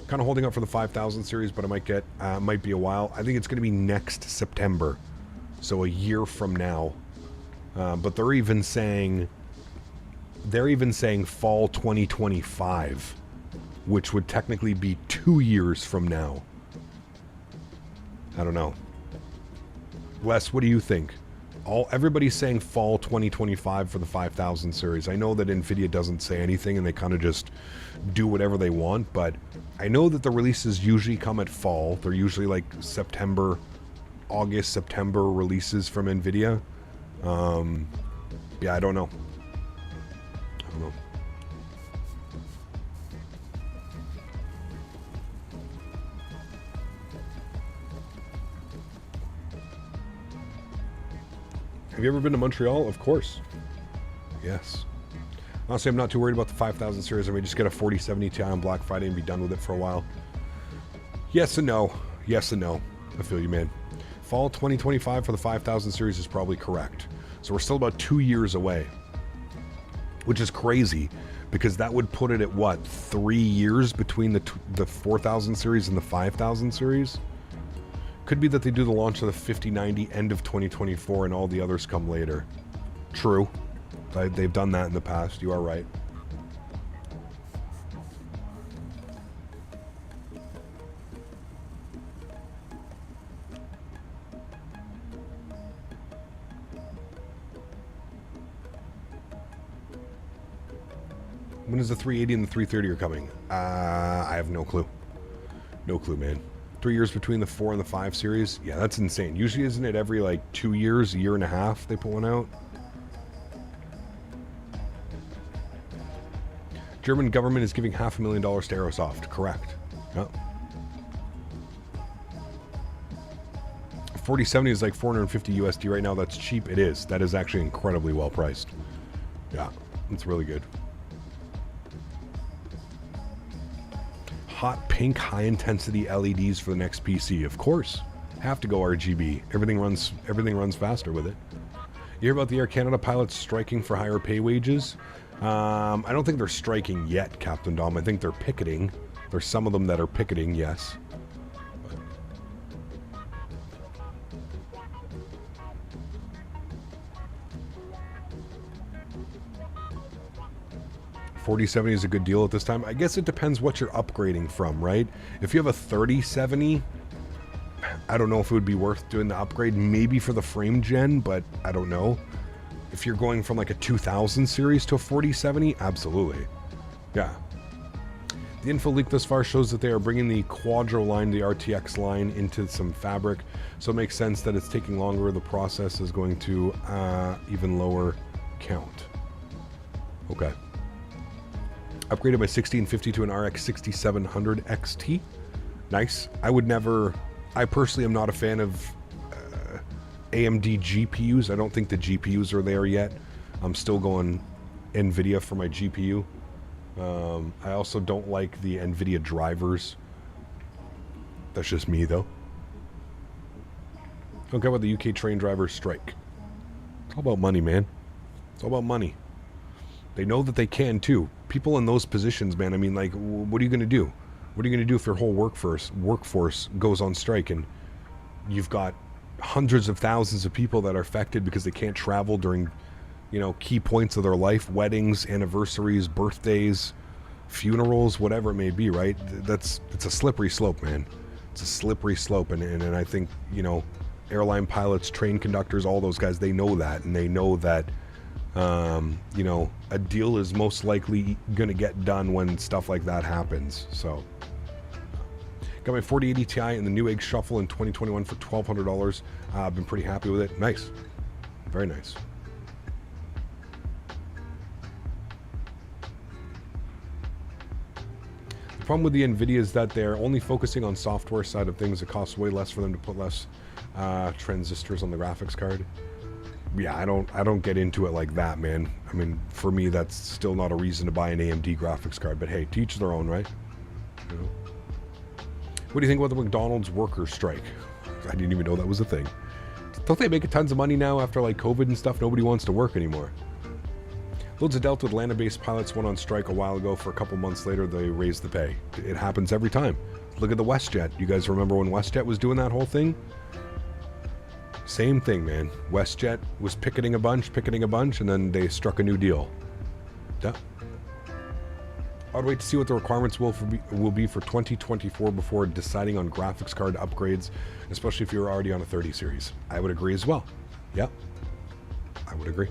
Kind of holding up for the 5000 series, but I might be a while. I think it's going to be next September, so a year from now. But they're even saying fall 2025, which would technically be 2 years from now. I don't know. Les, what do you think? Everybody's saying fall 2025 for the 5000 series. I know that NVIDIA doesn't say anything and they kind of just do whatever they want, but I know that the releases usually come at fall. They're usually like August, September releases from NVIDIA. Yeah, I don't know. I don't know. Have you ever been to Montreal? Of course. Yes. Honestly, I'm not too worried about the 5000 series. I may just get a 4070 Ti on Black Friday and be done with it for a while. Yes and no. Yes and no. I feel you, man. Fall 2025 for the 5000 series is probably correct. So we're still about 2 years away. Which is crazy, because that would put it at, what, 3 years between the 4000 series and the 5000 series? Could be that they do the launch of the 5090 end of 2024 and all the others come later. True. They've done that in the past. You are right. When is the 380 and the 330 are coming? I have no clue. No clue, man. 3 years between the 4 and the 5 series? Yeah, that's insane. Usually, isn't it every, like, 2 years, a year and a half they put one out? German government is giving $500,000 to Aerosoft. Correct. Yeah. 4070 is like 450 USD right now. That's cheap. It is. That is actually incredibly well priced. Yeah, it's really good. Hot pink high intensity LEDs for the next PC. Of course. Have to go RGB. Everything runs faster with it. You hear about the Air Canada pilots striking for higher pay wages? I don't think they're striking yet, Captain Dom. I think they're picketing. There's some of them that are picketing, yes. 4070 is a good deal at this time. I guess it depends what you're upgrading from, right? If you have a 3070, I don't know if it would be worth doing the upgrade. Maybe for the frame gen, but I don't know. If you're going from like a 2000 series to a 4070, absolutely. Yeah. The info leak thus far shows that they are bringing the Quadro line, the RTX line, into some fabric. So it makes sense that it's taking longer. The process is going to even lower count. Okay. Upgraded my 1650 to an RX 6700 XT. Nice. I personally am not a fan of AMD GPUs. I don't think the GPUs are there yet. I'm still going NVIDIA for my GPU. I also don't like the NVIDIA drivers. That's just me, though. Don't care about the UK train drivers strike. It's all about money, man. It's all about money. They know that they can, too. People in those positions, man, I mean, like, what are you going to do? What are you going to do if your whole workforce goes on strike and you've got hundreds of thousands of people that are affected because they can't travel during, you know, key points of their life, weddings, anniversaries, birthdays, funerals, whatever it may be, right? It's a slippery slope, man. It's a slippery slope, and I think, you know, airline pilots, train conductors, all those guys, they know that, and they know that, you know, a deal is most likely going to get done when stuff like that happens. So, got my 4080 Ti and the new Egg Shuffle in 2021 for $1,200. I've been pretty happy with it. Nice. Very nice. The problem with the NVIDIA is that they're only focusing on software side of things. It costs way less for them to put less transistors on the graphics card. Yeah, I don't get into it like that, man. I mean, for me, that's still not a reason to buy an AMD graphics card. But hey, to each their own, right? You know? What do you think about the McDonald's workers strike? I didn't even know that was a thing. Don't they make tons of money now after like COVID and stuff? Nobody wants to work anymore. Loads of Delta Atlanta-based pilots went on strike a while ago. For a couple months later, they raised the pay. It happens every time. Look at the WestJet. You guys remember when WestJet was doing that whole thing? Same thing, man. WestJet was picketing a bunch, and then they struck a new deal. Yeah. I'd wait to see what the requirements will be for 2024 before deciding on graphics card upgrades, especially if you're already on a 30 series. I would agree as well. Yeah, I would agree.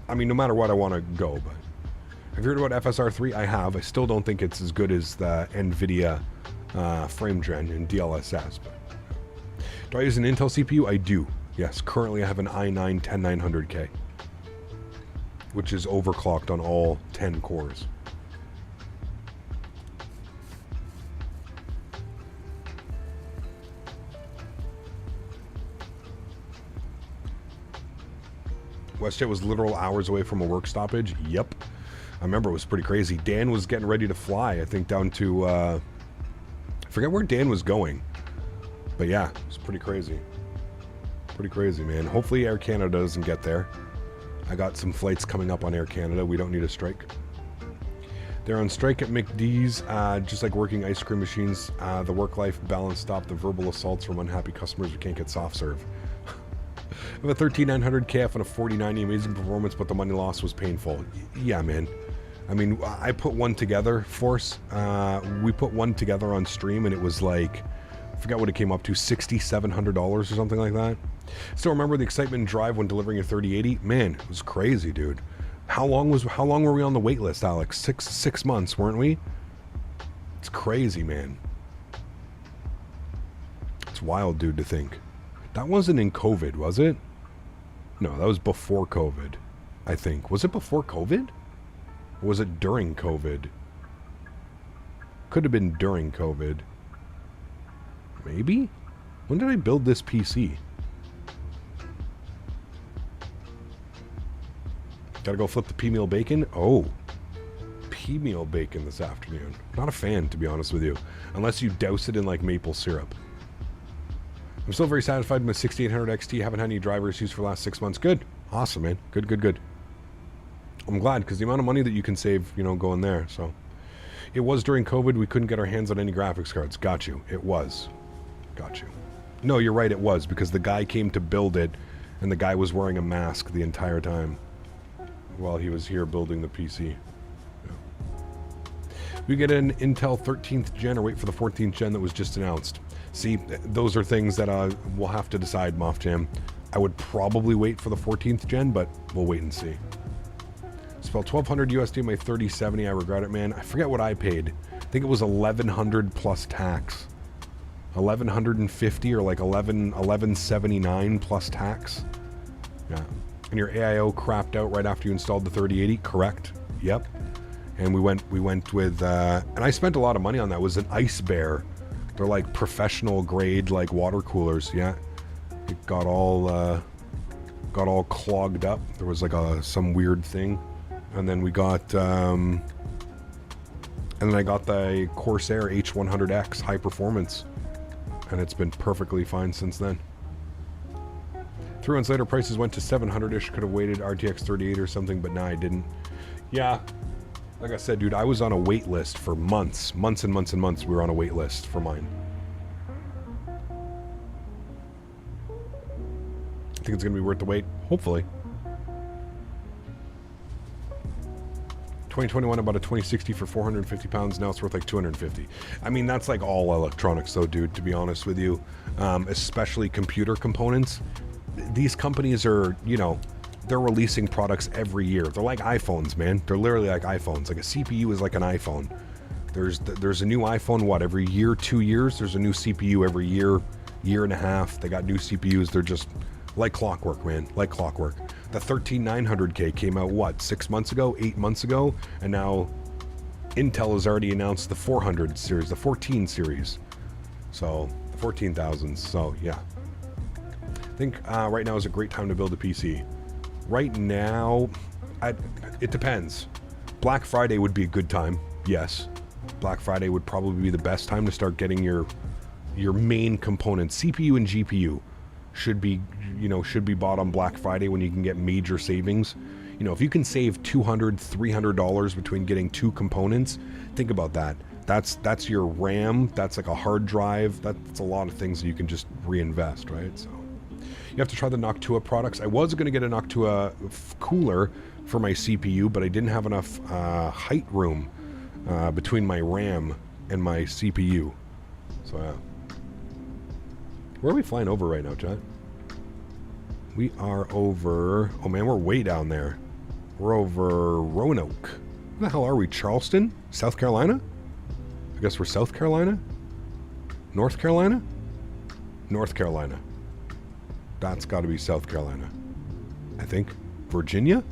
I mean, no matter what, I want to go, but have you heard about FSR3? I have. I still don't think it's as good as the NVIDIA frame gen and DLSS, but do I use an Intel CPU? I do. Yes, currently I have an i9 10900K, which is overclocked on all 10 cores. WestJet was literal hours away from a work stoppage. Yep. I remember it was pretty crazy. Dan was getting ready to fly, I think, down to... I forget where Dan was going. But yeah, it was pretty crazy. Pretty crazy, man. Hopefully Air Canada doesn't get there. I got some flights coming up on Air Canada. We don't need a strike. They're on strike at McD's, just like working ice cream machines. The work-life balance stopped the verbal assaults from unhappy customers who can't get soft serve. I have a 13900 KF and a 4090, amazing performance, but the money loss was painful. Yeah, man. I mean, I put one together, Force. We put one together on stream, and it was like, I forgot what it came up to, $6,700 or something like that. Still remember the excitement and drive when delivering a 3080? Man, it was crazy, dude. How long were we on the wait list, Alex? Six months, weren't we? It's crazy, man. It's wild, dude, to think. That wasn't in COVID, was it? No, that was before COVID, I think. Was it before COVID? Or was it during COVID? Could have been during COVID. Maybe? When did I build this PC? Gotta go flip the pea meal bacon? Oh. Pea meal bacon this afternoon. Not a fan, to be honest with you. Unless you douse it in like maple syrup. I'm still very satisfied with my 6800 XT. Haven't had any driver issues for the last 6 months. Good. Awesome, man. Good, good, good. I'm glad, because the amount of money that you can save, you know, going there, so. It was during COVID. We couldn't get our hands on any graphics cards. Got you. It was. Got you. No, you're right, it was, because the guy came to build it, and the guy was wearing a mask the entire time while he was here building the PC. Yeah. We get an Intel 13th gen or wait for the 14th gen that was just announced. See, those are things that we'll have to decide, Moff Jam. I would probably wait for the 14th gen, but we'll wait and see. Spelled 1200 USD my 3070. I regret it, man. I forget what I paid. I think it was 1100 plus tax. 1150 or like 1179 plus tax. Yeah. And your AIO crapped out right after you installed the 3080. Correct. Yep. And we went with and I spent a lot of money on that. It was an Ice Bear. They're like professional grade like water coolers. Yeah. It got all clogged up. There was like some weird thing. And then we got and then I got the Corsair H100X high performance, and it's been perfectly fine since then. 3 months later, prices went to 700-ish. Could have waited RTX 38 or something, but nah, I didn't. Yeah, like I said, dude, I was on a wait list for months and months and months. We were on a wait list for mine. I think it's gonna be worth the wait, hopefully. 2021, about a 2060 for 450 pounds. Now it's worth like 250. I mean, that's like all electronics though, dude, to be honest with you. Especially computer components. These companies are, you know, they're releasing products every year. They're like iPhones, man. They're literally like iPhones. Like a CPU is like an iPhone. There's a new iPhone, what, every year, 2 years? There's a new CPU every year, year and a half. They got new CPUs. They're just like clockwork, man. Like clockwork. The 13900K came out, what, 6 months ago, 8 months ago? And now Intel has already announced the 400 series, the 14 series. So, the 14,000s. So, yeah. I think right now is a great time to build a PC. Right now, it depends. Black Friday would be a good time, yes. Black Friday would probably be the best time to start getting your main components. CPU and GPU should be bought on Black Friday when you can get major savings. You know, if you can save $200, $300 between getting 2 components, think about that. That's your RAM, that's like a hard drive, that's a lot of things that you can just reinvest, right? So you have to try the Noctua products. I was going to get a Noctua cooler for my CPU, but I didn't have enough height room between my RAM and my CPU. So yeah. Where are we flying over right now, Chad? We are over... Oh, man, we're way down there. We're over Roanoke. Where the hell are we? Charleston? South Carolina? I guess we're South Carolina? North Carolina? North Carolina. That's got to be South Carolina. I think. Virginia?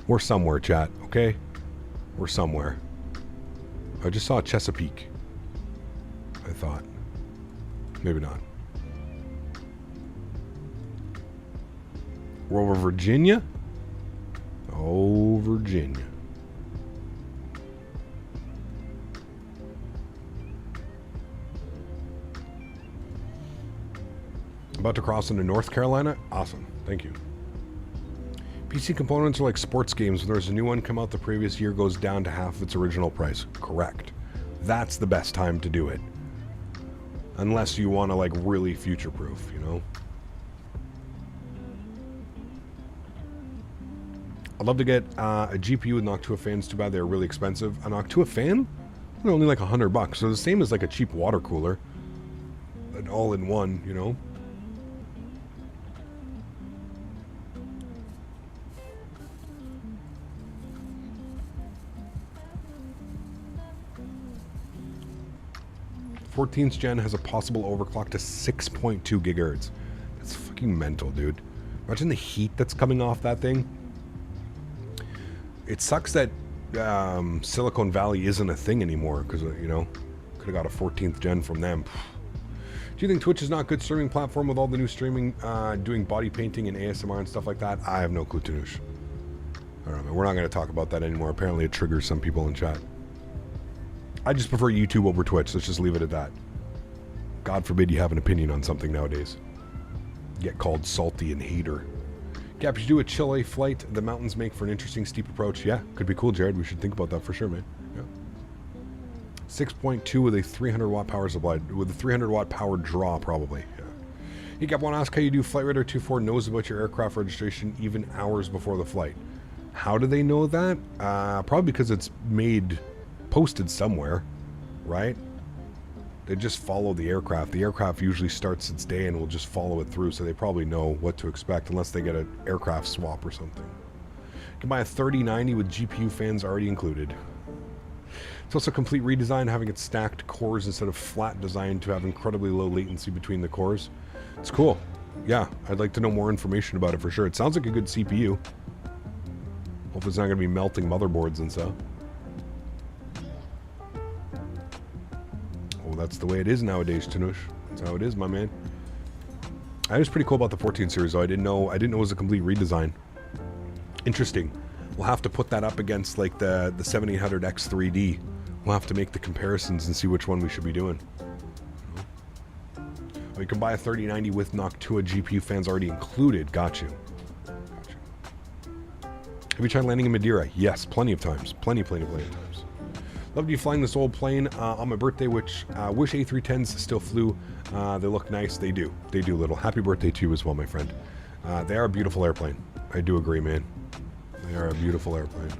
We're somewhere, chat, okay? We're somewhere. I just saw Chesapeake. I thought. Maybe not. We're over Virginia? Oh, Virginia. About to cross into North Carolina? Awesome. Thank you. PC components are like sports games. When there's a new one come out the previous year, goes down to half of its original price. Correct. That's the best time to do it. Unless you want to like really future-proof, you know? I'd love to get a GPU with Noctua fans. Too bad they're really expensive. A Noctua fan? They're only like $100. So the same as like a cheap water cooler. An all-in-one, you know? th gen has a possible overclock to 6.2 gigahertz. That's fucking mental, dude. Imagine the heat that's coming off that thing. It sucks that Silicon Valley isn't a thing anymore, because, you know, Could have got a 14th gen from them. Do you think Twitch is not a good streaming platform with all the new streaming, doing body painting and ASMR and stuff like that? I have no clue, Tanush. I don't know. We're not going to talk about that anymore. Apparently it triggers some people in chat. I just prefer YouTube over Twitch. Let's just leave it at that. God forbid you have an opinion on something nowadays. Get called salty and hater. Cap, you do a Chile flight. The mountains make for an interesting steep approach. Yeah, could be cool, Jared. We should think about that for sure, man. Yeah. 6.2 with a 300 watt power supply. With a 300 watt power draw, probably. Yeah. Hey, Cap, want to ask how you do. Flight Radar 24 knows about your aircraft registration even hours before the flight. How do they know that? Probably because it's posted somewhere, right? They just follow the aircraft. The aircraft usually starts its day and will just follow it through, so they probably know what to expect unless they get an aircraft swap or something. You can buy a 3090 with GPU fans already included. It's also a complete redesign, having it stacked cores instead of flat design to have incredibly low latency between the cores. It's cool. Yeah, I'd like to know more information about it for sure. It sounds like a good CPU. Hope it's not going to be melting motherboards and stuff. Oh, that's the way it is nowadays, Tanush. That's how it is, my man. That was pretty cool about the 14 series, though. I didn't know it was a complete redesign. Interesting. We'll have to put that up against like the 7800X3D. We'll have to make the comparisons and see which one we should be doing. Oh, you can buy a 3090 with Noctua GPU fans already included. Got you. Have you tried landing in Madeira? Yes, plenty of times. Plenty of times. Loved you flying this old plane on my birthday, which wish A310s still flew. They look nice. They do. They do, little. Happy birthday to you as well, my friend. They are a beautiful airplane. I do agree, man. They are a beautiful airplane.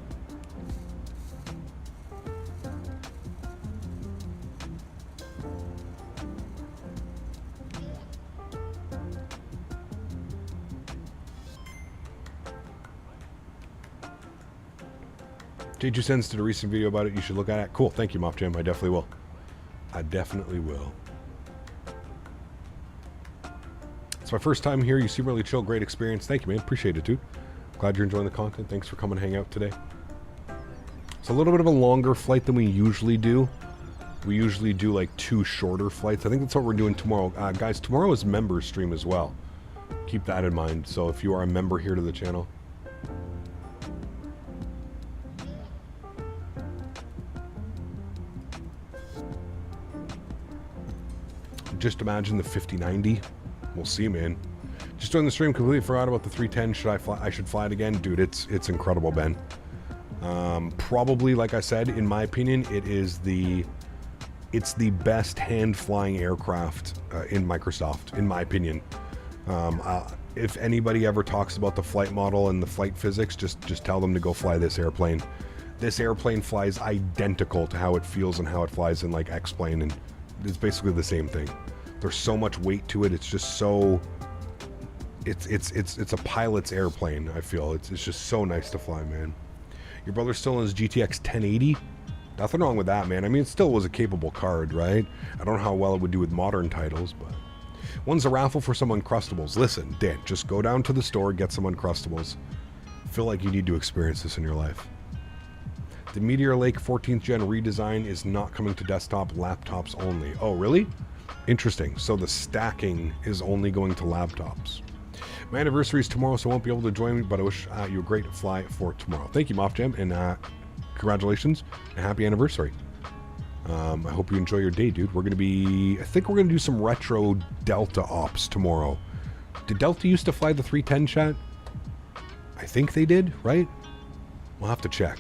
J2 Sens did a recent video about it. You should look at it. Cool. Thank you, Mop Jam. I definitely will. I definitely will. It's my first time here. You seem really chill. Great experience. Thank you, man. Appreciate it, dude. Glad you're enjoying the content. Thanks for coming to hang out today. It's a little bit of a longer flight than we usually do. We usually do like 2 shorter flights. I think that's what we're doing tomorrow. Guys, tomorrow is member stream as well. Keep that in mind. So if you are a member here to the channel, just imagine the 5090. We'll see, man. Just doing the stream, completely forgot about the 310. I should fly it again, dude. It's incredible, Ben. Probably, like I said, in my opinion, it's the best hand flying aircraft in Microsoft, in my opinion. If anybody ever talks about the flight model and the flight physics, just tell them to go fly this airplane. This airplane flies identical to how it feels and how it flies in like X-Plane, and it's basically the same thing. There's so much weight to it. It's just so. It's a pilot's airplane. I feel it's just so nice to fly, man. Your brother's still in his GTX 1080. Nothing wrong with that, man. I mean, it still was a capable card, right? I don't know how well it would do with modern titles, but one's a raffle for some Uncrustables. Listen, Dan, just go down to the store, get some Uncrustables. Feel like you need to experience this in your life. The Meteor Lake 14th gen redesign is not coming to desktop, laptops only. Oh, really? Interesting. So the stacking is only going to laptops. My anniversary is tomorrow, so I won't be able to join me, but I wish you a great fly for tomorrow. Thank you, Mop Jam, and congratulations and happy anniversary. I hope you enjoy your day, dude. We're going to be... I think we're going to do some retro Delta ops tomorrow. Did Delta used to fly the 310, chat? I think they did, right? We'll have to check.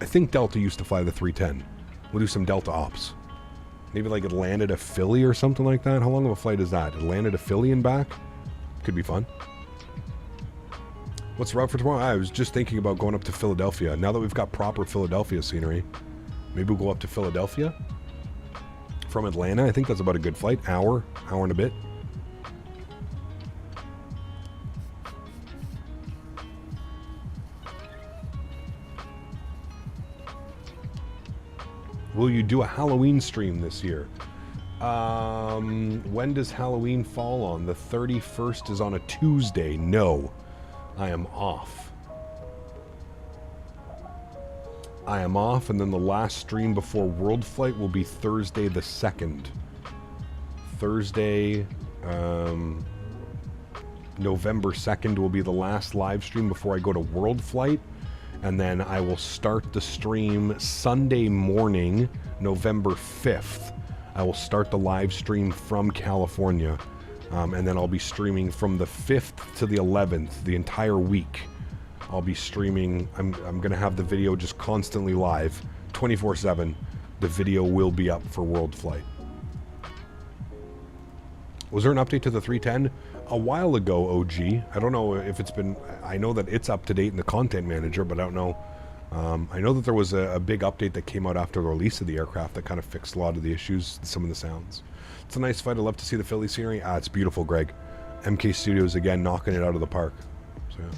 I think Delta used to fly the 310. We'll do some Delta ops. Maybe like it landed a Philly or something like that. How long of a flight is that? It landed a Philly and back? Could be fun. What's the route for tomorrow? I was just thinking about going up to Philadelphia. Now that we've got proper Philadelphia scenery, maybe we'll go up to Philadelphia from Atlanta. I think that's about a good flight. Hour and a bit. Will you do a Halloween stream this year? When does Halloween fall on? The 31st is on a Tuesday. No, I am off. I am off, and then the last stream before World Flight will be Thursday the 2nd. Thursday, November 2nd will be the last live stream before I go to World Flight, and then I will start the stream Sunday morning, November 5th. I will start the live stream from California, and then I'll be streaming from the 5th to the 11th, the entire week. I'll be streaming. I'm going to have the video just constantly live, 24/7. The video will be up for World Flight. Was there an update to the 310? A while ago, OG. I don't know if it's been... I know that it's up to date in the content manager, but I don't know. I know that there was a big update that came out after the release of the aircraft that kind of fixed a lot of the issues, some of the sounds. It's a nice flight. I love to see the Philly scenery. It's beautiful, Greg. MK Studios, again, knocking it out of the park. So, yeah.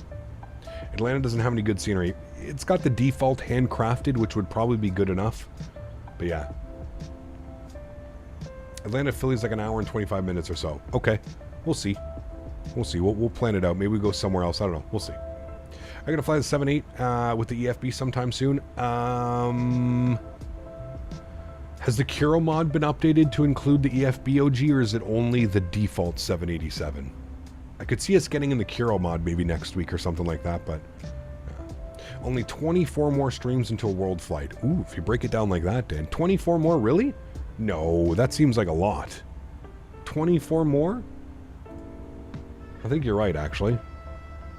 Atlanta doesn't have any good scenery. It's got the default handcrafted, which would probably be good enough. But yeah. Atlanta, Philly's like an hour and 25 minutes or so. Okay. We'll see. We'll see. We'll plan it out. Maybe we go somewhere else. I don't know. We'll see. I'm going to fly the 7-8 with the EFB sometime soon. Has the Curo mod been updated to include the EFB OG, or is it only the default 787? I could see us getting in the Curo mod maybe next week or something like that, but only 24 more streams until World Flight. Ooh, if you break it down like that, Dan. 24 more, really? No, that seems like a lot. 24 more? I think you're right, actually.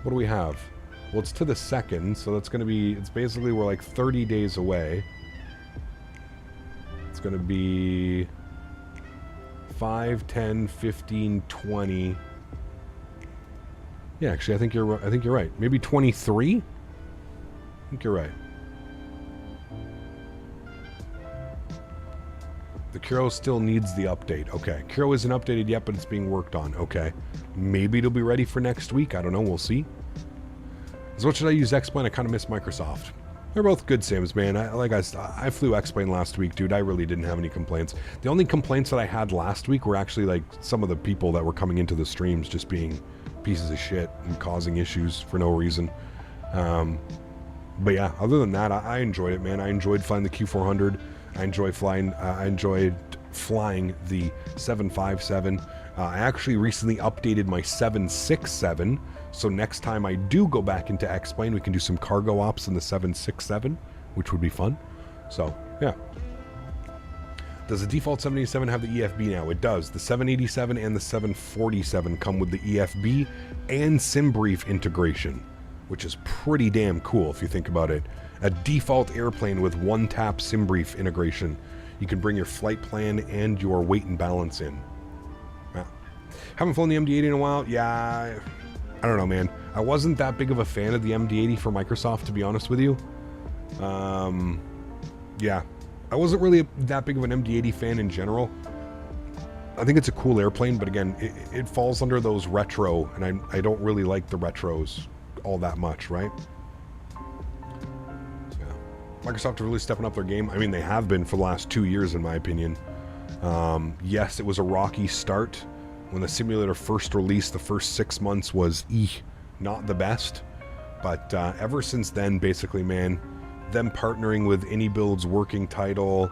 What do we have? Well, it's to the 2nd, so that's going to be... It's basically, we're like 30 days away. It's going to be 5, 10, 15, 20... Yeah, actually, I think you're right. Maybe 23? I think you're right. The Curo still needs the update. Okay. Curo isn't updated yet, but it's being worked on. Okay. Maybe it'll be ready for next week. I don't know. We'll see. As much as I use X-Plane, I kind of miss Microsoft. They're both good sims, man. I flew X-Plane last week, dude. I really didn't have any complaints. The only complaints that I had last week were actually like some of the people that were coming into the streams just being pieces of shit and causing issues for no reason. But yeah, other than that, I enjoyed it, man. I enjoyed flying the Q400. I enjoyed flying the 757. I actually recently updated my 767, so next time I do go back into X-Plane, we can do some cargo ops in the 767, which would be fun. So, yeah. Does the default 787 have the EFB now? It does. The 787 and the 747 come with the EFB and SimBrief integration, which is pretty damn cool if you think about it. A default airplane with one-tap SimBrief integration. You can bring your flight plan and your weight and balance in. Yeah. Haven't flown the MD-80 in a while. Yeah, I don't know, man. I wasn't that big of a fan of the MD-80 for Microsoft, to be honest with you. Yeah. I wasn't really that big of an MD-80 fan in general. I think it's a cool airplane, but again, it falls under those retro, and I don't really like the retros all that much, right? So, yeah. Microsoft are really stepping up their game. I mean, they have been for the last 2 years, in my opinion. Yes, it was a rocky start. When the simulator first released, the first 6 months was not the best. But ever since then, basically, man, them partnering with iniBuilds working title,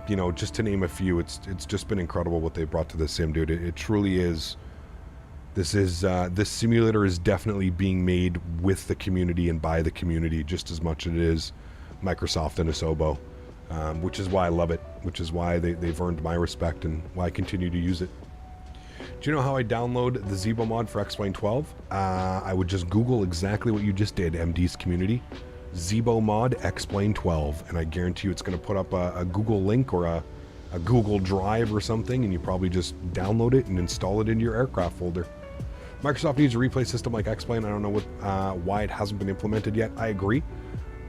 you know, just to name a few, it's just been incredible what they brought to this sim, dude. It truly is. This simulator is definitely being made with the community and by the community just as much as it is Microsoft and Asobo, which is why I love it, which is why they've earned my respect and why I continue to use it. Do you know how I download the Zibo mod for X-Plane 12? I would just Google exactly what you just did, MD's community. Zibo mod X-Plane 12, and I guarantee you it's going to put up a Google link or a Google Drive or something, and you probably just download it and install it into your aircraft folder. Microsoft needs a replay system like X-Plane. I don't know why it hasn't been implemented yet. I agree.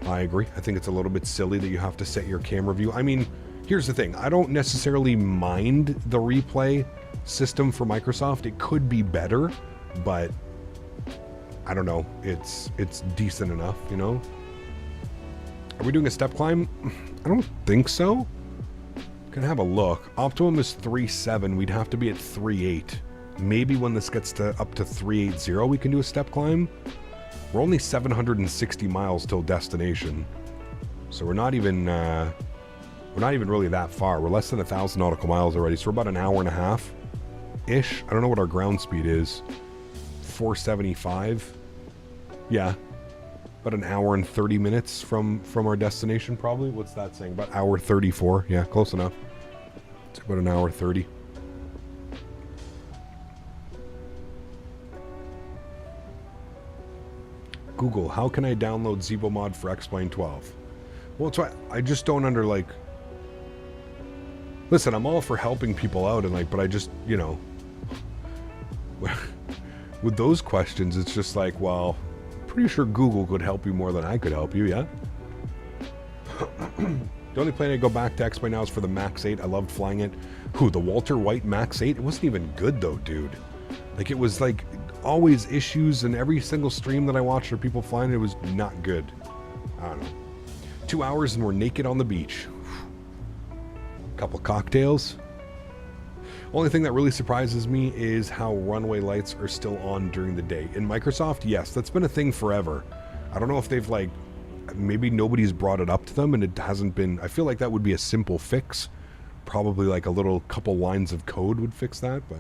I think it's a little bit silly that you have to set your camera view. I mean, here's the thing. I don't necessarily mind the replay system for Microsoft. It could be better, but I don't know. It's decent enough, you know? Are we doing a step climb? I don't think so. Can have a look. Optimum is 3.7. We'd have to be at 3.8. Maybe when this gets to up to 3.80, we can do a step climb. We're only 760 miles till destination. So we're not even really that far. We're less than 1,000 nautical miles already, so we're about an hour and a half ish. I don't know what our ground speed is. 475. Yeah. About an hour and 30 minutes from our destination, probably. What's that saying? About hour 34. Yeah, close enough. It's about an hour 30. Google, how can I download Zibo mod for X-Plane 12? Well, it's why I just don't listen, I'm all for helping people out, and but I just, with those questions, it's just like, well, pretty sure Google could help you more than I could help you, yeah? The only plane I go back to X-Plane now is for the Max 8. I loved flying it. Who, the Walter White Max 8? It wasn't even good, though, dude. It was, always issues, and every single stream that I watched of people flying it was not good. I don't know. 2 hours and we're naked on the beach. Couple cocktails. Only thing that really surprises me is how runway lights are still on during the day. In Microsoft, yes, that's been a thing forever. I don't know if they've maybe nobody's brought it up to them and it hasn't been. I feel like that would be a simple fix. Probably a little couple lines of code would fix that, but.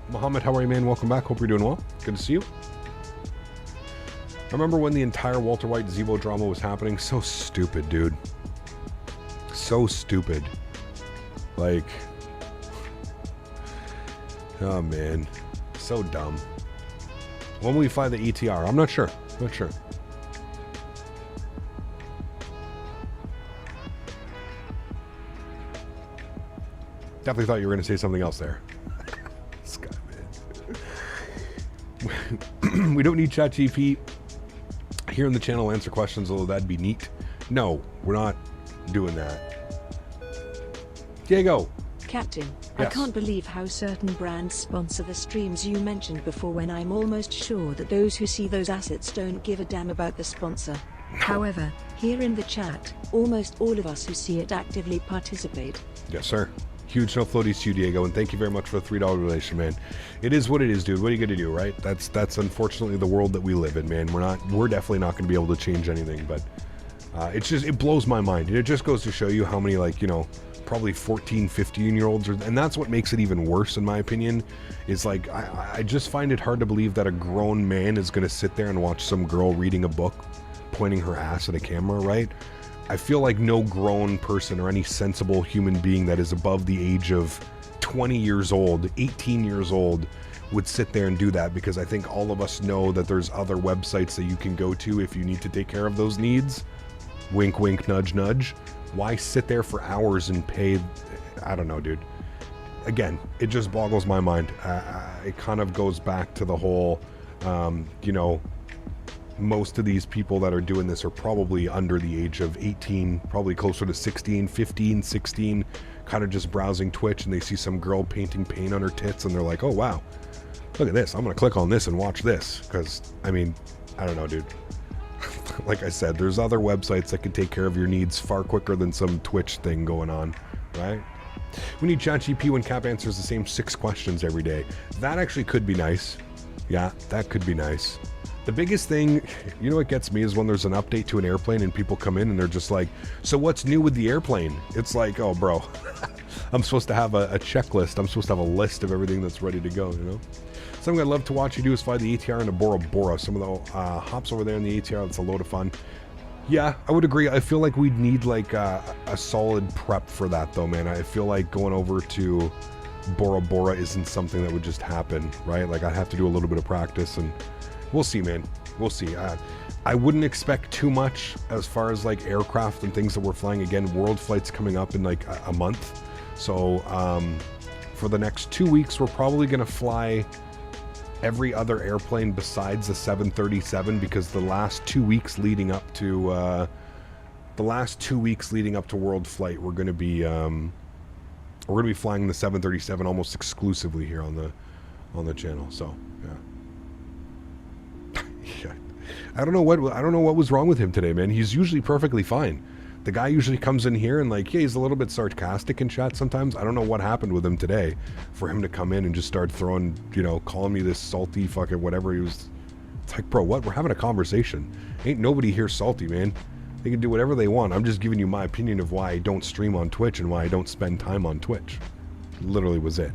Mohammed, how are you, man? Welcome back. Hope you're doing well. Good to see you. I remember when the entire Walter White Zibo drama was happening. So stupid, dude. So stupid. Oh man. So dumb. When will we fly the ETR? I'm not sure. Not sure. Definitely thought you were going to say something else there. This guy, man. We don't need ChatGPT here in the channel answer questions, although that'd be neat. No, we're not doing that. Diego. Captain, Yes. I can't believe how certain brands sponsor the streams you mentioned before, when I'm almost sure that those who see those assets don't give a damn about the sponsor. However, here in the chat, almost all of us who see it actively participate. Yes, sir. Huge no floaties to you, Diego, and thank you very much for the $3 donation, man. It is what it is, dude. What are you gonna do, right? That's unfortunately the world that we live in, man. We're definitely not gonna be able to change anything, but it blows my mind. And it just goes to show you how many, probably 14, 15-year-olds, and that's what makes it even worse, in my opinion, is I just find it hard to believe that a grown man is gonna sit there and watch some girl reading a book, pointing her ass at a camera, right? I feel like no grown person or any sensible human being that is above the age of 20 years old, 18 years old, would sit there and do that, because I think all of us know that there's other websites that you can go to if you need to take care of those needs. Wink, wink, nudge, nudge. Why sit there for hours and pay? I don't know, dude. Again, it just boggles my mind. It kind of goes back to the whole, most of these people that are doing this are probably under the age of 18, probably closer to 16, 15, 16, kind of just browsing Twitch, and they see some girl painting paint on her tits, and they're like, oh, wow, look at this. I'm going to click on this and watch this, because, I don't know, dude. Like I said, there's other websites that can take care of your needs far quicker than some Twitch thing going on, right? We need ChatGPT when Cap answers the same 6 questions every day. That actually could be nice. Yeah, that could be nice. The biggest thing, what gets me, is when there's an update to an airplane and people come in and they're just like, so what's new with the airplane? It's like, oh, bro, I'm supposed to have a checklist. I'm supposed to have a list of everything that's ready to go, Something I'd love to watch you do is fly the ATR into Bora Bora. Some of the hops over there in the ATR, that's a load of fun. Yeah, I would agree. I feel like we'd need a solid prep for that, though, man. I feel like going over to Bora Bora isn't something that would just happen, right? I'd have to do a little bit of practice, and we'll see, man. We'll see. I wouldn't expect too much as far as aircraft and things that we're flying. Again, World Flight's coming up in a month. So for the next 2 weeks, we're probably going to fly every other airplane besides the 737, because the last 2 weeks leading up to World Flight, we're going to be flying the 737 almost exclusively here on the channel. So yeah. I don't know what was wrong with him today, man. He's usually perfectly fine. The guy usually comes in here and like, yeah, he's a little bit sarcastic in chat sometimes. I don't know what happened with him today for him to come in and just start throwing, you know, calling me this salty fucking whatever he was. It's like, bro, what? We're having a conversation. Ain't nobody here salty, man. They can do whatever they want. I'm just giving you my opinion of why I don't stream on Twitch and why I don't spend time on Twitch. Literally was it.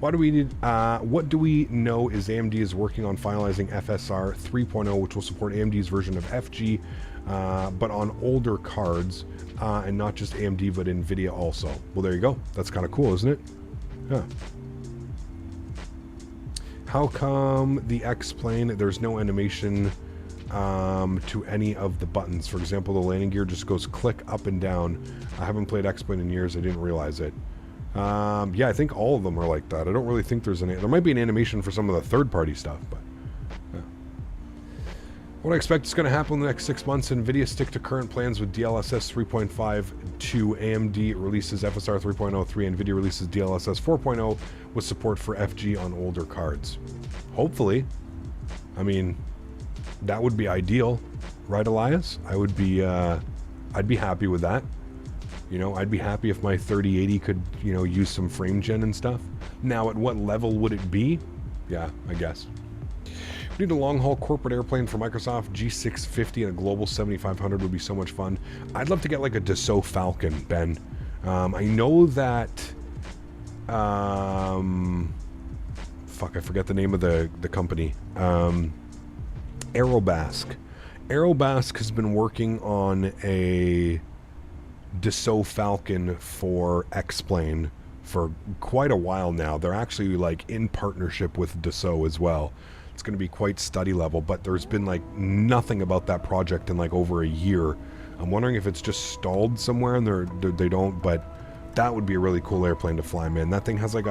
Why do we need, what do we know is AMD is working on finalizing FSR 3.0, which will support AMD's version of FG, but on older cards, and not just AMD, but NVIDIA also. Well, there you go. That's kind of cool, isn't it? Yeah. How come the X-Plane, there's no animation to any of the buttons? For example, the landing gear just goes click up and down. I haven't played X-Plane in years. I didn't realize it. Yeah, I think all of them are like that. I don't really think there's any. There might be an animation for some of the third-party stuff, but yeah. What I expect is going to happen in the next 6 months, NVIDIA stick to current plans with DLSS 3.5 2, AMD releases FSR 3.0 3, NVIDIA releases DLSS 4.0 with support for FG on older cards. Hopefully. I mean, that would be ideal, right, Elias? I would be, I'd be happy with that. You know, I'd be happy if my 3080 could, you know, use some frame gen and stuff. Now, at what level would it be? Yeah, I guess. We need a long-haul corporate airplane for Microsoft. G650 and a Global 7500 would be so much fun. I'd love to get like a Dassault Falcon, Ben. I know that... fuck, I forget the name of the company. Aerobasque. Aerobasque has been working on a Dassault Falcon for X-Plane for quite a while now. They're actually like in partnership with Dassault as well. It's going to be quite study level, but there's been like nothing about that project in like over a year. I'm wondering if it's just stalled somewhere and they don't, but that would be a really cool airplane to fly, man. That thing has like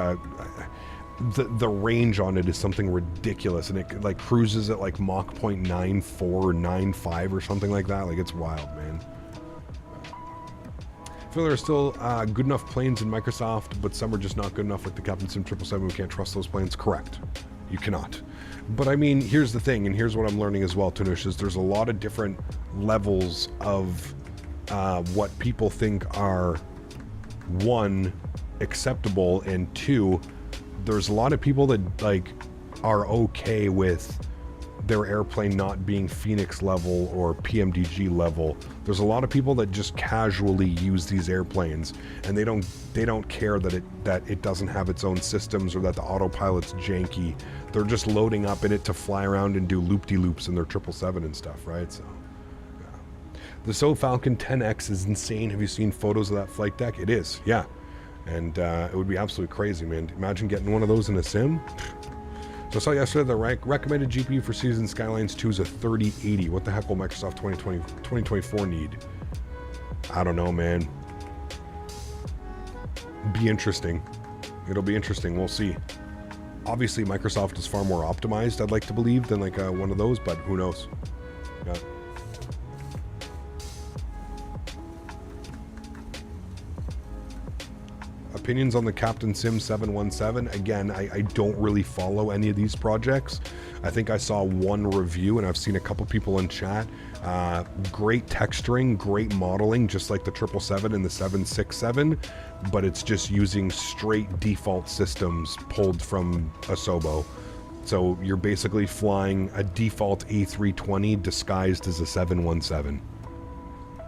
the range on it is something ridiculous, and it like cruises at like Mach 0.94 or 95 or something like that. Like, it's wild, man. I feel there are still good enough planes in Microsoft, but some are just not good enough, like the Captain Sim 777. We can't trust those planes. Correct. You cannot. But I mean, here's the thing, and here's what I'm learning as well, Tanush, is there's a lot of different levels of what people think are, one, acceptable, and two, there's a lot of people that like are okay with their airplane not being Phoenix level or PMDG level. There's a lot of people that just casually use these airplanes, and they don't care that it doesn't have its own systems or that the autopilot's janky. They're just loading up in it to fly around and do loop-de-loops in their 777 and stuff, right? So, yeah. The Dassault Falcon 10X is insane. Have you seen photos of that flight deck? It is, yeah. And it would be absolutely crazy, man. Imagine getting one of those in a sim. So I saw yesterday the recommended GPU for Season Skylines 2 is a 3080. What the heck will Microsoft 2024 need? I don't know, man. Be interesting. It'll be interesting. We'll see. Obviously, Microsoft is far more optimized, I'd like to believe, than like one of those, but who knows? Yeah. Opinions on the Captain Sim 717. Again, I don't really follow any of these projects. I think I saw one review, and I've seen a couple people in chat. Great texturing, great modeling, just like the 777 and the 767, but it's just using straight default systems pulled from Asobo. So you're basically flying a default A320 disguised as a 717.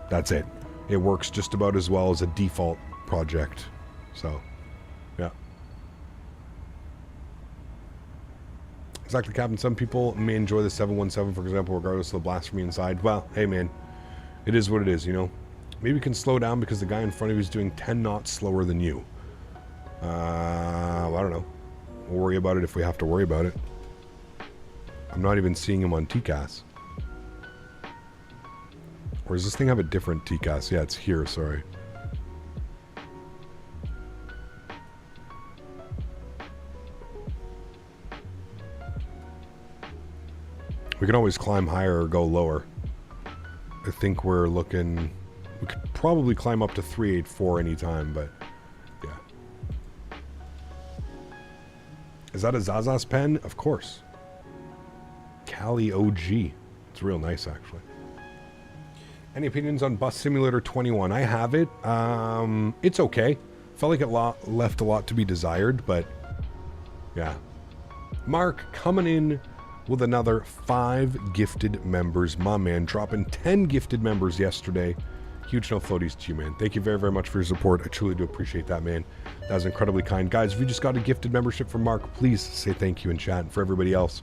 That's it. It works just about as well as a default project. So, yeah. Exactly, Captain. Some people may enjoy the 717, for example, regardless of the blasphemy inside. Well, hey, man. It is what it is, you know? Maybe you can slow down because the guy in front of you is doing 10 knots slower than you. I don't know. We'll worry about it if we have to worry about it. I'm not even seeing him on TCAS. Or does this thing have a different TCAS? Yeah, it's here, sorry. We can always climb higher or go lower. I think we're looking... We could probably climb up to 384 anytime, but... Yeah. Is that a Zaza's pen? Of course. Cali OG. It's real nice, actually. Any opinions on Bus Simulator 21? I have it. It's okay. Felt like it left a lot to be desired, but yeah. Mark coming in with another 5 gifted members. My man dropping 10 gifted members yesterday. Huge no floaties to you, man. Thank you very, very much for your support. I truly do appreciate that, man. That was incredibly kind. Guys, if you just got a gifted membership from Mark, please say thank you in chat. And for everybody else,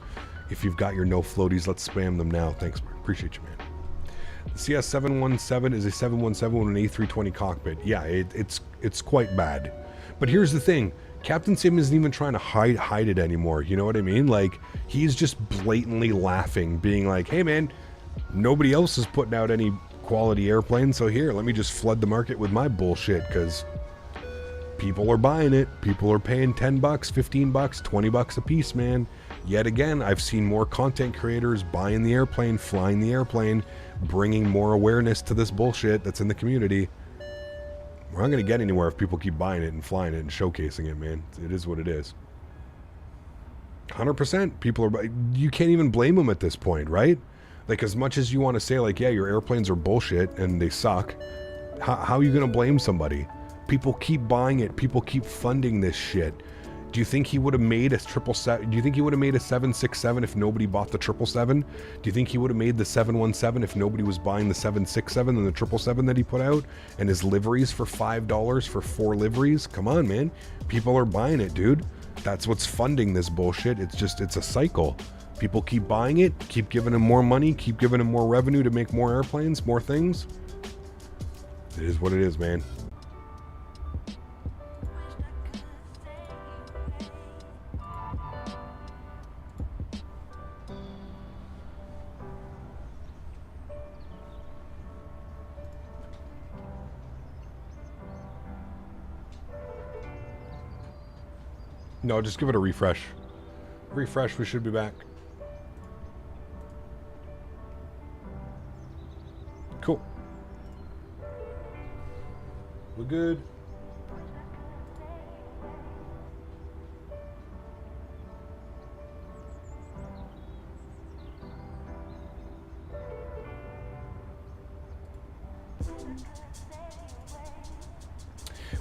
if you've got your no floaties, let's spam them now. Thanks, Mark. Appreciate you, man. The CS717 is a 717 with an A320 cockpit. Yeah, it's quite bad. But here's the thing. Captain Sim isn't even trying to hide it anymore. You know what I mean? Like, he's just blatantly laughing, being like, hey, man, nobody else is putting out any quality airplanes, so here, let me just flood the market with my bullshit, because people are buying it. People are paying 10 bucks, 15 bucks, 20 bucks a piece, man. Yet again, I've seen more content creators buying the airplane, flying the airplane, bringing more awareness to this bullshit that's in the community. We're not going to get anywhere if people keep buying it and flying it and showcasing it, man. It is what it is. 100% people are... You can't even blame them at this point, right? Like, as much as you want to say, like, yeah, your airplanes are bullshit and they suck, how are you going to blame somebody? People keep buying it. People keep funding this shit. Do you think he would have made a 777? Do you think he would have made a 767 if nobody bought the 777? Do you think he would have made the 717 if nobody was buying the 767 and the 777 that he put out? And his liveries for $5 for 4 liveries? Come on, man. People are buying it, dude. That's what's funding this bullshit. It's a cycle. People keep buying it, keep giving him more money, keep giving him more revenue to make more airplanes, more things. It is what it is, man. No, just give it a refresh. Refresh, we should be back. Cool. We're good.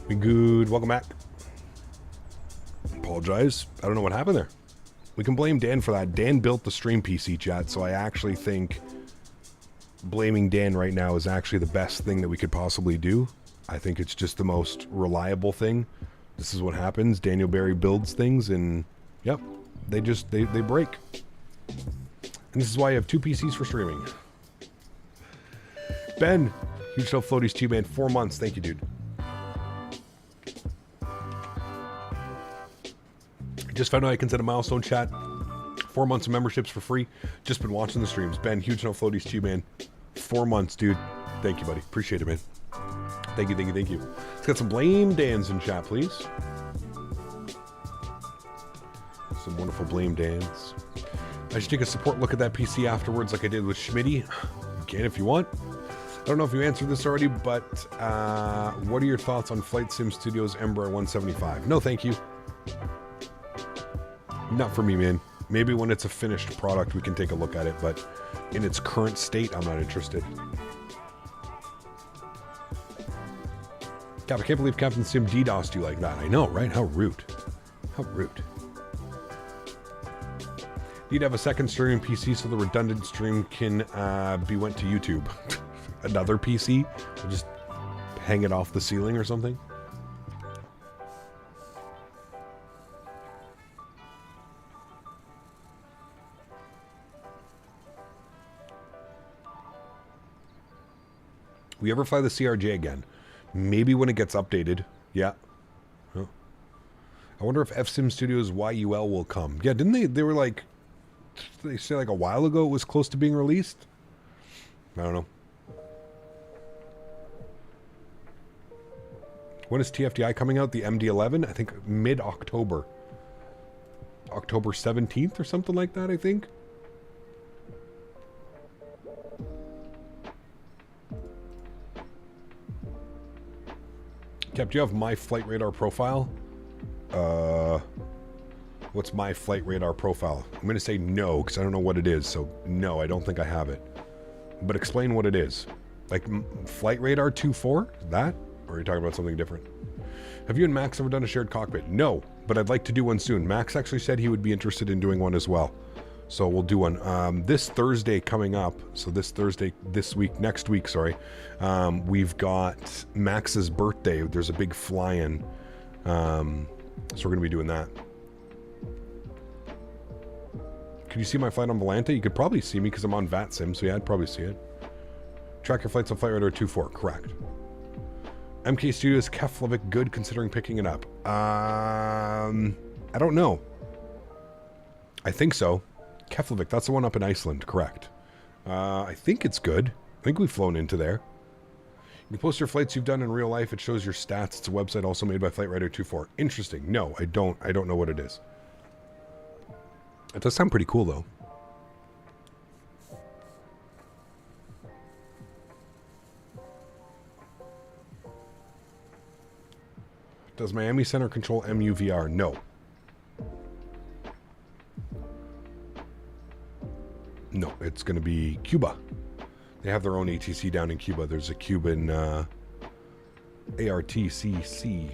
We good. Welcome back. Apologize. I don't know what happened there. We can blame Dan for that. Dan built the stream PC, chat, so I actually think blaming Dan right now is actually the best thing that we could possibly do. I think it's just the most reliable thing. This is what happens. Daniel Barry builds things and yep, they break. And this is why you have 2 PCs for streaming. Ben, huge self floaties to you, man. 4 months. Thank you, dude. Just found out I can set a milestone, chat. 4 months of memberships for free. Just been watching the streams. Ben, huge no floaties to you, man. 4 months, dude. Thank you, buddy. Appreciate it, man. Thank you, thank you, thank you. Let's get some blame Dans in chat, please. Some wonderful blame Dans. I should take a support look at that PC afterwards like I did with Smitty. You can if you want. I don't know if you answered this already, but what are your thoughts on Flight Sim Studios Embraer 175? No, thank you. Not for me, man. Maybe when it's a finished product, we can take a look at it, but in its current state, I'm not interested. Cap, I can't believe Captain Sim DDoSed you like that. I know, right? How rude. How rude. Need to have a second streaming PC so the redundant stream can be went to YouTube. Another PC? We'll just hang it off the ceiling or something? We ever fly the CRJ again? Maybe when it gets updated. Yeah. Huh. I wonder if FSim Studios YUL will come. Yeah, didn't they were like... Did they say like a while ago it was close to being released? I don't know. When is TFDI coming out? The MD-11? I think mid-October. October 17th or something like that, I think. Cap, do you have my flight radar profile? What's my flight radar profile? I'm going to say no, because I don't know what it is. So, no, I don't think I have it. But explain what it is. Like Flight Radar 2.4? That? Or are you talking about something different? Have you and Max ever done a shared cockpit? No, but I'd like to do one soon. Max actually said he would be interested in doing one as well. So we'll do one. This Thursday coming up, so this Thursday, next week, sorry, we've got Max's birthday. There's a big fly-in. So we're going to be doing that. Can you see my flight on Volante? You could probably see me because I'm on VATSIM, so yeah, I'd probably see it. Track your flights on Flight Radar 2.4, correct. MK Studios, Keflavik, good considering picking it up. I don't know. I think so. Keflavik, that's the one up in Iceland, correct. I think it's good. I think we've flown into there. You can post your flights you've done in real life. It shows your stats. It's a website also made by Flight Radar 2.4. Interesting. No, I don't know what it is. It does sound pretty cool, though. Does Miami Center control MUVR? No. No, it's going to be Cuba. They have their own ATC down in Cuba. There's a Cuban ARTCC.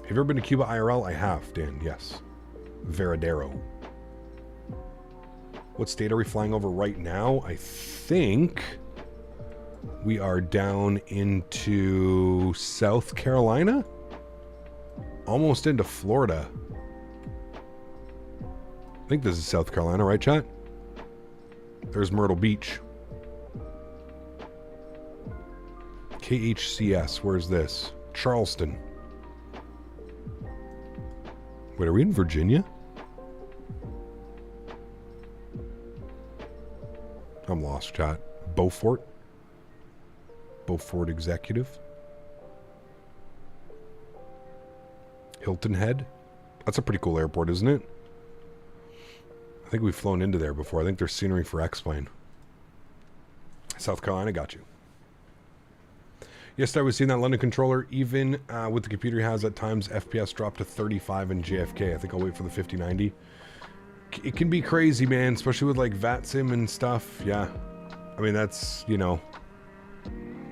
Have you ever been to Cuba IRL? I have, Dan, yes. Varadero. What state are we flying over right now? I think we are down into South Carolina? Almost into Florida. I think this is South Carolina, right, chat? There's Myrtle Beach. KHCS, where's this? Charleston. Wait, are we in Virginia? I'm lost, chat. Beaufort? Beaufort Executive? Hilton Head? That's a pretty cool airport, isn't it? I think we've flown into there before. I think there's scenery for X-Plane. South Carolina, got you. Yesterday I was seeing that London controller, even with the computer he has at times, FPS dropped to 35 in JFK. I think I'll wait for the 5090. It can be crazy, man, especially with like VATSIM and stuff. Yeah. I mean, that's, you know,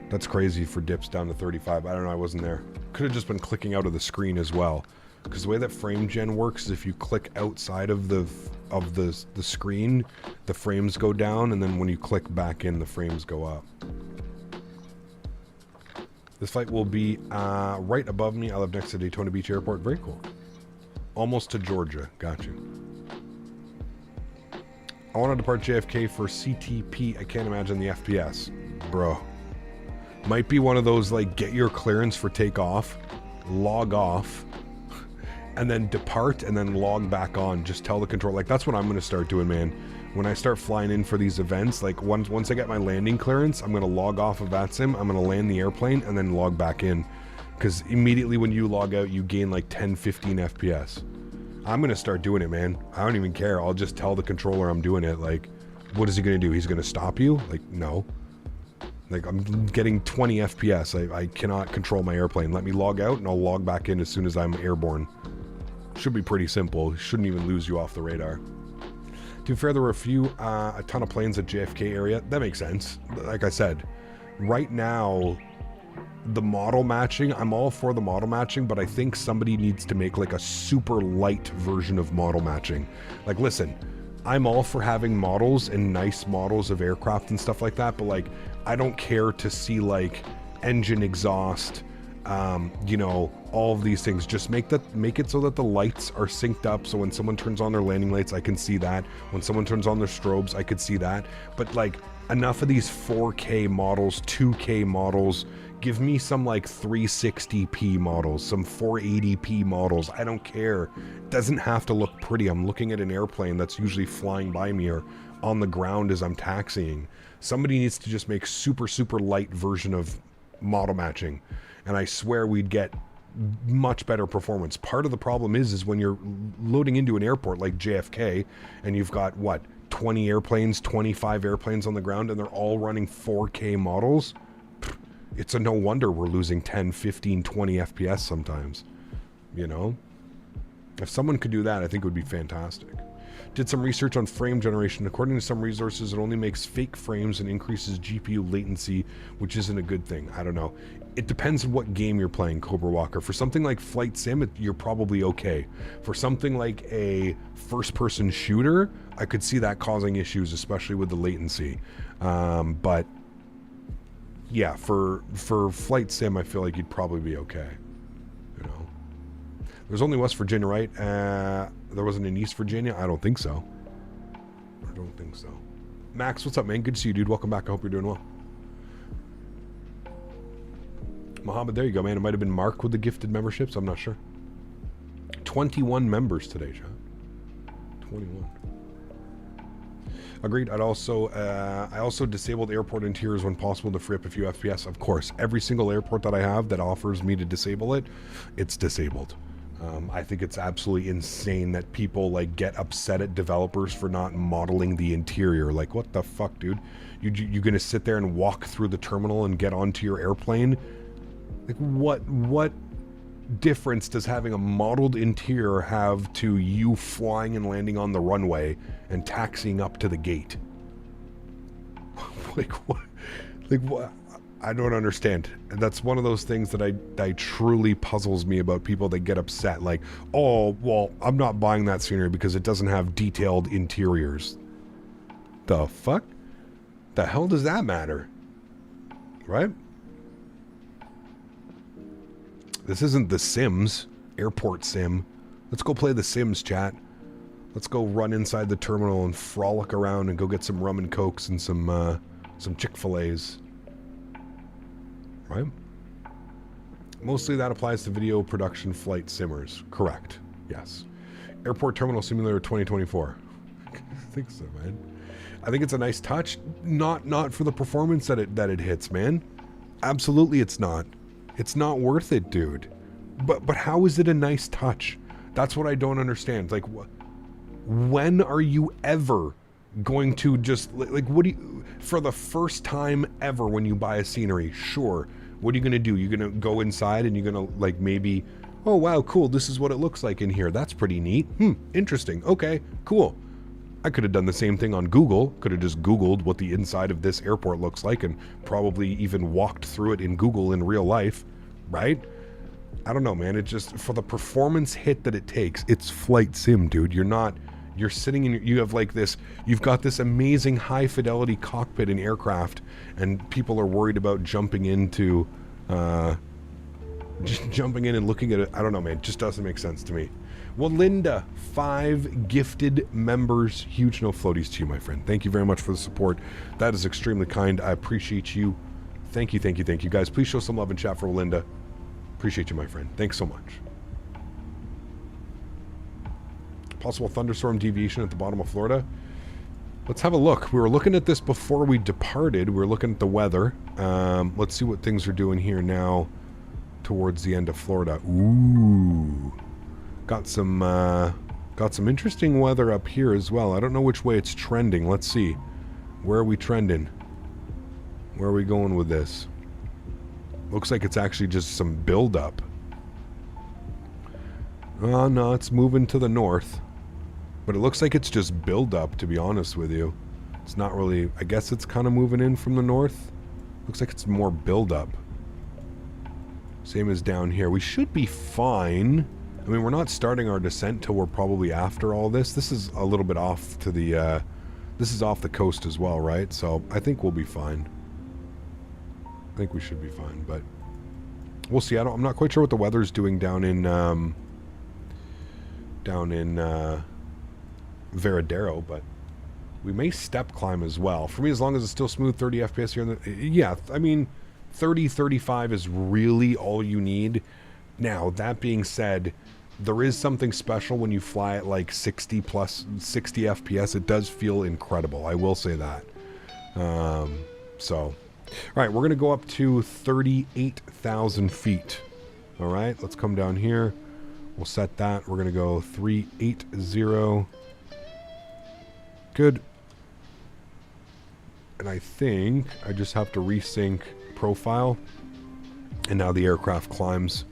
that's crazy for dips down to 35. I don't know, I wasn't there. Could have just been clicking out of the screen as well. Because the way that frame gen works is if you click outside of the screen, the frames go down, and then when you click back in, the frames go up. This flight will be right above me. I live next to Daytona Beach Airport. Very cool. Almost to Georgia. Got you. I want to depart JFK for CTP. I can't imagine the FPS. Bro. Might be one of those, like, get your clearance for takeoff, log off, and then depart, and then log back on. Just tell the control. Like, that's what I'm going to start doing, man. When I start flying in for these events, like, once I get my landing clearance, I'm going to log off of VATSIM, I'm going to land the airplane, and then log back in. Because immediately when you log out, you gain, like, 10, 15 FPS. I'm going to start doing it, man. I don't even care. I'll just tell the controller I'm doing it. Like, what is he going to do? He's going to stop you? Like, no. Like, I'm getting 20 FPS. I cannot control my airplane. Let me log out, and I'll log back in as soon as I'm airborne. Should be pretty simple. Shouldn't even lose you off the radar. To be fair, there were a ton of planes at JFK area. That makes sense. Like I said, right now, the model matching, I'm all for the model matching, but I think somebody needs to make like a super light version of model matching. Like, listen, I'm all for having models and nice models of aircraft and stuff like that, but like, I don't care to see like engine exhaust, you know, all of these things. Just make it so that the lights are synced up, so when someone turns on their landing lights, I can see that. When someone turns on their strobes, I could see that. But like, enough of these 4K models, 2K models. Give me some like 360p models, some 480p models. I don't care. It doesn't have to look pretty. I'm looking at an airplane that's usually flying by me or on the ground as I'm taxiing. Somebody needs to just make super light version of model matching, and I swear we'd get much better performance. Part of the problem is when you're loading into an airport like JFK and you've got what, 20 airplanes, 25 airplanes on the ground, and they're all running 4K models. It's a no wonder we're losing 10, 15, 20 FPS sometimes. You know? If someone could do that, I think it would be fantastic. Did some research on frame generation. According to some resources, it only makes fake frames and increases GPU latency, which isn't a good thing. I don't know. It depends on what game you're playing, Cobra Walker. For something like Flight Sim, you're probably okay. For something like a first-person shooter, I could see that causing issues, especially with the latency. But yeah, for Flight Sim, I feel like you'd probably be okay. You know, there's only West Virginia, right? There wasn't in East Virginia. I don't think so. I don't think so. Max, what's up, man? Good to see you, dude. Welcome back. I hope you're doing well. Mohammed, there you go, man. It might have been Mark with the gifted memberships. I'm not sure. 21 members today, John. 21. Agreed. I also disabled airport interiors when possible to free up a few FPS. Of course, every single airport that I have that offers me to disable it, it's disabled. I think it's absolutely insane that people like get upset at developers for not modeling the interior. Like, what the fuck, dude? You gonna sit there and walk through the terminal and get onto your airplane? Like, what difference does having a modeled interior have to you flying and landing on the runway and taxiing up to the gate? Like, what? Like, what? I don't understand. And that's one of those things that I truly puzzles me about people that get upset. Like, oh, well, I'm not buying that scenery because it doesn't have detailed interiors. The fuck? The hell does that matter? Right? This isn't The Sims, Airport Sim. Let's go play The Sims, chat. Let's go run inside the terminal and frolic around and go get some rum and cokes and some Chick-fil-A's. Right? Mostly that applies to video production flight simmers. Correct. Yes. Airport Terminal Simulator 2024. I think so, man. I think it's a nice touch. Not for the performance that it hits, man. Absolutely it's not. It's not worth it, dude. But how is it a nice touch? That's what I don't understand. Like, when are you ever going to just, like, what do you, for the first time ever when you buy a scenery, sure, what are you going to do? You're going to go inside and you're going to, like, maybe, oh, wow, cool, this is what it looks like in here. That's pretty neat. Interesting. Okay, cool. I could have done the same thing on Google. Could have just Googled what the inside of this airport looks like and probably even walked through it in Google in real life, right? I don't know, man. It just, for the performance hit that it takes, it's flight sim, dude. You're sitting in, you have like this, you've got this amazing high fidelity cockpit in aircraft and people are worried about jumping into, just jumping in and looking at it. I don't know, man. It just doesn't make sense to me. Well, Linda, 5 gifted members. Huge no floaties to you, my friend. Thank you very much for the support. That is extremely kind. I appreciate you. Thank you, thank you, thank you. Guys, please show some love and chat for Linda. Appreciate you, my friend. Thanks so much. Possible thunderstorm deviation at the bottom of Florida. Let's have a look. We were looking at this before we departed. We were looking at the weather. Let's see what things are doing here now towards the end of Florida. Ooh. Got some interesting weather up here as well. I don't know which way it's trending. Let's see. Where are we trending? Where are we going with this? Looks like it's actually just some buildup. Oh, no, it's moving to the north. But it looks like it's just buildup, to be honest with you. It's not really... I guess it's kind of moving in from the north. Looks like it's more buildup. Same as down here. We should be fine. I mean, we're not starting our descent till we're probably after all this. This is a little bit off to the... this is off the coast as well, right? So I think we'll be fine. I think we should be fine, but... We'll see. I'm not quite sure what the weather's doing down in... Varadero, but we may step climb as well. For me, as long as it's still smooth 30 FPS here in the, yeah, I mean 30-35 is really all you need. Now, that being said, there is something special when you fly at like 60 FPS. It does feel incredible, I will say that. So all right, we're gonna go up to 38,000 feet. All right, let's come down here. We'll set that. We're gonna go 380. Good. And I think I just have to resync profile. And now the aircraft climbs.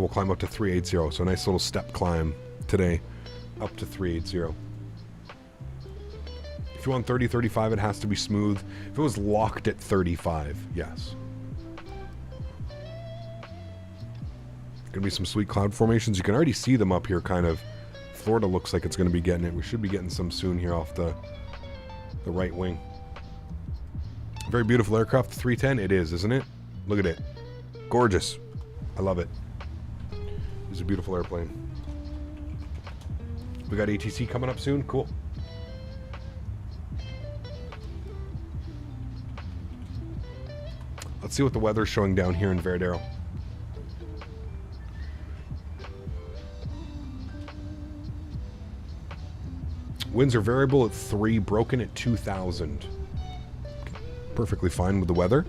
we'll climb up to 380. So a nice little step climb today, up to 380. If you want 30, 35, it has to be smooth. If it was locked at 35, yes. Gonna be some sweet cloud formations. You can already see them up here, kind of. Florida looks like it's gonna be getting it. We should be getting some soon here off the right wing. Very beautiful aircraft, the 310. It is, isn't it? Look at it. Gorgeous. I love it. It's a beautiful airplane. We got ATC coming up soon. Cool. Let's see what the weather's showing down here in Varadero. Winds are variable at 3, broken at 2,000. Perfectly fine with the weather.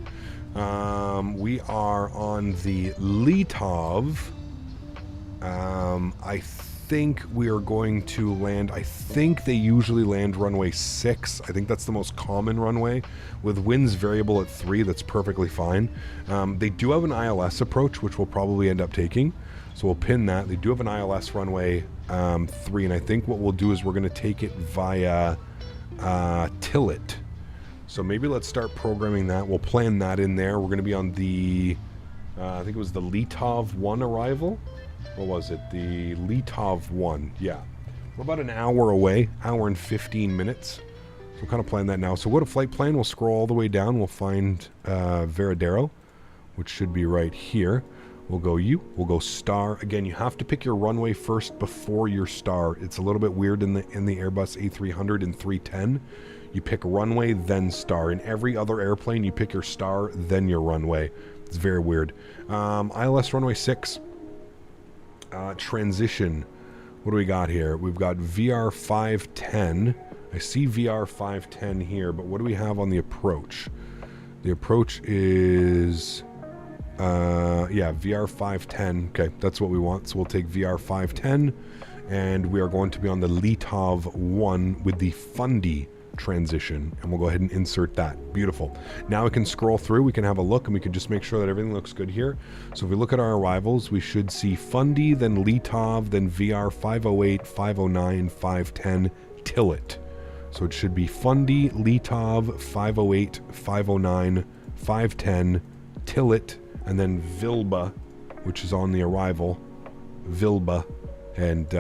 We are on the Litov. I think we are going to land, I think they usually land runway 6. I think that's the most common runway. With winds variable at 3, that's perfectly fine. They do have an ILS approach, which we'll probably end up taking. So we'll pin that. They do have an ILS runway 3, and I think what we'll do is we're going to take it via Tillit. So maybe let's start programming that. We'll plan that in there. We're going to be on the, I think it was the Litov 1 arrival. What was it? The Litov 1, yeah. We're about an hour away, hour and 15 minutes. So we'll kind of plan that now. So we'll go to flight plan. We'll scroll all the way down. We'll find Varadero, which should be right here. We'll go U. We'll go star. Again, you have to pick your runway first before your star. It's a little bit weird in the Airbus A300 and 310. You pick runway, then star. In every other airplane, you pick your star, then your runway. It's very weird. ILS runway 6. Transition. What do we got here? We've got VR 510. I see VR 510 here, but what do we have on the approach? The approach is... yeah, VR 510. Okay, that's what we want. So we'll take VR 510, and we are going to be on the Litov 1 with the Fundy transition, and we'll go ahead and insert that. Beautiful. Now we can scroll through, we can have a look, and we can just make sure that everything looks good here. So if we look at our arrivals, we should see Fundy, then Litov, then VR 508, 509, 510, Tillit. So it should be Fundy, Litov, 508, 509, 510, Tillit, and then Vilba, which is on the arrival. Vilba, and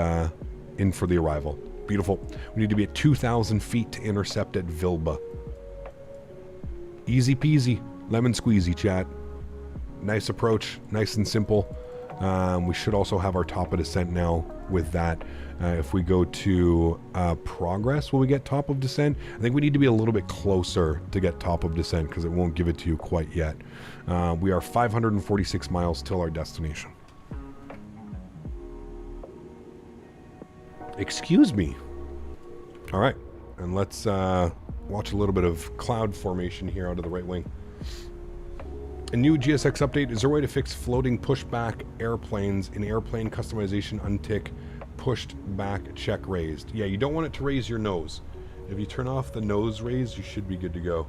in for the arrival. Beautiful. We need to be at 2,000 feet to intercept at Vilba. Easy peasy, lemon squeezy, chat. Nice approach, nice and simple. We should also have our top of descent now with that. If we go to progress, will we get top of descent? I think we need to be a little bit closer to get top of descent because it won't give it to you quite yet. We are 546 miles till our destination. Excuse me. All right, and let's watch a little bit of cloud formation here out of the right wing. A new GSX update. Is there a way to fix floating pushback airplanes in airplane customization untick pushed back check raised? Yeah, you don't want it to raise your nose. If you turn off the nose raise, you should be good to go.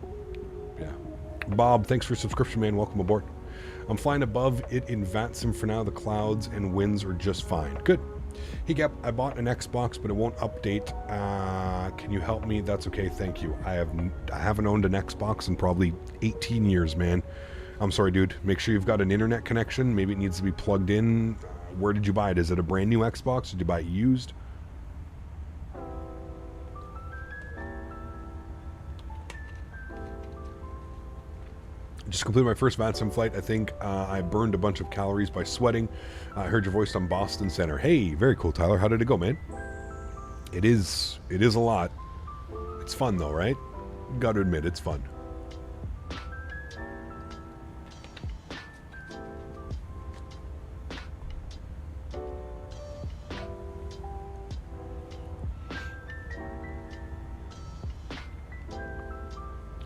Yeah. Bob, thanks for your subscription, man. Welcome aboard. I'm flying above it in VATSIM for now. The clouds and winds are just fine. Good. Hey Gap, I bought an Xbox, but it won't update. Can you help me? That's okay, thank you. I haven't owned an Xbox in probably 18 years, man. I'm sorry, dude. Make sure you've got an internet connection. Maybe it needs to be plugged in. Where did you buy it? Is it a brand new Xbox? Did you buy it used? Just completed my first VATSIM flight. I think I burned a bunch of calories by sweating. I heard your voice on Boston Center. Hey, very cool, Tyler. How did it go, man? It is a lot. It's fun though, right? Gotta admit, it's fun.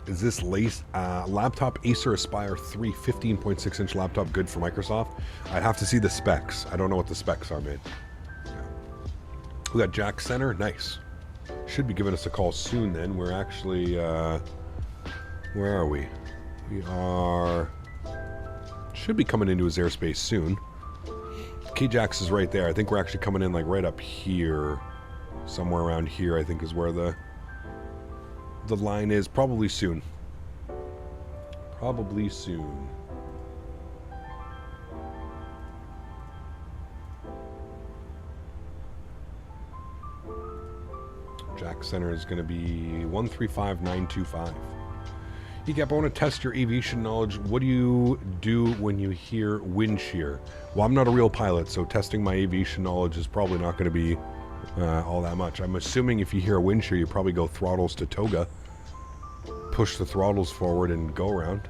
Is this laptop Acer Aspire 3 15.6 inch laptop good for Microsoft? I'd have to see the specs. I don't know what the specs are, man. Yeah. We got Jack Center. Nice. Should be giving us a call soon then. We're actually, where are we? We are, should be coming into his airspace soon. K-Jax is right there. I think we're actually coming in like right up here. Somewhere around here, I think, is where the line is. Probably soon. Probably soon. Jack Center is going to be 135925. Yep, I want to test your aviation knowledge. What do you do when you hear wind shear? Well, I'm not a real pilot, so testing my aviation knowledge is probably not going to be all that much. I'm assuming if you hear a wind shear, you probably go throttles to toga, push the throttles forward, and go around.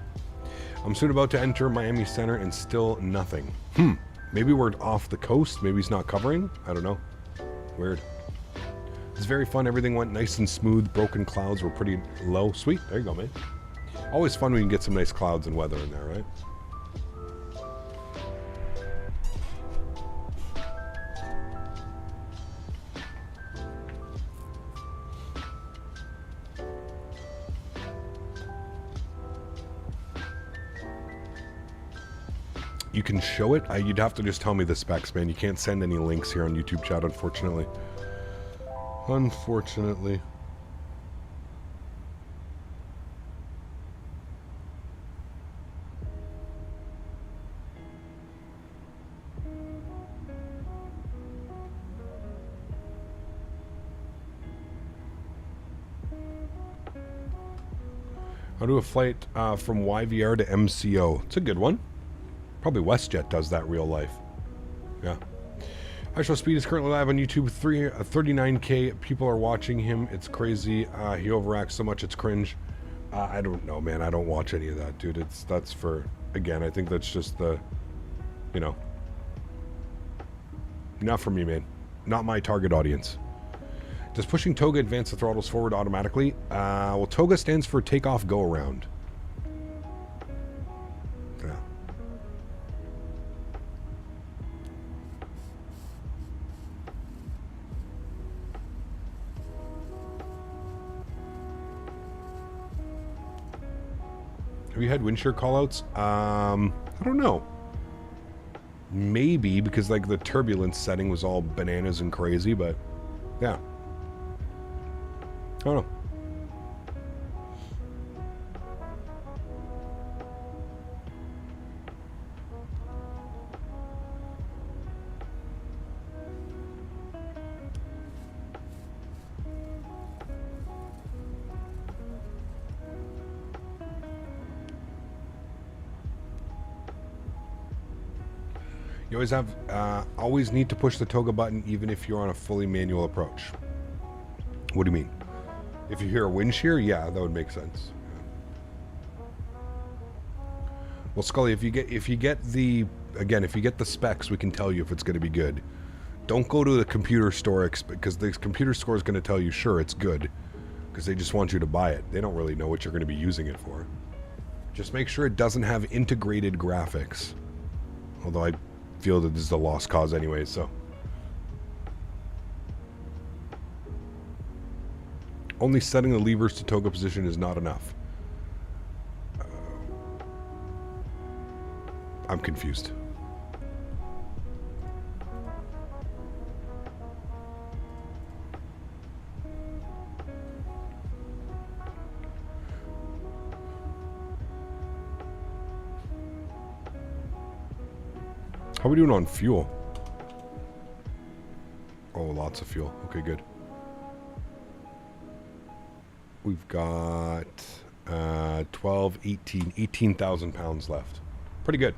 I'm soon about to enter Miami Center and still nothing. Maybe we're off the coast. Maybe he's not covering. I don't know. Weird. It's very fun. Everything went nice and smooth. Broken clouds were pretty low. Sweet. There you go, man. Always fun when you can get some nice clouds and weather in there, right? You can show it? You'd have to just tell me the specs, man. You can't send any links here on YouTube chat, unfortunately. Unfortunately. I'll do a flight from YVR to MCO. It's a good one. Probably WestJet does that real life. Yeah. Actual Speed is currently live on YouTube. 39K people are watching him. It's crazy. He overacts so much it's cringe. I don't know, man. I don't watch any of that, dude. That's for, again, I think that's just the, you know, not for me, man. Not my target audience. Does pushing toga advance the throttles forward automatically? Well, toga stands for takeoff go around. Yeah. Have you had wind shear callouts? I don't know. Maybe because like the turbulence setting was all bananas and crazy, but yeah. I don't know. You always need to push the toga button even if you're on a fully manual approach. What do you mean? If you hear a wind shear, yeah, that would make sense. Well, Scully, if you get the specs, we can tell you if it's going to be good. Don't go to the computer store because the computer store is going to tell you, sure, it's good, because they just want you to buy it. They don't really know what you're going to be using it for. Just make sure it doesn't have integrated graphics. Although I feel that this is a lost cause anyway, so. Only setting the levers to toga position is not enough. I'm confused. How are we doing on fuel? Oh, lots of fuel. Okay, good. We've got 12, 18,000 pounds left. Pretty good.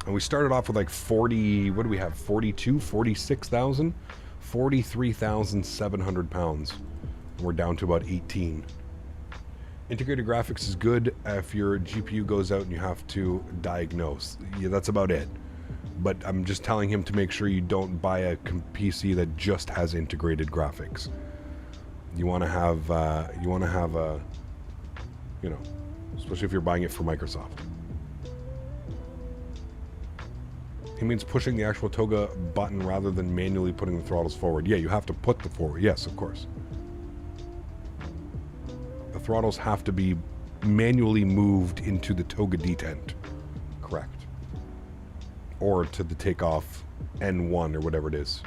And we started off with like 40, what do we have? 42, 46,000? 43,700 pounds. We're down to about 18. Integrated graphics is good if your GPU goes out and you have to diagnose. Yeah, that's about it. But I'm just telling him to make sure you don't buy a PC that just has integrated graphics. You want to have a, you know, especially if you're buying it for Microsoft. He means pushing the actual toga button rather than manually putting the throttles forward. Yeah, you have to put the forward. Yes, of course. The throttles have to be manually moved into the toga detent. Correct. Or to the takeoff N1 or whatever it is.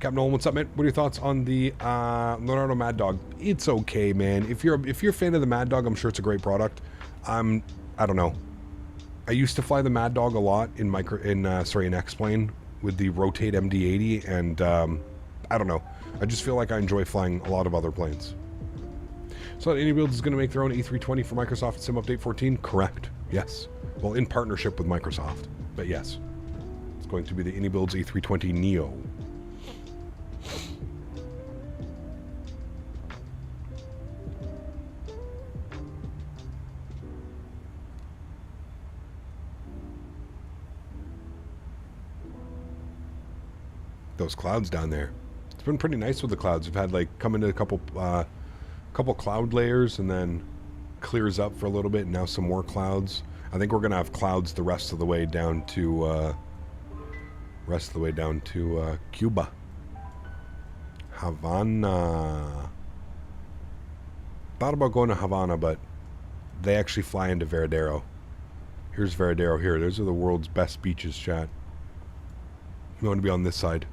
Captain Nolan, what's up, man? What are your thoughts on the Leonardo Mad Dog? It's okay, man. If you're a fan of the Mad Dog, I'm sure it's a great product. I don't know. I used to fly the Mad Dog a lot in X-Plane with the Rotate MD-80, and I don't know. I just feel like I enjoy flying a lot of other planes. So iniBuilds is going to make their own A320 for Microsoft Sim Update 14? Correct. Yes. Well, in partnership with Microsoft, but yes. It's going to be the iniBuilds A320 Neo. Those clouds down there. It's been pretty nice with the clouds. We've had like come into a couple cloud layers and then clears up for a little bit, and now some more clouds. I think we're gonna have clouds the rest of the way down to Cuba. Havana. Thought about going to Havana, but they actually fly into Varadero. Here's Varadero here. Those are the world's best beaches, chat. You want to be on this side.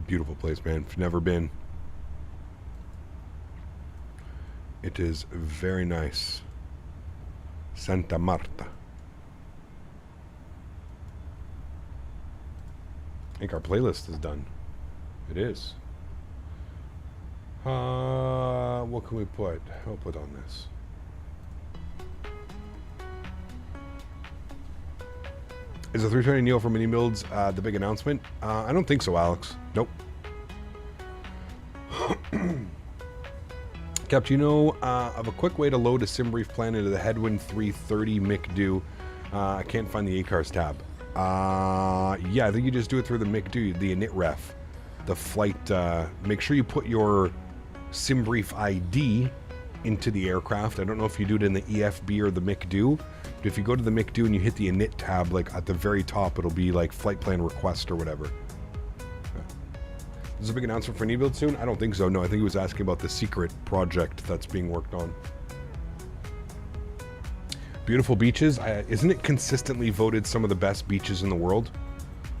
Beautiful place, man. If you've never been, it is very nice. Santa Marta. I think our playlist is done. It is. What can we put? I'll put on this. Is the 320 Neo from iniBuilds the big announcement? I don't think so, Alex. Nope. Cap, do you know of a quick way to load a SimBrief plan into the Headwind 330 MICDO? I can't find the ACARS tab. Yeah, I think you just do it through the MICDO, the init the flight. Make sure you put your SimBrief ID into the aircraft. I don't know if you do it in the EFB or the MICDO. But if you go to the MICDO and you hit the init tab, like at the very top, it'll be like flight plan request or whatever. Is there a big announcement for iniBuild soon? I don't think so. No, I think he was asking about the secret project that's being worked on. Beautiful beaches. Isn't it consistently voted some of the best beaches in the world?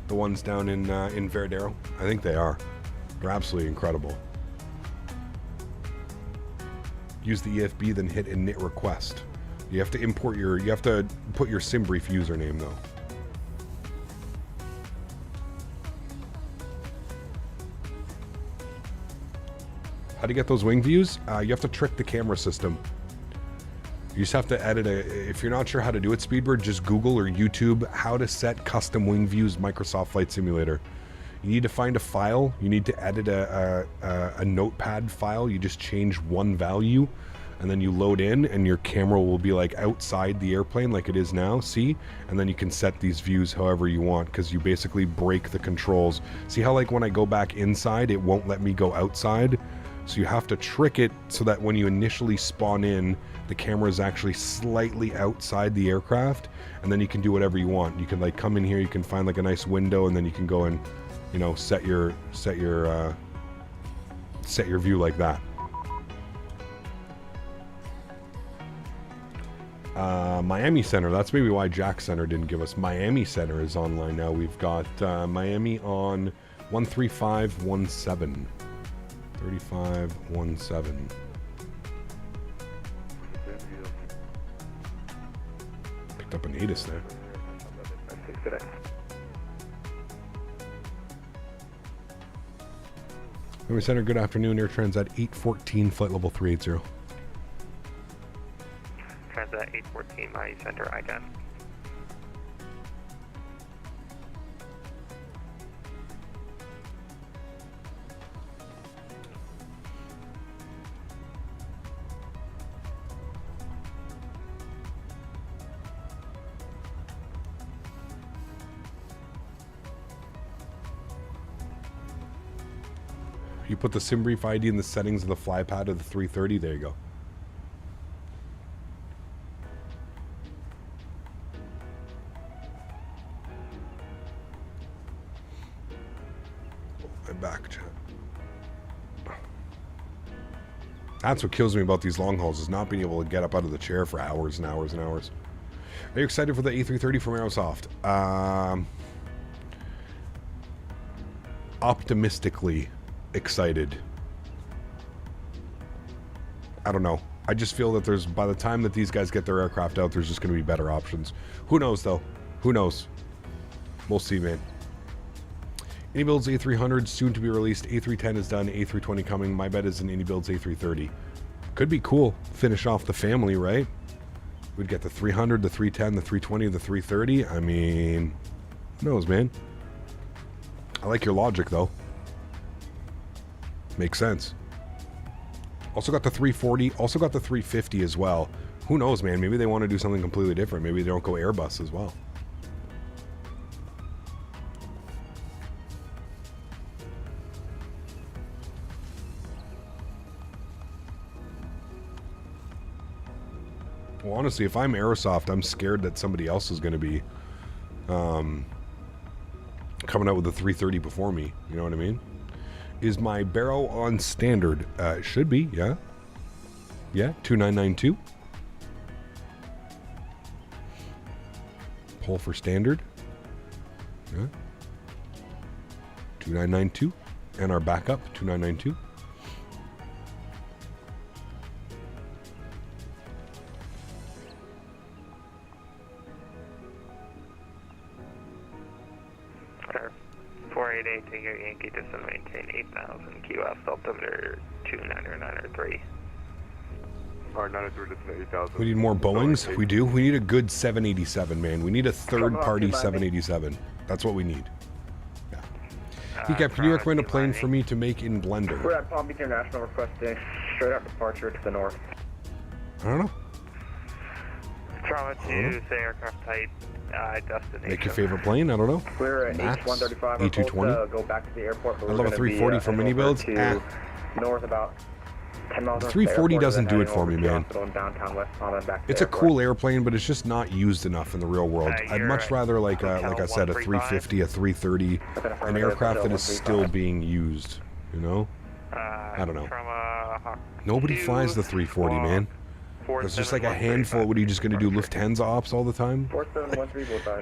The ones down in Varadero? I think they are. They're absolutely incredible. Use the EFB, then hit init request. You have to import you have to put your SimBrief username though. How do you get those wing views? You have to trick the camera system. You just have to edit if you're not sure how to do it, Speedbird, just Google or YouTube how to set custom wing views Microsoft Flight Simulator. You need to find a file. You need to edit a notepad file. You just change one value, and then you load in, and your camera will be like outside the airplane like it is now, see? And then you can set these views however you want, because you basically break the controls. See how like when I go back inside, it won't let me go outside? So you have to trick it so that when you initially spawn in, the camera is actually slightly outside the aircraft, and then you can do whatever you want. You can like come in here, you can find like a nice window, and then you can go and, you know, set your view like that. Miami Center, that's maybe why Jack Center didn't give us. Miami Center is online now. We've got Miami on 13517. 3517. Picked up an ATIS there. Miami Center, good afternoon. Air Transat 814, flight level 380. Transat 814, Miami Center, IDEM. You put the SimBrief ID in the settings of the flypad of the 330, there you go. My back chat. That's what kills me about these long hauls, is not being able to get up out of the chair for hours and hours and hours. Are you excited for the A330 from Aerosoft? Optimistically excited. I don't know. I just feel that there's, by the time that these guys get their aircraft out, there's just going to be better options. Who knows, though? Who knows? We'll see, man. iniBuilds A300 soon to be released. A310 is done. A320 coming. My bet is an iniBuilds A330. Could be cool. Finish off the family, right? We'd get the 300, the 310, the 320, the 330. I mean, who knows, man? I like your logic, though. Makes sense. Also got the 340. Also got the 350 as well. Who knows, man? Maybe they want to do something completely different. Maybe they don't go Airbus as well. Well, honestly, if I'm Aerosoft, I'm scared that somebody else is going to be coming out with the 330 before me. You know what I mean? Is my barrel on standard? It should be, yeah. Yeah, 2992. Pull for standard. Yeah. 2992. And our backup, 2992. Take your Yankee to maintain 8,000 QF altimeter 29903. Or 903 to 8,000. We need more Boeings? We do. We need a good 787, man. We need a third-party 787. That's what we need. Yeah. Cap, can you recommend a plane for me to make in Blender? We're at Palm Beach International requesting straight out departure to the north. I don't know. Trauma to say aircraft type. Destination. Make your favorite plane? I don't know. We're at Max, H135. A220. Go back to the airport. But I love a 340 from iniBuilds. North about 10 miles. 340 doesn't do it for me, man. It's a cool airplane, but it's just not used enough in the real world. I'd much rather, like I said, a 350, a 330, an aircraft that is still being used. You know? I don't know. Nobody flies the 340, man. It's just like a handful. What are you just going to do? Lufthansa ops all the time?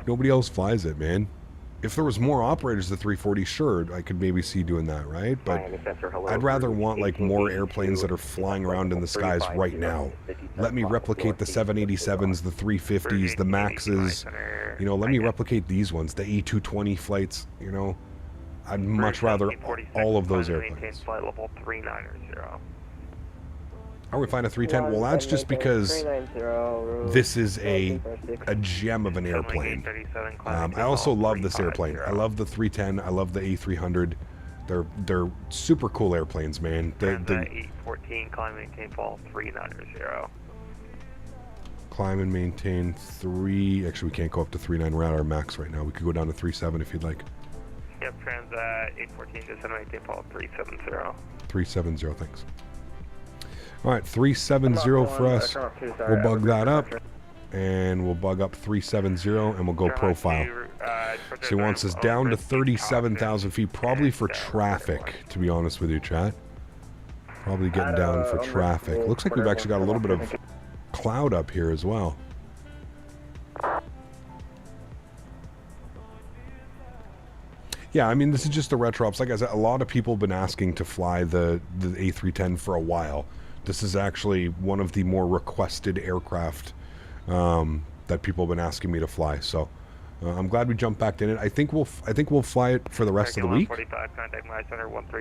Nobody else flies it, man. If there was more operators of the 340, sure, I could maybe see doing that, right? But I'd rather want like more airplanes that are flying around in the skies right now. Let me replicate the 787s, the 350s, the Maxes. You know, let me replicate these ones, the E220 flights. You know, I'd much rather all of those airplanes. Flight level 390. How do we find a 310? Well, that's just because this is a gem of an airplane. I also love this airplane. I love the 310. I love the A300. They're super cool airplanes, man. The 814 climb and maintain fall 390. Climb and maintain 3. Actually, we can't go up to 39. We're at our max right now. We could go down to 37 if you'd like. Yep, Transat 814 to maintain fall 370. 370, thanks. All right, 370 for us. We'll bug that up, and we'll bug up 370, and we'll go profile. So he wants us down to 37,000 feet, probably for traffic, to be honest with you, chat. Probably getting down for traffic. Looks like we've actually got a little bit of cloud up here as well. Yeah, I mean, this is just the retrops. Like I said, a lot of people have been asking to fly the A310 for a while. This is actually one of the more requested aircraft that people have been asking me to fly. So I'm glad we jumped back in it. I think we'll fly it for the rest of the week.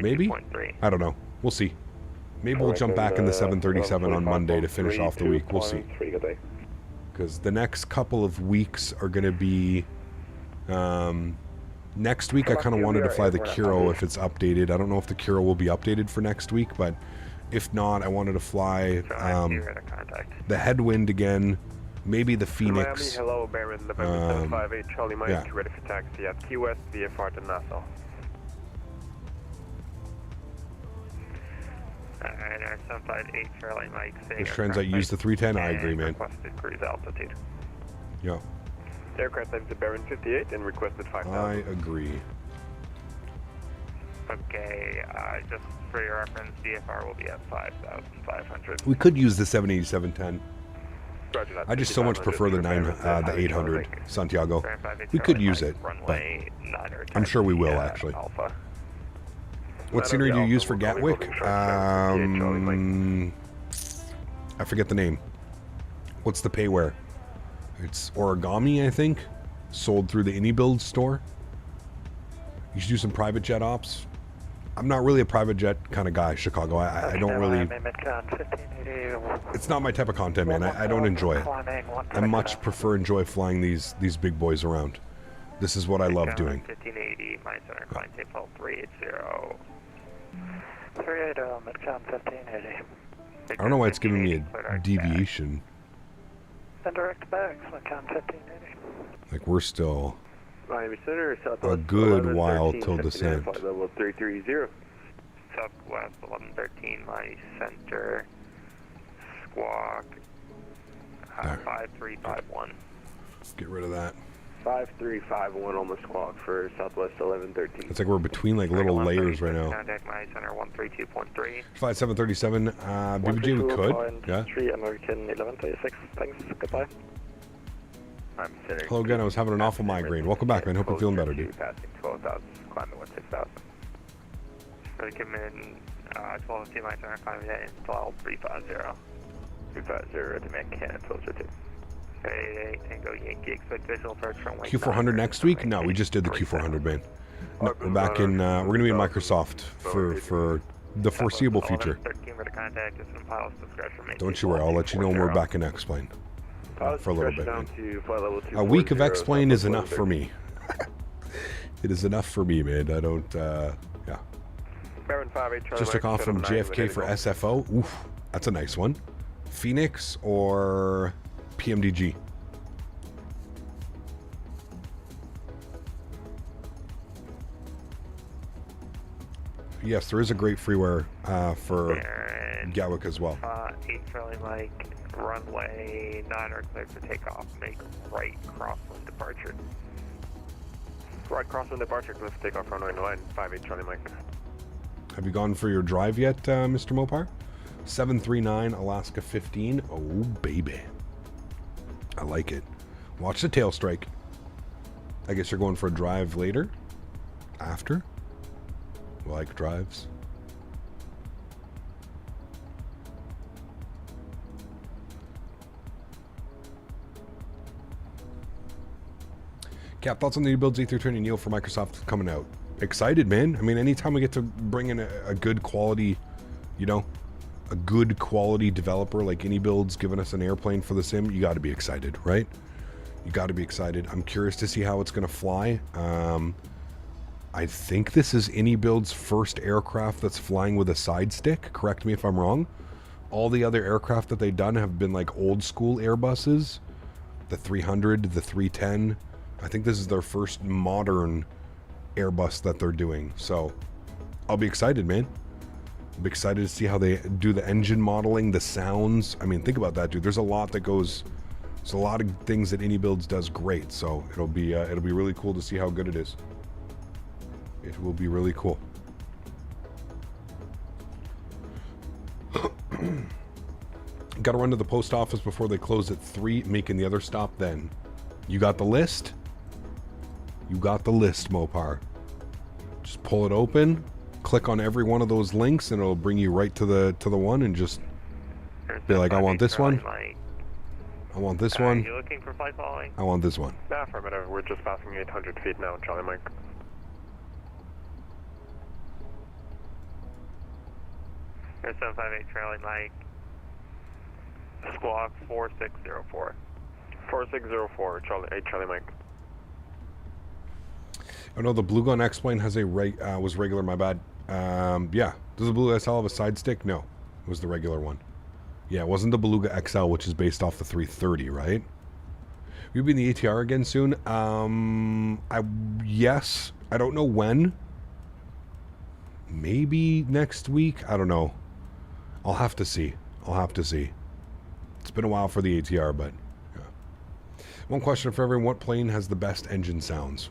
Maybe. I don't know. We'll see. Maybe we'll jump back in the 737 on Monday to finish off the week. We'll see. Because the next couple of weeks are going to be. Next week, I kind of wanted to fly the Kiro if it's updated. I don't know if the Kiro will be updated for next week, but if not, I wanted to fly the Headwind again, maybe the Phoenix. Hello, Baron, November 758 Charlie Mike, ready for taxi at Key West via Faten, Nassau. And our 758 Charlie Mike saying This Transat used the 310, I agree, man. Requested cruise altitude. Yeah. Aircraft type to Baron 58 and requested 5,000. I agree. Okay, just for your reference, VFR will be at 5,500. We could use the 787-10. Roger that. I just so much prefer the 800 Santiago. We could use it, but I'm sure we will actually. Alpha. What scenery do you use for Gatwick? I forget the name. What's the payware? It's origami, I think. Sold through the iniBuilds store. You should do some private jet ops. I'm not really a private jet kind of guy, Chicago. I don't really... It's not my type of content, man. I don't enjoy it. I much enjoy flying these big boys around. This is what I love doing. 1580, my center, climb tape hold 380. 380, midcon 1580. I don't know why it's giving me a deviation. Indirect bags, midcon 1580. Like we're still Miami Center, a good while till descent. Flight level 330. Southwest 1113, my center, squawk 5351. Get rid of that. 5351 on the squawk for Southwest 1113. It's like we're between like little layers right now. Contact my center 132.3. Flight 737, BBJ we could. Yeah. 3 American 1136. Thanks. Goodbye. Hello again, I was having an awful migraine. Welcome back, man. Hope you're feeling better, dude. Passing 12,000, climbing 16,000. Ready to come in, 12 my center, climbing at install 350. 350, to make cannon closer to. Okay, Tango Yankee, expect visual approach from Q400 next week? No, we just did the Q400, man. No, we're back in, we're going to be in Microsoft for the foreseeable future. Don't you worry, I'll let you know when we're back in X-Plane. For a little bit, man. A week of X-Plane is enough for me. It is enough for me, man. I don't, yeah. Just took off from JFK for SFO. Oof, that's a nice one. Phoenix or PMDG? Yes, there is a great freeware for Gatwick as well. 8 Charlie Mike, runway 9 clear for takeoff. Make right crosswind departure. Right crosswind departure, clear for takeoff, runway 9, 58 Charlie Mike. Have you gone for your drive yet, Mr. Mopar? 739 Alaska 15. Oh, baby. I like it. Watch the tail strike. I guess you're going for a drive later? After? Like drives? Cap, thoughts on the iniBuilds A310 Neo for Microsoft coming out? Excited, man. I mean, anytime we get to bring in a good quality, you know, a good quality developer like iniBuilds giving us an airplane for the sim, you got to be excited, right? You got to be excited. I'm curious to see how it's going to fly. I think this is iniBuilds' first aircraft that's flying with a side stick. Correct me if I'm wrong. All the other aircraft that they've done have been like old school Airbuses. The 300, the 310. I think this is their first modern Airbus that they're doing. So I'll be excited, man. I'll be excited to see how they do the engine modeling, the sounds. I mean, think about that, dude. There's a lot that goes... There's a lot of things that iniBuilds does great. So it'll be really cool to see how good it is. It will be really cool. Got to run to the post office before they close at 3, making the other stop then. You got the list? You got the list, Mopar. Just pull it open, click on every one of those links, and it'll bring you right to the one, and just be like, I want this one. I want this one. You looking for flight following? I want this one. Affirmative. We're just passing 800 feet now, Charlie Mike. Here's 758 Charlie Mike. Squawk 4604. 4604, Charlie Mike. Oh no, the Blue Gun X-Plane has a was regular, my bad. Yeah. Does the Blue SL have a side stick? No. It was the regular one. Yeah, it wasn't the Beluga XL, which is based off the 330, right? You'll be in the ATR again soon? Yes. I don't know when. Maybe next week? I don't know. I'll have to see. It's been a while for the ATR, but... Yeah. One question for everyone. What plane has the best engine sounds?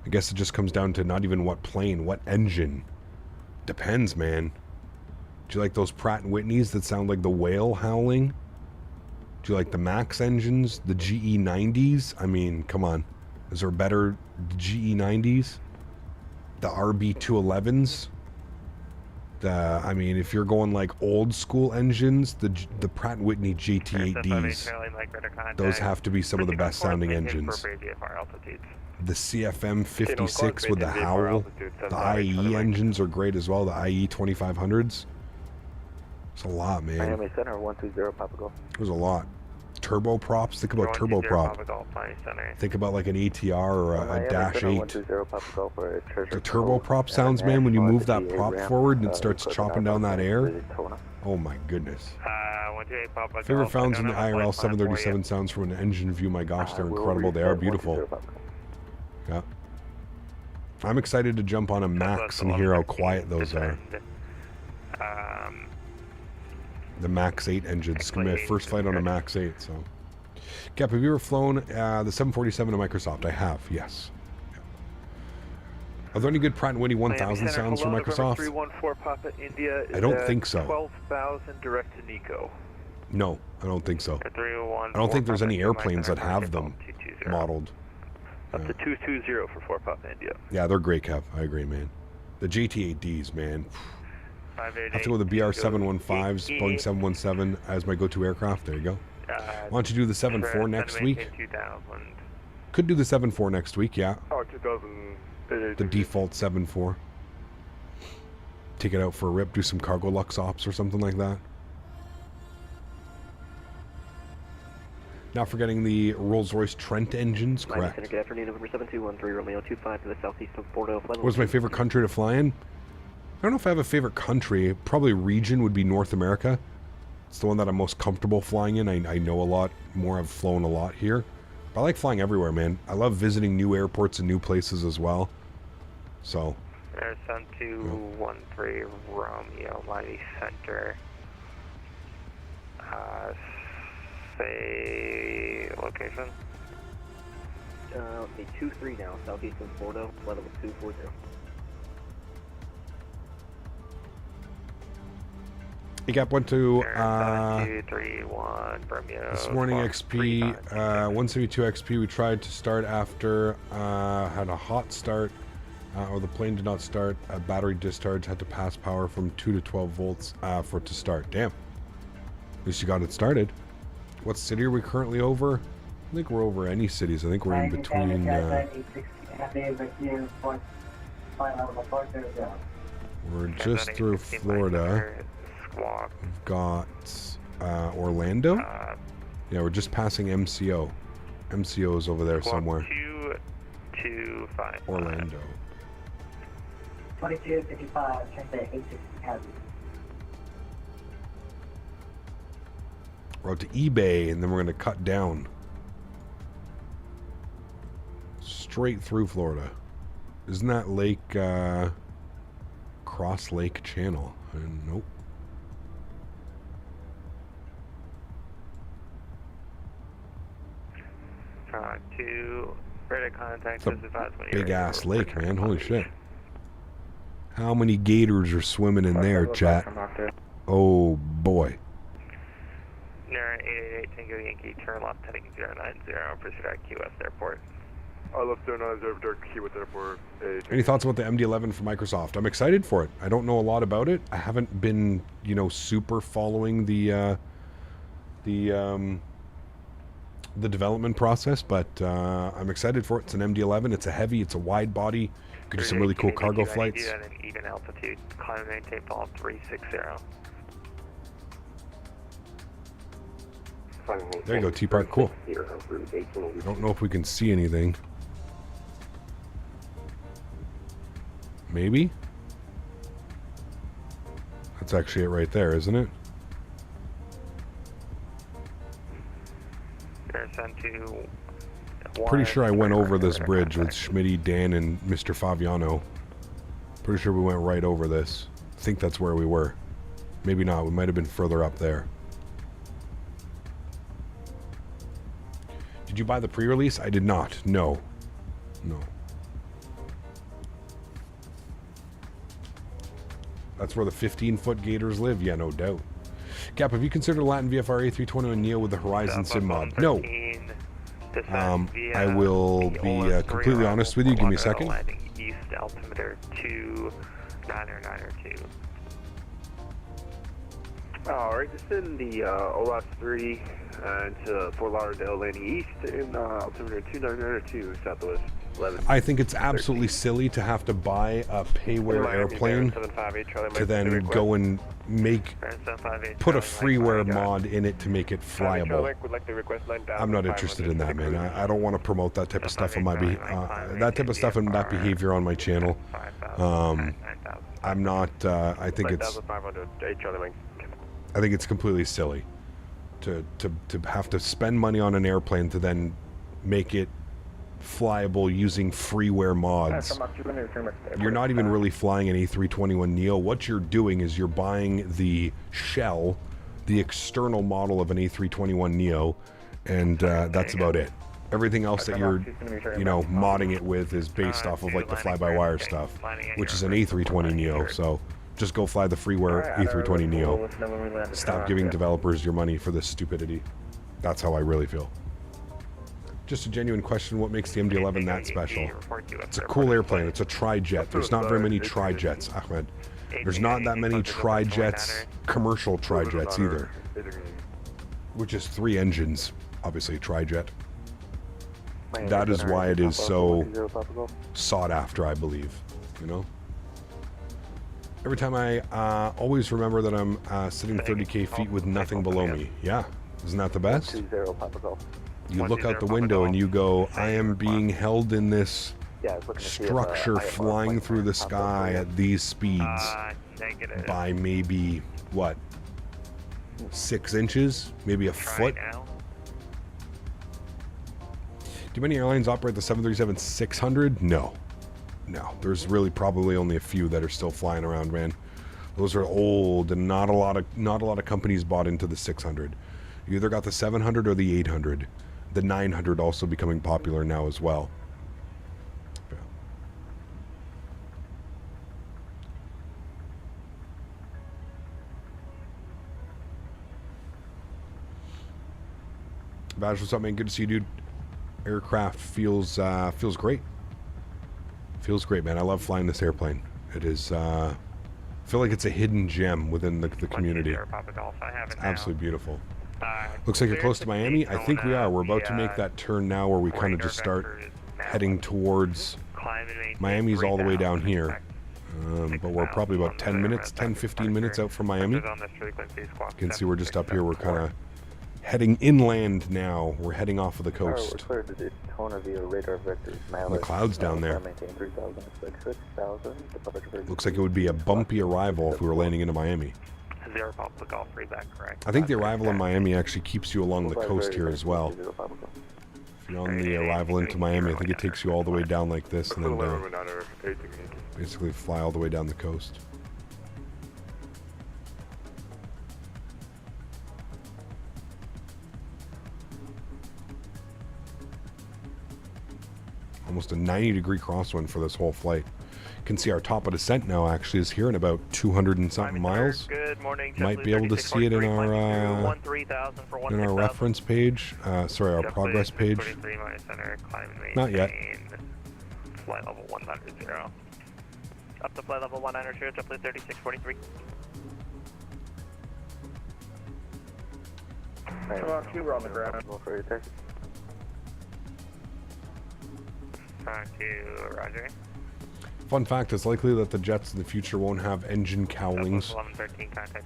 I guess it just comes down to not even what plane, what engine. Depends, man. Do you like those Pratt & Whitneys that sound like the whale howling? Do you like the Max engines, the GE90s? I mean, come on. Is there better GE90s? The RB211s? I mean, if you're going like old school engines, the Pratt & Whitney GT8Ds, those have to be some of the best sounding engines. The CFM 56 with the howl, the IE engines are great as well, the IE 2500s. It's a lot, man. Miami Center 120 Papa Golf. There's a lot. Turboprops, think about turboprop. Think about like an ATR or a Dash 8. The turboprop sounds, man, when you move that prop forward and it starts chopping down that air. Oh my goodness. Favorite sounds in the IRL 737 sounds from an engine view. My gosh, they're incredible. They are beautiful. Yeah. I'm excited to jump on a Max and hear how quiet those are. The Max 8 engines. It's going to be my first flight on a Max 8, so. Gap, have you ever flown the 747 to Microsoft? I have, yes. Yeah. Are there any good Pratt & Whitney 1000 sounds from Microsoft? 314 Papa India is I don't think so. 12,000 direct to Nico. No, I don't think so. I don't think there's any airplanes that have them modeled. Up to 220 for 4 Papa India. Yeah, they're great, Kev. I agree, man. The JT8Ds, man. I have to go with the BR715s, Boeing 717 as my go-to aircraft. There you go. Why don't you do the 7.4 next week? Could do the 7.4 next week, yeah. Oh, 2000. The default 7.4. Take it out for a rip, do some cargo lux ops or something like that. Not forgetting the Rolls-Royce Trent engines, correct. Good afternoon, November 7213, Romeo 25 to the southeast of Bordeaux. What's my favorite country to fly in? I don't know if I have a favorite country. Probably region would be North America. It's the one that I'm most comfortable flying in. I know a lot more. I've flown a lot here. But I like flying everywhere, man. I love visiting new airports and new places as well. So. There's Sun 213 Romeo, Miami Center. Say location. Let's see, 23 now, southeast of Bordeaux, level 240. Gap went to 231 Bermuda. This morning XP 172 XP. We tried to start after had a hot start, or the plane did not start. A battery discharge, had to pass power from 2 to 12 volts for it to start. Damn. At least you got it started. What city are we currently over? I think we're over any cities. I think we're in between. We're just through Florida. We've got Orlando. Yeah, we're just passing MCO. MCO is over there somewhere. 225. Orlando. 2255, Transat 860 Hazard. We're out to eBay, and then we're going to cut down. Straight through Florida. Isn't that Lake, Cross Lake Channel? Nope. To contact it's a big ass lake, man. Holy shit. How many gators are swimming in there, chat? Oh boy. Near 888 Tango Yankee, turn left heading 090, proceed at QS Airport. I left 090, direct QS Airport. Any thoughts about the MD-11 from Microsoft? I'm excited for it. I don't know a lot about it. I haven't been, super following the development process, but I'm excited for it. It's an MD-11. It's a heavy, it's a wide body. Could do some really cool cargo flights. At an even altitude, climb and maintain fall 360. There you go, T-Park. Cool. I don't know if we can see anything. Maybe? That's actually it right there, isn't it? Pretty sure I went over this bridge with Smitty, Dan, and Mr. Faviano. Pretty sure we went right over this. I think that's where we were. Maybe not. We might have been further up there. Did you buy the pre-release? I did not. No. No. That's where the 15-foot gators live. Yeah, no doubt. Cap, have you considered a Latin VFR A321 Neo with the Horizon Sim mod? No. I will be completely honest with you. Give me a second. East altimeter 2992. Alright, just in the OLAS 3 into Fort Lauderdale, landing east in altimeter 2992 southwest 11. I think it's absolutely silly to have to buy a payware airplane to then go and put a freeware mod in it to make it flyable. I'm not interested in that, man. I don't want to promote that type of stuff on my that type of stuff and that behavior on my channel. I'm not. I think it's completely silly to have to spend money on an airplane to then make it flyable using freeware mods. You're not even really flying an A321 Neo. What you're doing is you're buying the shell, the external model of an A321 Neo, and that's about it. Everything else that you're, modding it with is based off of like the fly-by-wire stuff, which is an A320 Neo. So just go fly the freeware A320 Neo. Stop giving developers your money for this stupidity. That's how I really feel. Just a genuine question, what makes the MD-11 that special? It's a cool airplane. It's a tri-jet. There's not very many tri-jets, Ahmed. There's not that many tri-jets, commercial tri-jets either. Which is 3 engines, obviously a tri-jet. That is why it is so sought after, I believe, Every time I always remember that I'm sitting 30k feet with nothing below me. Yeah, isn't that the best? You look out the window and you go, I am being held in this structure flying through the sky at these speeds by maybe, what, 6 inches? Maybe a foot? Do many airlines operate the 737-600? No. No. There's really probably only a few that are still flying around, man. Those are old and not a lot of companies bought into the 600. You either got the 700 or the 800. The 900 also becoming popular now as well. Yeah. Badge, what's up, man? Good to see you, dude. Aircraft feels great. Feels great, man. I love flying this airplane. It is. I feel like it's a hidden gem within the community. It's absolutely beautiful. Looks like you're close to Miami. I think we are. We're about to make that turn now where we kind of just start heading towards Miami's all the way down here. But we're probably about 10-15 minutes out from Miami. You can see we're just up here. We're kind of heading inland now. We're heading off of the coast. The clouds down there. Looks like it would be a bumpy arrival if we were landing into Miami. I think the arrival in Miami actually keeps you along the coast here as well. If you're on the arrival into Miami, I think it takes you all the way down like this and then basically fly all the way down the coast. Almost a 90-degree crosswind for this whole flight. You can see our top of descent now actually is here in about 200 and something miles. Good morning. Might be able to see it in our reference page. Sorry, our progress page. Not yet. Flight level 190. Up to flight level 190, JetBlue 3643. Come on, Cuba on the ground. Roger. Fun fact, it's likely that the jets in the future won't have engine cowlings.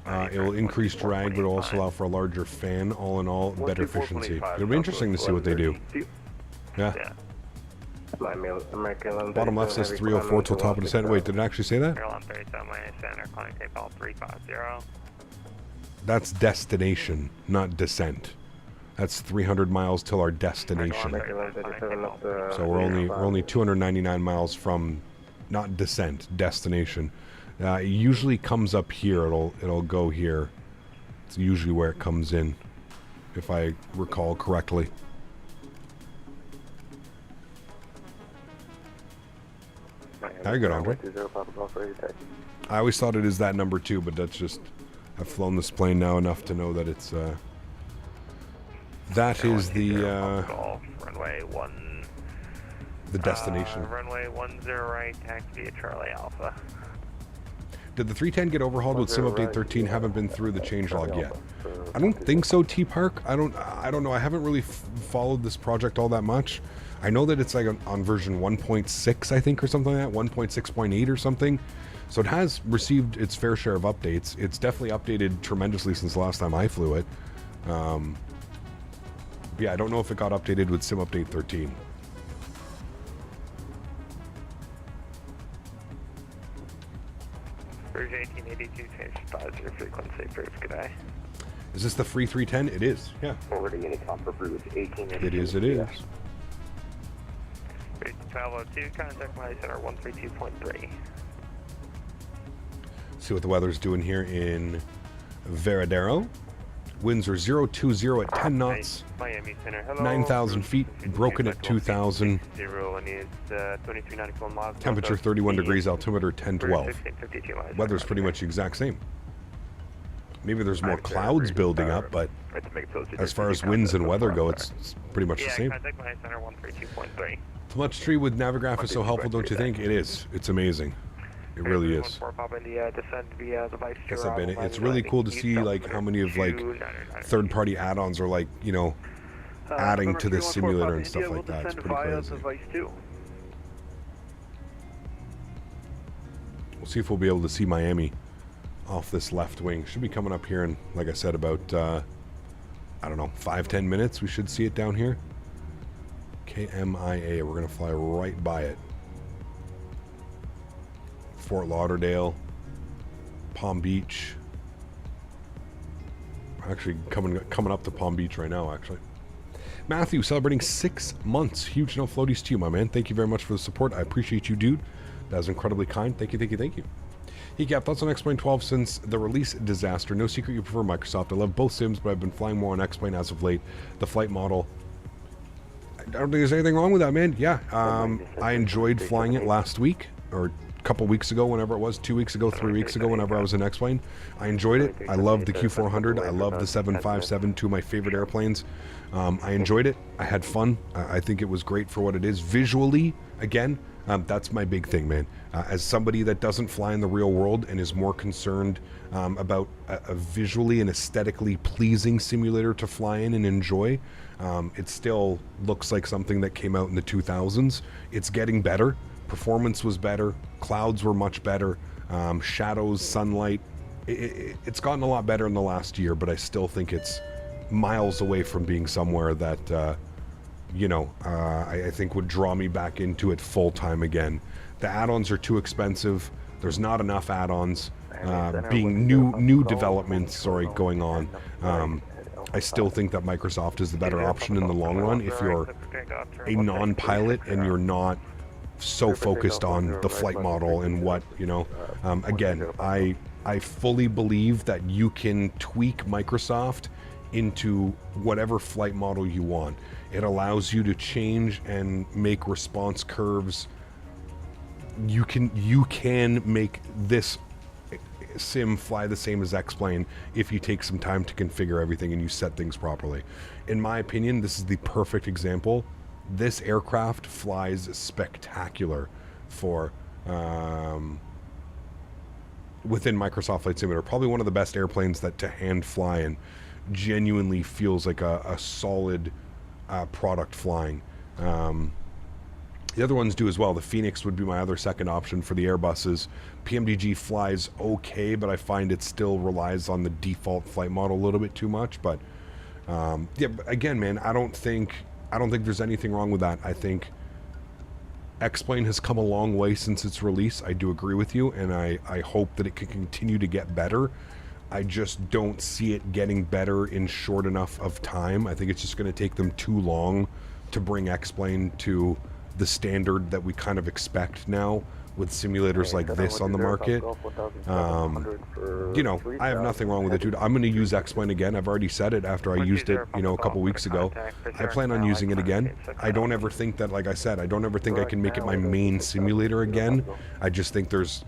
It will increase drag, but also allow for a larger fan. All in all, better efficiency. It'll be interesting to see what they do. Yeah. Bottom left says 304 till top of descent. Wait, did it actually say that? That's destination, not descent. That's 300 miles till our destination. So we're only 299 miles from not descent, destination. It usually comes up here. It'll go here. It's usually where it comes in, if I recall correctly. How you good, Andre? I always thought it is that number 2, but that's just... I've flown this plane now enough to know that it's... that is the... runway 1... the destination. Runway 10 right, taxi via Charlie Alpha. Did the 310 get overhauled with Sim Update 13? Haven't been through the changelog yet. I don't think so, T-Park. I don't know. I haven't really followed this project all that much. I know that it's like on version 1.6, I think, or something like that, 1.6.8 or something. So it has received its fair share of updates. It's definitely updated tremendously since the last time I flew it. Yeah, I don't know if it got updated with Sim Update 13. Version 1882, change positive frequency, first, good eye. Is this the free 310? It is, yeah. Forwarding any top for route 1882. It is, it is. 1202, contact my center 132.3. See what the weather's doing here in Varadero. Winds are 020 at 10 knots. Miami Center, hello. 9,000 feet, broken at 2,000. 0 and is 2394 miles. Temperature 31 degrees, altimeter 1012. Weather's pretty much the exact same. Maybe there's more clouds building up, but as far as winds and weather go, it's pretty much the same. Contact my center 132.3. Telemetry with Navigraph is so helpful, don't you think? It is. It's amazing. It really is. Guess I've been. It's really cool to see like how many of like third-party add-ons are like, you know, adding to this simulator and stuff like that. It's pretty crazy. We'll see if we'll be able to see Miami off this left wing. Should be coming up here in, like I said, about I don't know, 5-10 minutes. We should see it down here. KMIA. We're gonna fly right by it. Fort Lauderdale, Palm Beach. We're actually coming up to Palm Beach right now, actually. Matthew, celebrating 6 months. Huge no floaties to you, my man. Thank you very much for the support. I appreciate you, dude. That was incredibly kind. Thank you, thank you, thank you. Hey, Cap, thoughts on X-Plane 12 since the release disaster? No secret you prefer Microsoft. I love both sims, but I've been flying more on X-Plane as of late. The flight model, I don't think there's anything wrong with that, man. Yeah, I enjoyed flying it last week, or couple weeks ago, whenever it was, 2 weeks ago, 3 weeks ago, whenever I was in X-Plane. I enjoyed it. I loved the Q400. I loved the 757, two of my favorite airplanes. I enjoyed it. I had fun. I think it was great for what it is. Visually, again, that's my big thing, man. As somebody that doesn't fly in the real world and is more concerned about a visually and aesthetically pleasing simulator to fly in and enjoy, it still looks like something that came out in the 2000s. It's getting better. Performance was better. Clouds were much better. Shadows, sunlight. It's gotten a lot better in the last year, but I still think it's miles away from being somewhere that, you know, I think would draw me back into it full time again. The add-ons are too expensive. There's not enough add-ons. Being new developments, going on. I still think that Microsoft is the better option in the long run if you're a non-pilot and you're not so focused on the flight model and what, you know. Again, I fully believe that you can tweak Microsoft into whatever flight model you want. It allows you to change and make response curves. You can make this sim fly the same as X-Plane if you take some time to configure everything and you set things properly. In my opinion, this is the perfect example. This aircraft flies spectacular for within Microsoft Flight Simulator. Probably one of the best airplanes that to hand fly and genuinely feels like a solid product flying. The other ones do as well. The Phoenix would be my other second option for the Airbuses. PMDG flies okay, but I find it still relies on the default flight model a little bit too much. But yeah, but again, man, I don't think there's anything wrong with that. I think X-Plane has come a long way since its release. I do agree with you, and I hope that it can continue to get better. I just don't see it getting better in short enough of time. I think it's just going to take them too long to bring X-Plane to the standard that we kind of expect now with simulators like this on the market. You know, I have nothing wrong with it, dude. I'm going to use X-Plane again. I've already said it after I used it, you know, a couple weeks ago. I plan on using it again. I don't ever think that, like I said, I don't ever think I can make it my main simulator again. I just think there's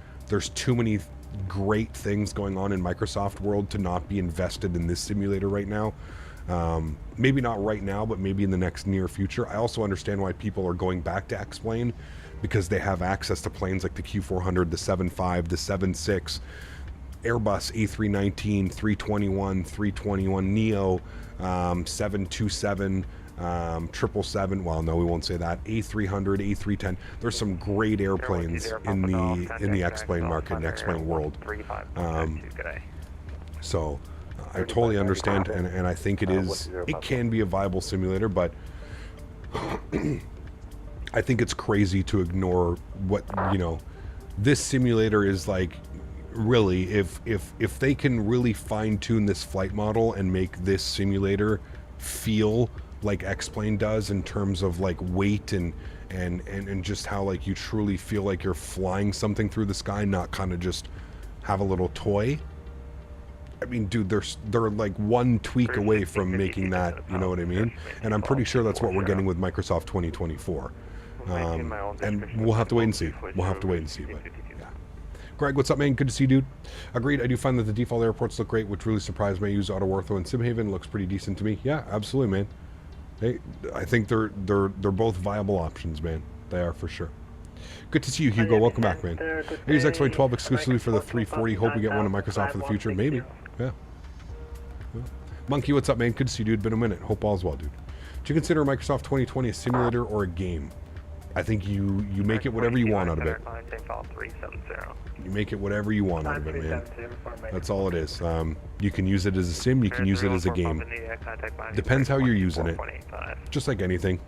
too many great things going on in Microsoft world to not be invested in this simulator right now. Maybe not right now, but maybe in the next near future. I also understand why people are going back to X-Plane, because they have access to planes like the Q400, the 7.5, the 7.6, Airbus A319, 321, 321 Neo, 727, 777. Well, no, we won't say that. A300, A310. There's some great airplanes in the X-Plane market, in the X-Plane world. So I totally understand, and I think it can be a viable simulator, but I think it's crazy to ignore what, you know, this simulator is like. Really, if they can really fine-tune this flight model and make this simulator feel like X-Plane does in terms of like weight and just how like you truly feel like you're flying something through the sky, not kind of just have a little toy. I mean, dude, they're like one tweak away from making that, you know what I mean? And I'm pretty sure that's what we're getting with Microsoft 2024. And we'll have to wait and see. We'll have to wait and see, but yeah. Greg, what's up, man? Good to see you, dude. Agreed. I do find that the default airports look great, which really surprised me. I use Autowortho and Simhaven. Looks pretty decent to me. Yeah, absolutely, man. Hey, I think they're both viable options, man. They are for sure. Good to see you, Hugo. Welcome back, man. I use X-Plane 12 exclusively for the 340. Hope we get one in Microsoft for the future. Maybe. Yeah. Well, Monkey, what's up, man? Good to see you, dude. Been a minute. Hope all's well, dude. Do you consider Microsoft 2020 a simulator or a game? I think you make it whatever you want out of it. You make it whatever you want out of it, man. That's all it is. You can use it as a sim, you can use it as a game. Depends how you're using it. Just like anything.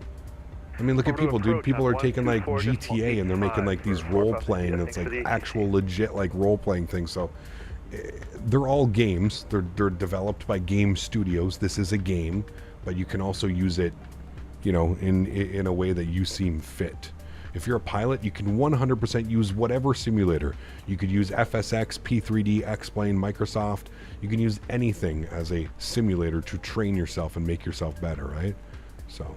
I mean, look at people, dude. People are taking like GTA and they're making like these role-playing, it's like actual legit like role-playing things. So they're all games. They're developed by game studios. This is a game, but you can also use it, you know, in a way that you seem fit. If you're a pilot, you can 100% use whatever simulator. You could use FSX, P3D, X-Plane, Microsoft. You can use anything as a simulator to train yourself and make yourself better, right? So,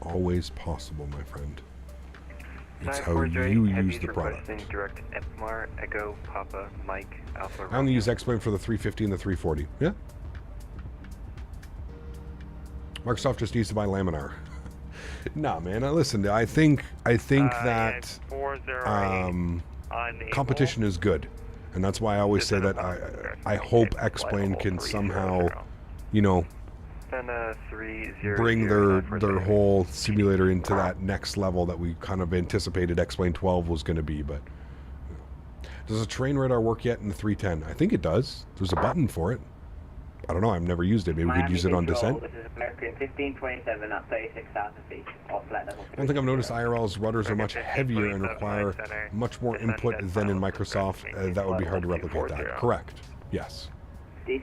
always possible, my friend. It's how you use the product. Direct Epmar, Echo, Papa, Mike, Alpha. I only use X-Plane for the 350 and the 340. Yeah. Microsoft just needs to buy Laminar. Nah, man. Listen, I think that competition is good, and that's why I always say that I hope X-Plane can somehow, you know, bring their whole simulator into that next level that we kind of anticipated X-Plane 12 was going to be. But does a terrain radar work yet in the 310? I think it does. There's a button for it. I don't know. I've never used it. Maybe we could use it on descent. This is American 1527 at 36,000 feet. Off flight level. I don't think I've noticed IRL's rutters are much heavier and require much more input than in Microsoft. That would be hard to replicate that. Correct. Yes. Yes.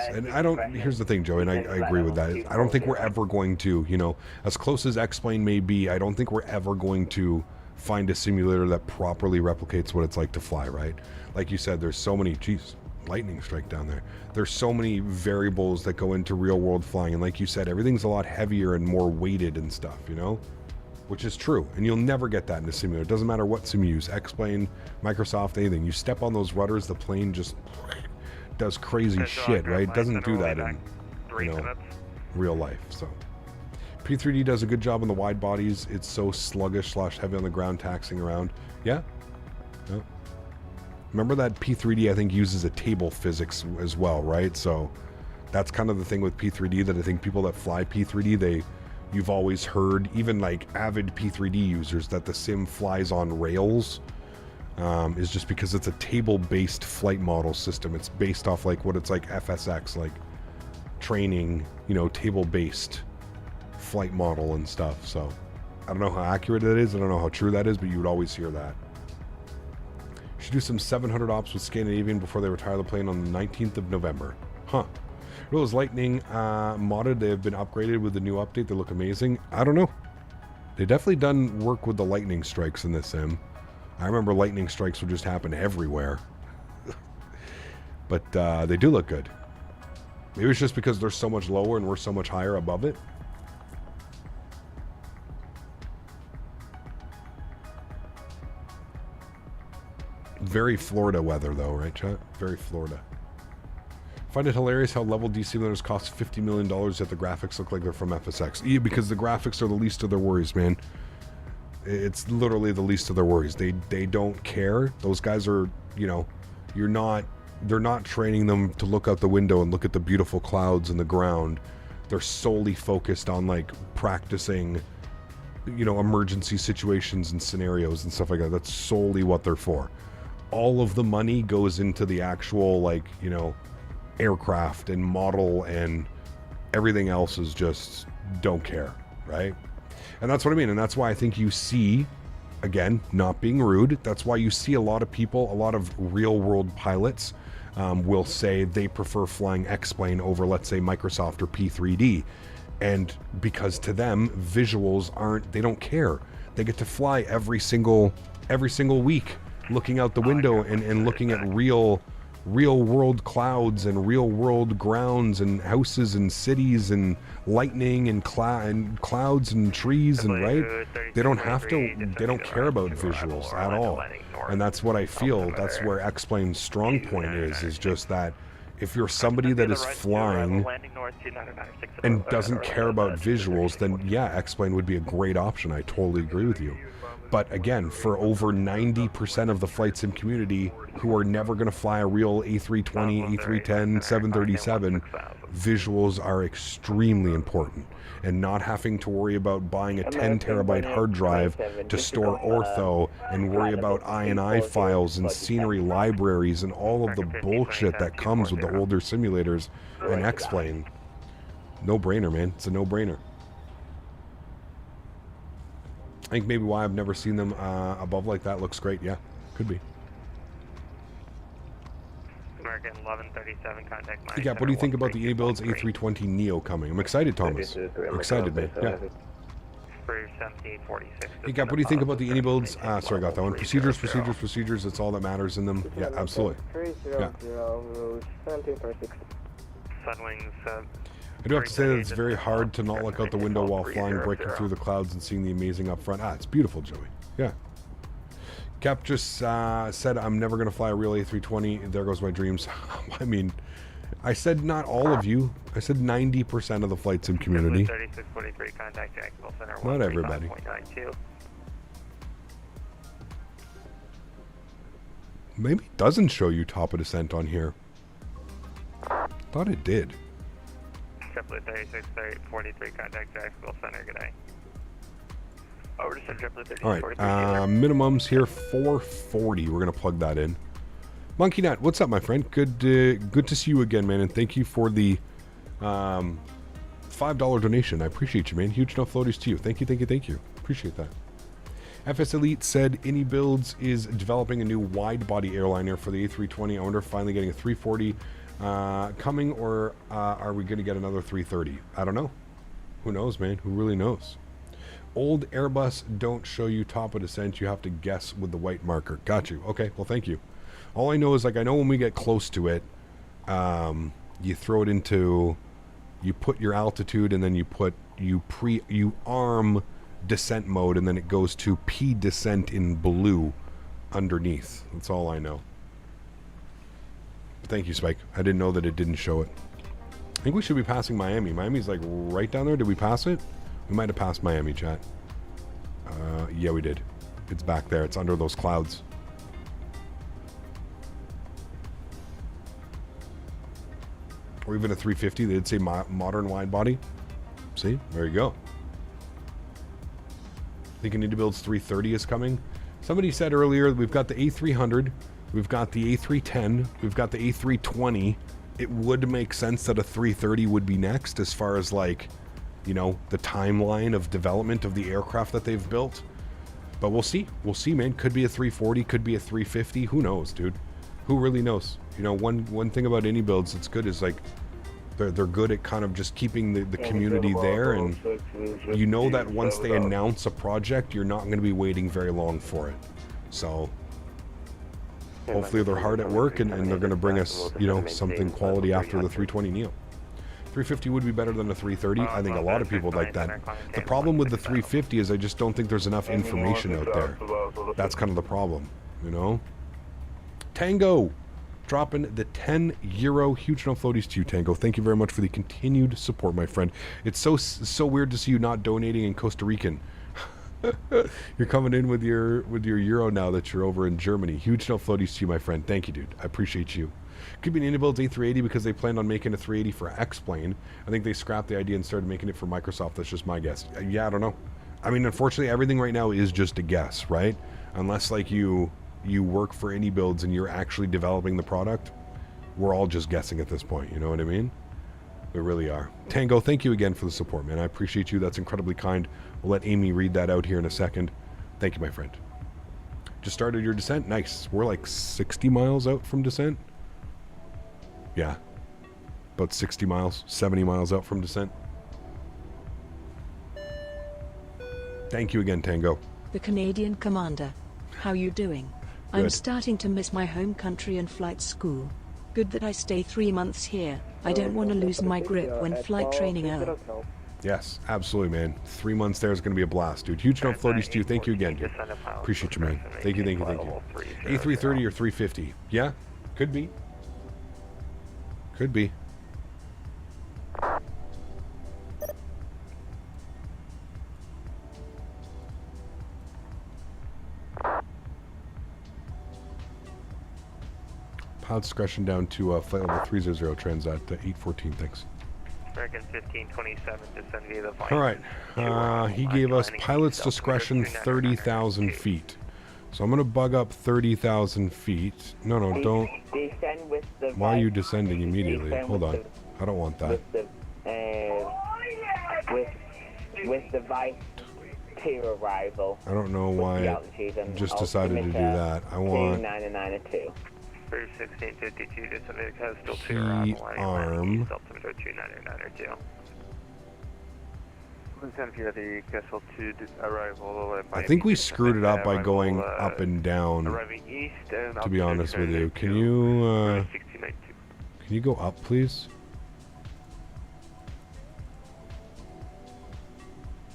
And I don't, here's the thing, Joey, and I agree with that. I don't think we're ever going to, you know, as close as X-Plane may be, I don't think we're ever going to find a simulator that properly replicates what it's like to fly, right? Like you said, there's so many, geez, lightning strike down there. There's so many variables that go into real world flying, and like you said, everything's a lot heavier and more weighted and stuff, you know, which is true, and you'll never get that in a simulator. It doesn't matter what sim you use, X-Plane, Microsoft, anything. You step on those rudders, the plane just does crazy shit, right? It doesn't do that in, you know, real life. So P3D does a good job on the wide bodies. It's so sluggish / heavy on the ground, taxiing around. Yeah. Yeah. Remember that P3D, I think, uses a table physics as well, right? So that's kind of the thing with P3D, that I think people that fly P3D, you've always heard, even like avid P3D users, that the sim flies on rails, is just because it's a table-based flight model system. It's based off like what it's like FSX, like training, you know, table-based flight model and stuff. So I don't know how accurate it is. I don't know how true that is, but you would always hear that. Should do some 700 ops with Scandinavian before they retire the plane on the 19th of November. Huh. Those Lightning modded, they have been upgraded with the new update. They look amazing. I don't know. They definitely done work with the lightning strikes in this sim. I remember lightning strikes would just happen everywhere. But they do look good. Maybe it's just because they're so much lower and we're so much higher above it. Very Florida weather though, right, chat? Very Florida. Find it hilarious how level D simulators cost $50 million yet the graphics look like they're from FSX. Yeah, because the graphics are the least of their worries, man. It's literally the least of their worries. They don't care. Those guys are, you know, they're not training them to look out the window and look at the beautiful clouds in the ground. They're solely focused on like practicing, you know, emergency situations and scenarios and stuff like that. That's solely what they're for. All of the money goes into the actual, like, you know, aircraft and model, and everything else is just don't care, right? And that's what I mean. And that's why I think you see, again, not being rude, that's why you see a lot of people, a lot of real world pilots will say they prefer flying X-Plane over, let's say, Microsoft or P3D. And because to them, visuals aren't, they don't care. They get to fly every single week, looking out the window and looking at real world clouds and real world grounds and houses and cities and lightning and clouds and trees, and right, they don't care about visuals at all. And that's what I feel, that's where X-Plane's strong point is just that if you're somebody that is flying and doesn't care about visuals, then yeah, X-Plane would be a great option. I totally agree with you. But again, for over 90% of the flight sim community who are never going to fly a real A320, A310, 737, visuals are extremely important. And not having to worry about buying a 10 terabyte hard drive to store ortho and worry about I files and scenery libraries and all of the bullshit that comes with the older simulators and X-Plane. No brainer, man. It's a no brainer. I think maybe why I've never seen them above like that. Looks great. Yeah, could be. American 1137, contact Hey, Cap, what do you think about the iniBuilds A320 Neo coming? I'm excited, Thomas. I'm excited, man. Yeah. Hey, Cap, what do you think about the iniBuilds? Sorry, I got that one. Procedures. That's all that matters in them. Yeah, absolutely. Yeah. Sunwings. I do have to say that it's very hard to not look out the window while flying, breaking through the clouds and seeing the amazing up front. It's beautiful, Joey. Yeah. Cap just said, I'm never going to fly a real A320. There goes my dreams. I mean, I said not all of you. I said 90% of the flight sim community. 3643, contact Jacksonville Center. Not everybody. Maybe it doesn't show you top of descent on here. Thought it did. Triplet 3643, contact Jacksonville Center. Good day. Over to Triplet 3643. All right, minimums here 440. We're gonna plug that in. Monkey Nut, what's up, my friend? Good to see you again, man, and thank you for the $5 donation. I appreciate you, man. Huge enough floaties to you. Thank you. Appreciate that. FS Elite said iniBuilds is developing a new wide-body airliner for the A320. I wonder if finally getting a 340 coming, or are we going to get another 330? I don't know. Who knows, man? Who really knows? Old Airbus don't show you top of descent. You have to guess with the white marker. Got you. Okay, well, thank you. All I know is, like, I know when we get close to it, you throw it into, you put your altitude, and then you arm descent mode, and then it goes to P descent in blue underneath. That's all I know. Thank you, Spike. I didn't know that it didn't show it. I think we should be passing Miami. Miami's like right down there. Did we pass it? We might have passed Miami, chat. Yeah, we did. It's back there. It's under those clouds. Or even a 350. They did say modern wide body. See? There you go. Thinking iniBuilds 330 is coming. Somebody said earlier we've got the A300, we've got the A310, we've got the A320. It would make sense that a 330 would be next as far as, like, you know, the timeline of development of the aircraft that they've built. But we'll see. We'll see, man. Could be a 340, could be a 350. Who knows, dude? Who really knows? You know, one thing about iniBuilds that's good is, like, They're good at kind of just keeping the community there, and you know that once they announce a project, you're not going to be waiting very long for it. So hopefully they're hard at work, and they're going to bring us, you know, something quality after the 320 Neo. 350 would be better than a 330. I think a lot of people like that. The problem with the 350 is I just don't think there's enough information out there. That's kind of the problem, you know? Tango dropping the €10. Huge no floaties to you, Tango. Thank you very much for the continued support, my friend. It's so weird to see you not donating in Costa Rican. You're coming in with your euro now that you're over in Germany. Huge no floaties to you, my friend. Thank you, dude. I appreciate you. Could be an iniBuilds A380 because they planned on making a 380 for X-Plane. I think they scrapped the idea and started making it for Microsoft. That's just my guess. Yeah, I don't know. I mean, unfortunately, everything right now is just a guess, right? Unless, like, you work for iniBuilds and you're actually developing the product, we're all just guessing at this point. You know what I mean? We really are. Tango, thank you again for the support, man. I appreciate you. That's incredibly kind. We'll let Amy read that out here in a second. Thank you, my friend. Just started your descent? Nice. We're like 60 miles out from descent. Yeah. About 60 miles, 70 miles out from descent. Thank you again, Tango. The Canadian Commander. How you doing? Good. I'm starting to miss my home country and flight school. Good that I stay 3 months here. I don't want to lose my grip when flight training out. Yes, absolutely, man. 3 months there is going to be a blast, dude. Huge no floaties to you. Thank you again, dude. Appreciate you, man. Thank you, thank you, thank you. A330 or 350? Yeah, could be. Could be. Pilot discretion down to flight level 300, Transat 814, thanks. American 1527, descend via the flight. Alright, he gave us pilot's discretion 30,000 feet. So I'm going to bug up 30,000 feet. No, don't. Descend with the Why are you descending immediately? Hold on. I don't want that. With the vice to arrival. I don't know why I just decided to do that. I want 299 1652, descend coastal 2 arm. altimeter 299 I think we screwed it up by going up and down, to be honest with you. Can you go up, please?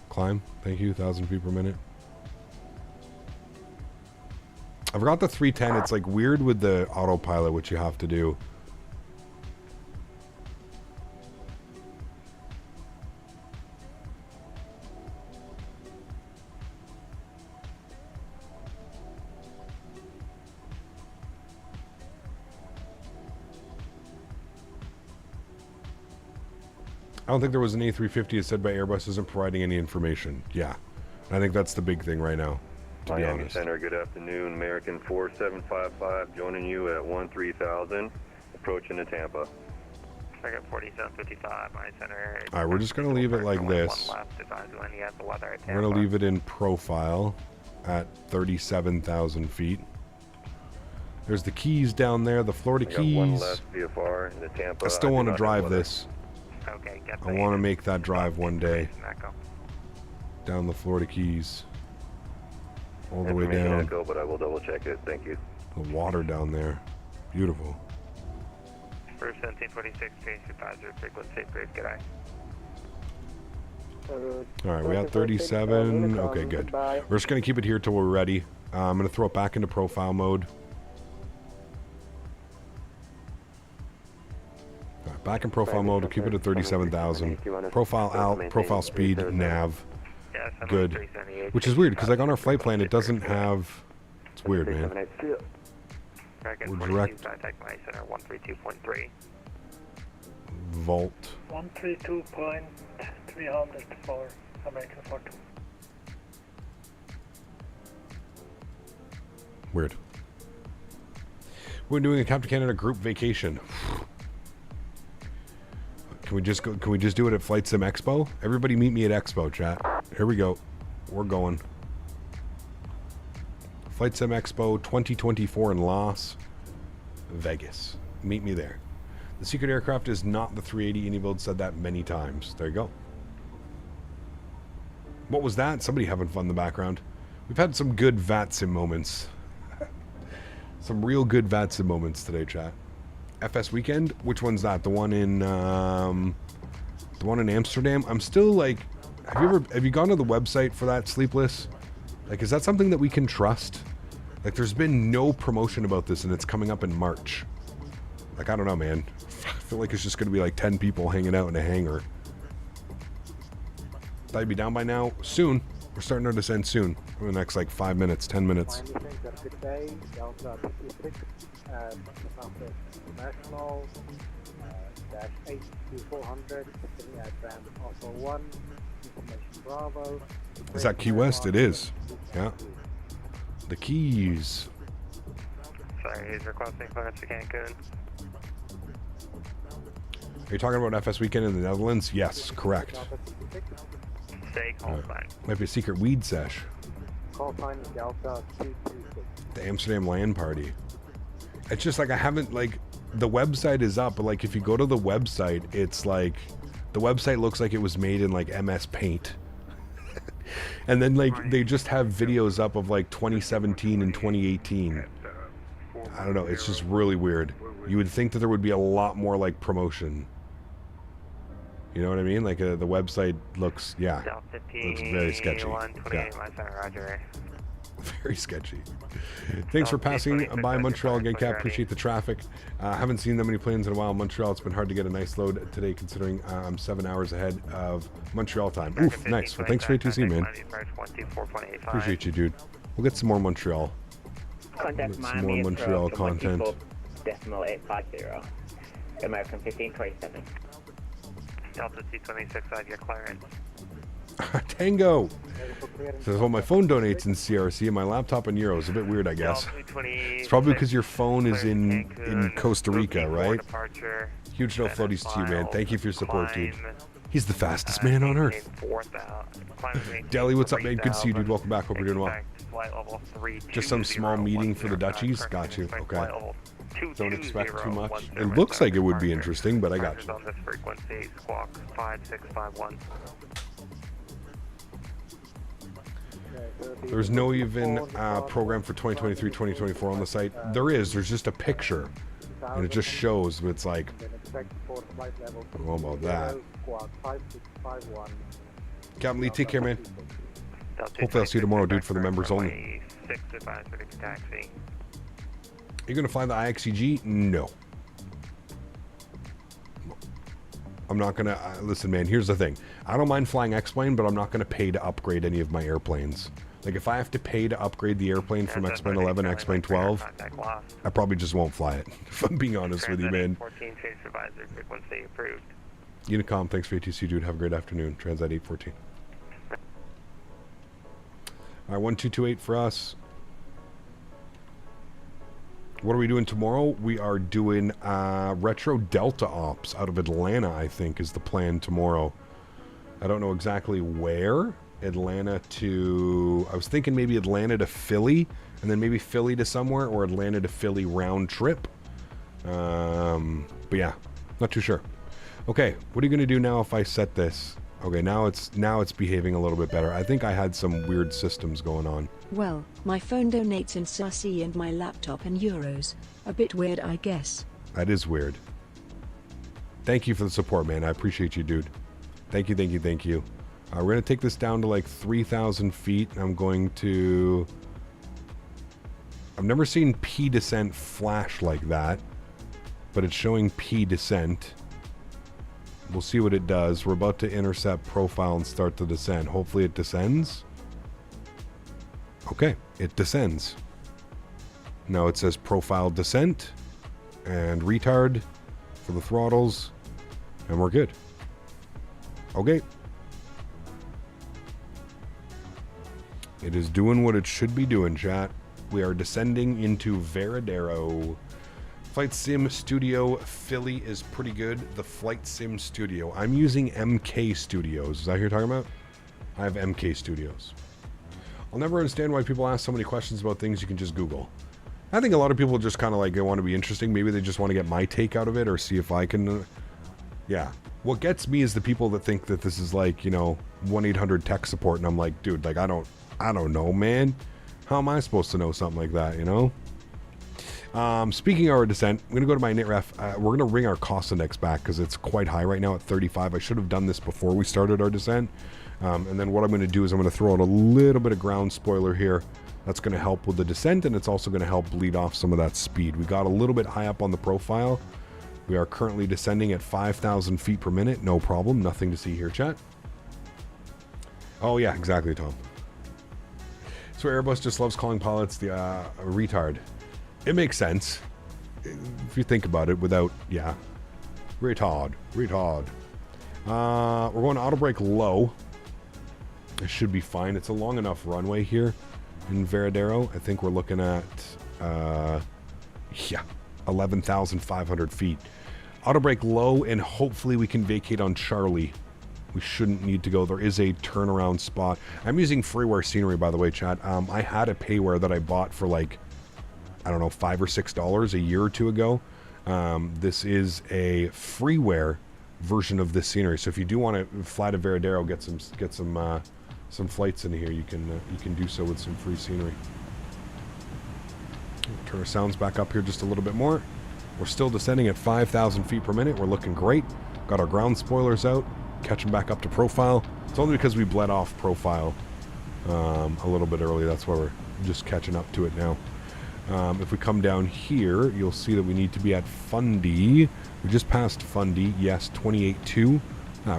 Climb. Thank you. 1,000 feet per minute. I forgot the 310. It's like weird with the autopilot, which you have to do. I don't think there was an A350 as said by Airbus isn't providing any information. Yeah. I think that's the big thing right now, to be honest. Center, good afternoon. American 4755 joining you at 13,000, approaching to Tampa. Second 4755, my center. Alright, we're just going to leave it like this. We're going to leave it in profile at 37,000 feet. There's the Keys down there, the Florida Keys. One left VFR in the Tampa. I still want to drive this. Okay, I want to make that drive one day. Down the Florida Keys. All the way down. Echo, but I will double check it. Thank you. The water down there. Beautiful. First 1746, change to 50 frequency, brief, good eye. Alright, we got 37. Okay, good. We're just going to keep it here till we're ready. I'm going to throw it back into profile mode. Alright, back in profile mode. We'll keep it at 37,000. Profile out, profile speed, nav. Good. Which is weird, because like on our flight plan, it doesn't have... It's weird, man. We're direct... 132.3. Vault. 132.300 for American 42. Weird. We're doing a Captain Canada group vacation. Can we just go? Can we just do it at Flight Sim Expo? Everybody meet me at Expo, chat. Here we go. We're going. Flight Sim Expo 2024 in Las Vegas. Meet me there. The secret aircraft is not the 380. iniBuild said that many times. There you go. What was that? Somebody having fun in the background. We've had some good VATSIM moments. Some real good VATSIM moments today, chat. FS weekend? Which one's that? The one in Amsterdam? I'm still like, have you gone to the website for that, Sleepless? Like, is that something that we can trust? Like, there's been no promotion about this, and it's coming up in March. Like, I don't know, man. I feel like it's just going to be like 10 people hanging out in a hangar. Thought you'd be down by now. Soon. We're starting our descent soon. In the next, like, 5 minutes, 10 minutes. Good day. Delta 56, National, dash 82400, sitting at Band Alpha 1, information Bravo. Is that Key West? It is. Yeah. The Keys. Sorry, he's requesting clearance to Cancun. Are you talking about FS weekend in the Netherlands? Yes, correct. Stay call sign. Might be a secret weed sesh. Call sign is Delta 226. The Amsterdam LAN party. It's just like I haven't, like, the website is up, but like if you go to the website, it's like the website looks like it was made in like MS Paint. And then like they just have videos up of like 2017 and 2018. I don't know, it's just really weird. You would think that there would be a lot more like promotion. You know what I mean? Like the website looks, yeah, looks very sketchy. Yeah. Very sketchy. Thanks for passing by Montreal again, Cap. Appreciate the traffic. Haven't seen that many planes in a while in Montreal. It's been hard to get a nice load today considering I'm 7 hours ahead of Montreal time. Oof, nice. Well, thanks for ATC, man. Appreciate you, dude. We'll get some more Montreal. Contact some more Montreal content. 850. American 1527. Delta C26, I'd get clearance. Tango says, well, my phone donates in CRC and my laptop in euros. A bit weird, I guess. It's probably because your phone is in Costa Rica, right? Huge no floaties to you, man. Thank you for your support, dude. He's the fastest man on earth. Deli, what's up, man? Good to see you, dude. Welcome back. Hope you're doing well. Just some small meeting for the Dutchies. Got you. Okay. Don't expect too much. It looks like it would be interesting, but I got you. On this frequency, Squawk 5651. There's no even program for 2023-2024 on the site. There is. There's just a picture, and it just shows. But it's like, how about that? Captain Lee, take care, man. Hopefully I'll see you tomorrow, dude, for the members only. You're gonna fly the IXCG? No. I'm not gonna listen, man. Here's the thing. I don't mind flying X-Plane, but I'm not gonna pay to upgrade any of my airplanes. Like if I have to pay to upgrade the airplane from X-Plane 11 to X-Plane 12, I probably just won't fly it. If I'm being honest with you, man. Unicom, thanks for ATC, dude. Have a great afternoon. Transat 814. All right, 1228 for us. What are we doing tomorrow? We are doing Retro Delta Ops out of Atlanta, I think, is the plan tomorrow. I don't know exactly where. Atlanta to... I was thinking maybe Atlanta to Philly, and then maybe Philly to somewhere, or Atlanta to Philly round trip. But yeah, not too sure. Okay, what are you going to do now if I set this? Okay, now it's behaving a little bit better. I think I had some weird systems going on. Well, my phone donates in CRC and my laptop in euros. A bit weird, I guess. That is weird. Thank you for the support, man. I appreciate you, dude. Thank you, thank you, thank you. We're going to take this down to like 3,000 feet. I'm going to... I've never seen P descent flash like that, but it's showing P descent. We'll see what it does. We're about to intercept profile and start the descent. Hopefully it descends. Okay, it descends. Now it says profile descent and retard for the throttles, and we're good. Okay. It is doing what it should be doing, chat. We are descending into Varadero. Flight Sim Studio Philly is pretty good. The Flight Sim Studio. I'm using MK Studios. Is that who you're talking about? I have MK Studios. I'll never understand why people ask so many questions about things you can just Google. I think a lot of people just kind of like, they want to be interesting. Maybe they just want to get my take out of it or see if I can... yeah. What gets me is the people that think that this is like, you know, 1-800 tech support, and I'm like, dude, like, I don't know, man. How am I supposed to know something like that, you know? Speaking of our descent, I'm going to go to my NITREF. We're going to bring our cost index back because it's quite high right now at 35. I should have done this before we started our descent. And then what I'm going to do is I'm going to throw out a little bit of ground spoiler here. That's going to help with the descent, and it's also going to help bleed off some of that speed. We got a little bit high up on the profile. We are currently descending at 5,000 feet per minute. No problem. Nothing to see here, chat. Oh, yeah, exactly, Tom. So Airbus just loves calling pilots the retard. It makes sense if you think about it without, yeah. Retard. We're going auto brake low. It should be fine. It's a long enough runway here in Varadero. I think we're looking at, 11,500 feet. Auto brake low, and hopefully we can vacate on Charlie. We shouldn't need to go. There is a turnaround spot. I'm using freeware scenery, by the way, chat. I had a payware that I bought for like, I don't know, $5 or $6 a year or two ago. This is a freeware version of this scenery. So if you do want to fly to Varadero, get some flights in here, you can do so with some free scenery. Turn our sounds back up here just a little bit more. We're still descending at 5,000 feet per minute. We're looking great. Got our ground spoilers out, catching back up to profile. It's only because we bled off profile a little bit early. That's why we're just catching up to it now. If we come down here, you'll see that we need to be at Fundy. We just passed Fundy. Yes, 28.2.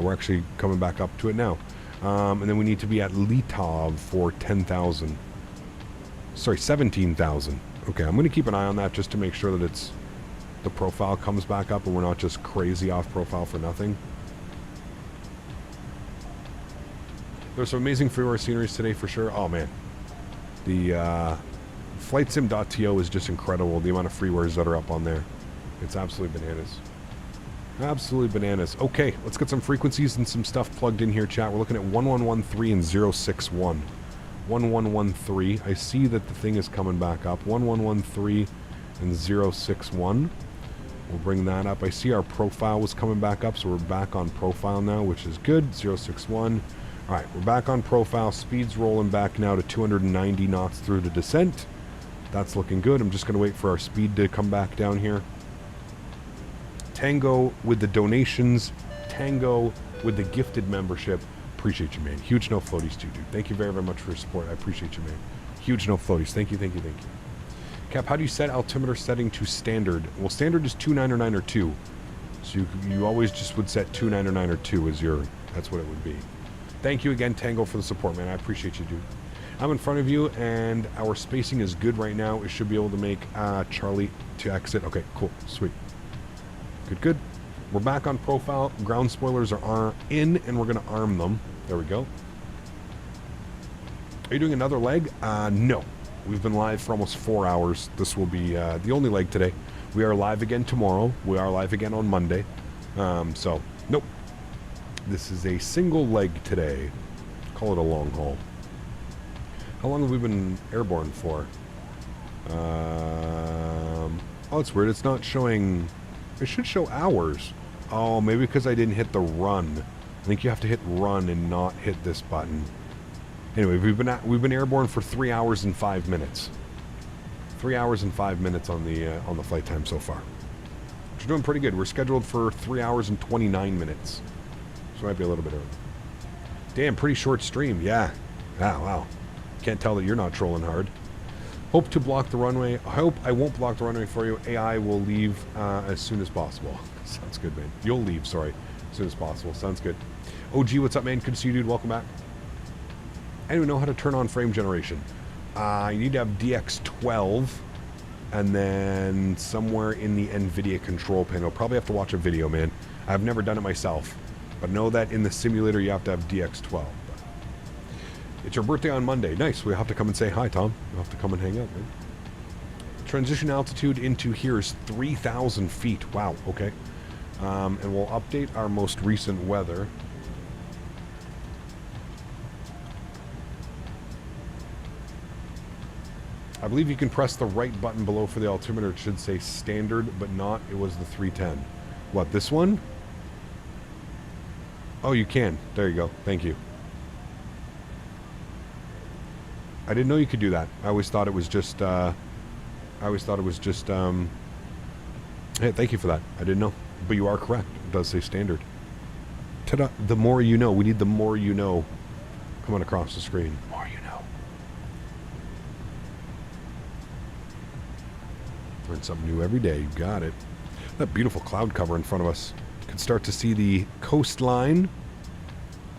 We're actually coming back up to it now. And then we need to be at Litov for 10,000. Sorry, 17,000. Okay, I'm going to keep an eye on that just to make sure that the profile comes back up and we're not just crazy off profile for nothing. There's some amazing freeware sceneries today for sure. Oh man, the FlightSim.to is just incredible. The amount of freewares that are up on there, it's absolutely bananas. Absolutely bananas. Okay, let's get some frequencies and some stuff plugged in here, chat. We're looking at 1113 and 061. 1113. I see that the thing is coming back up. 1113 and 061. We'll bring that up. I see our profile was coming back up, so we're back on profile now, which is good. 061. All right, we're back on profile. Speed's rolling back now to 290 knots through the descent. That's looking good. I'm just going to wait for our speed to come back down here. Tango with the donations. Tango with the gifted membership. Appreciate you, man. Huge no floaties too, dude. Thank you very, very much for your support. I appreciate you, man. Huge no floaties. Thank you, thank you, thank you. Cap, how do you set altimeter setting to standard? Well, standard is 299 or 2. So you always just would set 299 or 2 as your, that's what it would be. Thank you again, Tango, for the support, man. I appreciate you, dude. I'm in front of you, and our spacing is good right now. We should be able to make Charlie to exit. Okay, cool. Sweet. Good, good. We're back on profile. Ground spoilers are in, and we're going to arm them. There we go. Are you doing another leg? No. We've been live for almost 4 hours. This will be the only leg today. We are live again tomorrow. We are live again on Monday. So, nope. This is a single leg today. Call it a long haul. How long have we been airborne for? Oh, it's weird. It's not showing... It should show hours. Oh, maybe because I didn't hit the run. I think you have to hit run and not hit this button. Anyway, we've been airborne for 3 hours and 5 minutes. 3 hours and 5 minutes on the flight time so far. Which is doing pretty good. We're scheduled for 3 hours and 29 minutes. So it might be a little bit early. Damn, pretty short stream. Yeah. Wow. Can't tell that you're not trolling hard. Hope to block the runway. I hope I won't block the runway for you. AI will leave as soon as possible. Sounds good, man. You'll leave, sorry. As soon as possible. Sounds good. OG, what's up, man? Good to see you, dude. Welcome back. I don't know how to turn on frame generation. You need to have DX12 and then somewhere in the NVIDIA control panel. Probably have to watch a video, man. I've never done it myself. But know that in the simulator you have to have DX12. It's your birthday on Monday. Nice. We'll have to come and say hi, Tom. We'll have to come and hang out, man. Transition altitude into here is 3,000 feet. Wow, okay. And we'll update our most recent weather. I believe you can press the right button below for the altimeter. It should say standard, but not. It was the 310. What, this one? Oh, you can. There you go. Thank you. I didn't know you could do that. I always thought it was just, hey, thank you for that. I didn't know. But you are correct. It does say standard. Ta-da. The more you know. We need the more you know coming across the screen. The more you know. Learn something new every day. You got it. That beautiful cloud cover in front of us. You can start to see the coastline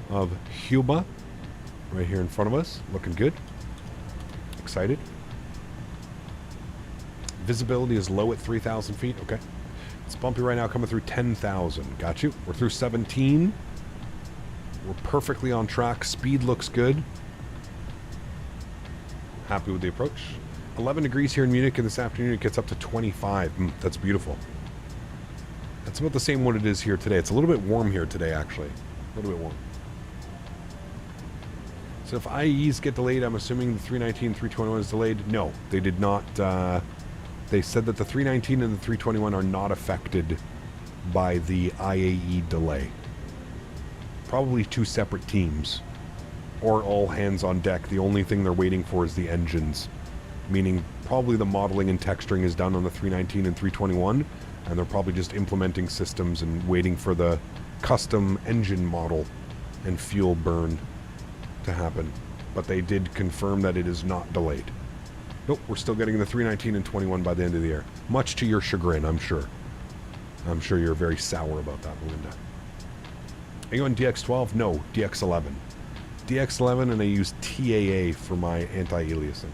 of Cuba right here in front of us. Looking good. Excited. Visibility is low at 3,000 feet. Okay. It's bumpy right now, coming through 10,000. Got you. We're through 17. We're perfectly on track. Speed looks good. Happy with the approach. 11 degrees here in Munich, and this afternoon it gets up to 25. That's beautiful. That's about the same what it is here today. It's a little bit warm here today, actually. A little bit warm. So if IEs get delayed, I'm assuming the 319 321 is delayed. No, they did not. They said that the 319 and the 321 are not affected by the IAE delay. Probably two separate teams. Or all hands on deck. The only thing they're waiting for is the engines. Meaning probably the modeling and texturing is done on the 319 and 321. And they're probably just implementing systems and waiting for the custom engine model and fuel burn to happen. But they did confirm that it is not delayed. Nope, we're still getting the 319 and 21 by the end of the year. Much to your chagrin, I'm sure. I'm sure you're very sour about that, Melinda. Are you on DX12? No, DX11. DX11, and I use TAA for my anti-aliasing.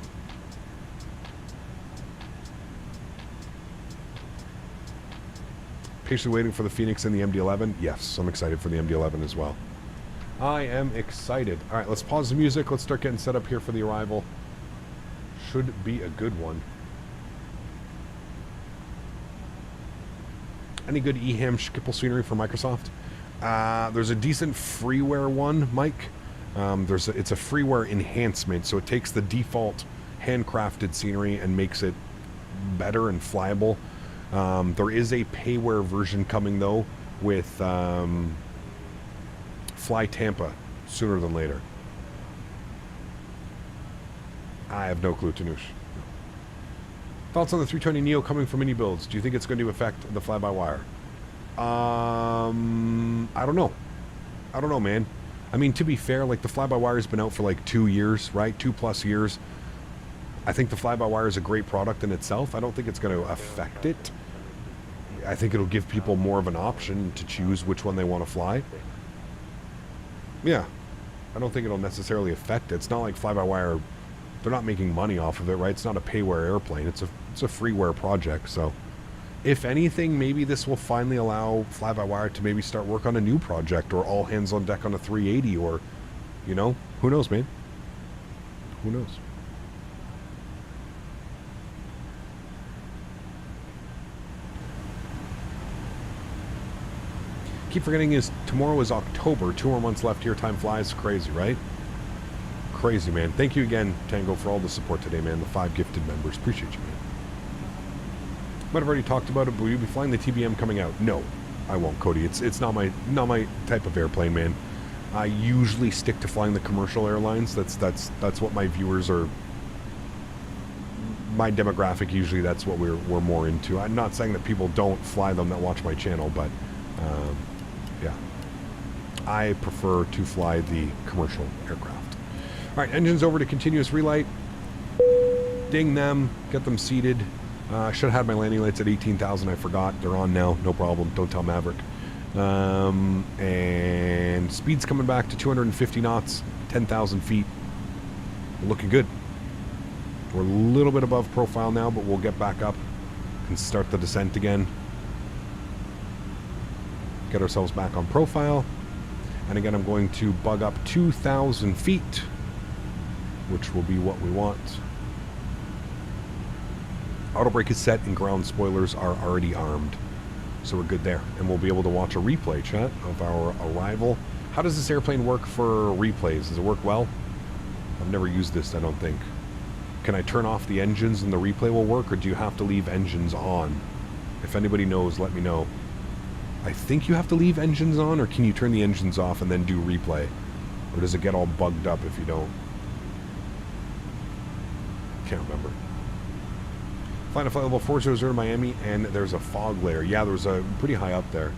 Patiently waiting for the Phoenix and the MD-11? Yes, I'm excited for the MD-11 as well. I am excited. All right, let's pause the music. Let's start getting set up here for the arrival. Should be a good one. Any good EHAM Schiphol scenery for Microsoft? There's a decent freeware one, Mike. It's a freeware enhancement, so it takes the default handcrafted scenery and makes it better and flyable. There is a payware version coming, though, with Fly Tampa sooner than later. I have no clue, Tanush. Thoughts on the 320 Neo coming from iniBuilds? Do you think it's going to affect the fly-by-wire? I don't know. I don't know, man. I mean, to be fair, like, the fly-by-wire has been out for like 2 years, right? 2+ years. I think the fly-by-wire is a great product in itself. I don't think it's going to affect it. I think it'll give people more of an option to choose which one they want to fly. Yeah. I don't think it'll necessarily affect it. It's not like fly-by-wire, they're not making money off of it, right? It's not a payware airplane. It's a freeware project, so if anything, maybe this will finally allow fly-by-wire to maybe start work on a new project, or all hands on deck on a 380, or, you know, who knows, man? Who knows? Keep forgetting tomorrow is October. 2 more months left here. Time flies. Crazy, right? Crazy, man. Thank you again, Tango, for all the support today, man. The 5 gifted members. Appreciate you, man. Might have already talked about it, but will you be flying the TBM coming out? No, I won't, Cody. It's not my type of airplane, man. I usually stick to flying the commercial airlines. That's what my viewers are. My demographic, usually that's what we're more into. I'm not saying that people don't fly them that watch my channel, but yeah, I prefer to fly the commercial aircraft. All right, engines over to continuous relight. Ding them, get them seated. Should have had my landing lights at 18,000. I forgot. They're on now. No problem. Don't tell Maverick. And speed's coming back to 250 knots, 10,000 feet. Looking good. We're a little bit above profile now, but we'll get back up and start the descent again. Get ourselves back on profile. And again, I'm going to bug up 2,000 feet, which will be what we want. Auto brake is set and ground spoilers are already armed. So we're good there. And we'll be able to watch a replay, chat, of our arrival. How does this airplane work for replays? Does it work well? I've never used this, I don't think. Can I turn off the engines and the replay will work, or do you have to leave engines on? If anybody knows, let me know. I think you have to leave engines on, or can you turn the engines off and then do replay? Or does it get all bugged up if you don't? Can't remember. Flying a flight level 400 to Miami, and there's a fog layer. Yeah, there was a pretty high up there.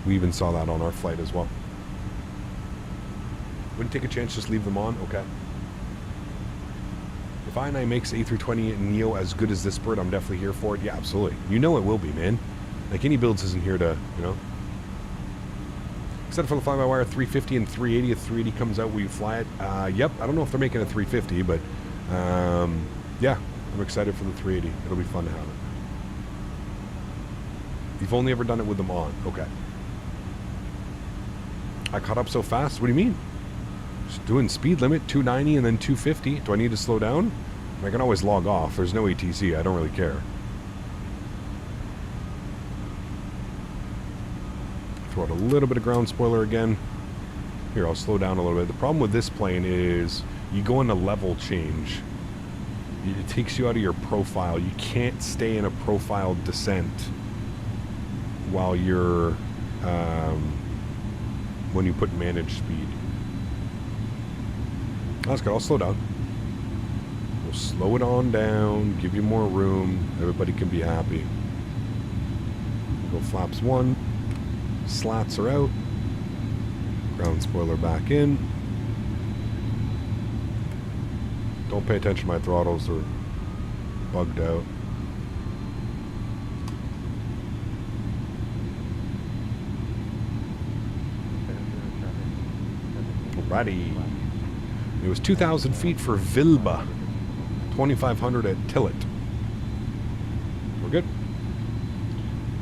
We even saw that on our flight as well. Wouldn't take a chance, just leave them on? Okay. If I makes A320 Neo as good as this bird, I'm definitely here for it. Yeah, absolutely. You know it will be, man. Like, iniBuilds isn't here to, you know. Except for the fly-by-wire 350 and 380. If 380 comes out, will you fly it? Yep. I don't know if they're making a 350, but yeah, I'm excited for the 380. It'll be fun to have it. You've only ever done it with them on. Okay. I caught up so fast. What do you mean? Just doing speed limit, 290 and then 250. Do I need to slow down? I can always log off. There's no ATC. I don't really care. Throw out a little bit of ground spoiler again. Here, I'll slow down a little bit. The problem with this plane is you go into level change. It takes you out of your profile. You can't stay in a profile descent while you're when you put manage speed. That's good. I'll slow down. We'll slow it on down, give you more room. Everybody can be happy. Go flaps 1. Slats are out. Ground spoiler back in. Don't pay attention to my throttles, they're bugged out. Alrighty. It was 2,000 feet for Vilba. 2,500 at Tillet. We're good.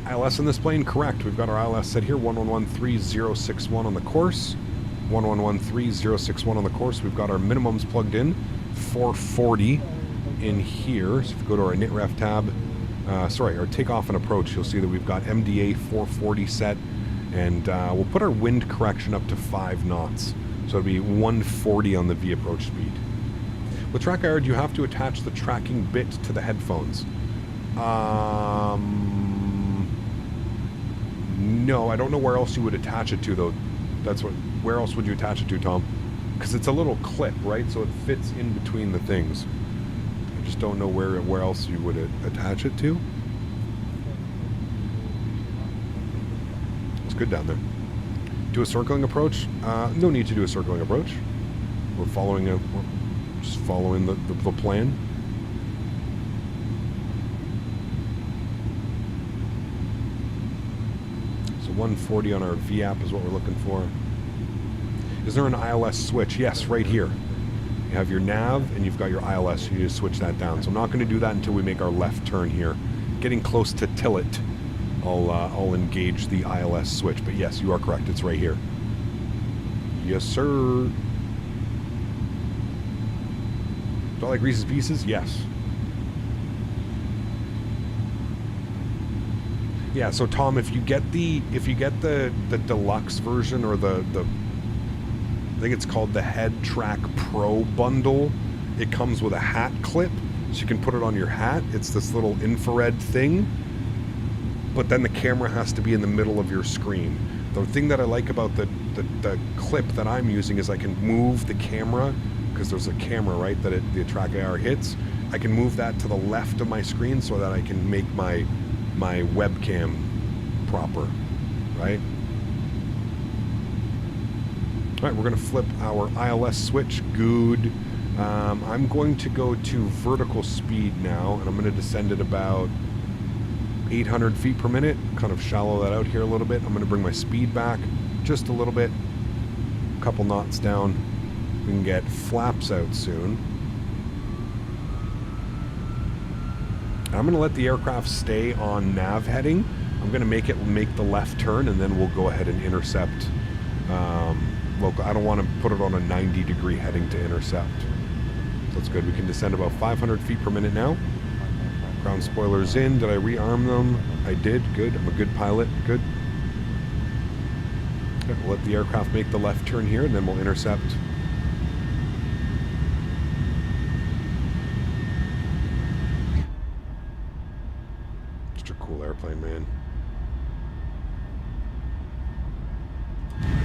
ILS in this plane, correct. We've got our ILS set here, 1113.061 on the course. 1113.061 on the course. We've got our minimums plugged in, 440 in here. So if you go to our NITREF tab, our takeoff and approach, you'll see that we've got MDA 440 set, and we'll put our wind correction up to 5 knots. So it'll be 140 on the V approach speed. With track IR, do you have to attach the tracking bit to the headphones? No, I don't know where else you would attach it to, though. Where else would you attach it to, Tom? Because it's a little clip, right? So it fits in between the things. I just don't know where else you would attach it to. It's good down there. Do a circling approach? No need to do a circling approach. We're just following the plan. So 140 on our V app is what we're looking for. Is there an ILS switch? Yes, right here. You have your nav and you've got your ILS. You need to switch that down. So I'm not going to do that until we make our left turn here. Getting close to Tillet, I'll engage the ILS switch. But yes, you are correct. It's right here. Yes, sir. Do I like Reese's Pieces? Yes. Yeah. So Tom, if you get the deluxe version, or the I think it's called the Head Track Pro bundle, it comes with a hat clip, so you can put it on your hat. It's this little infrared thing, but then the camera has to be in the middle of your screen. The thing that I like about the clip that I'm using is I can move the camera, because there's a camera, right, that the track IR hits. I can move that to the left of my screen so that I can make my webcam proper, right? All right, we're going to flip our ILS switch. Good. I'm going to go to vertical speed now, and I'm going to descend at about 800 feet per minute. Kind of shallow that out here a little bit. I'm going to bring my speed back just a little bit. A couple knots down. We can get flaps out soon. I'm going to let the aircraft stay on nav heading. I'm going to make the left turn, and then we'll go ahead and intercept local. I don't want to put it on a 90-degree heading to intercept. So that's good. We can descend about 500 feet per minute now. Ground spoilers in. Did I rearm them? I did. Good. I'm a good pilot. Good. Okay, we'll let the aircraft make the left turn here, and then we'll intercept. cool airplane, man.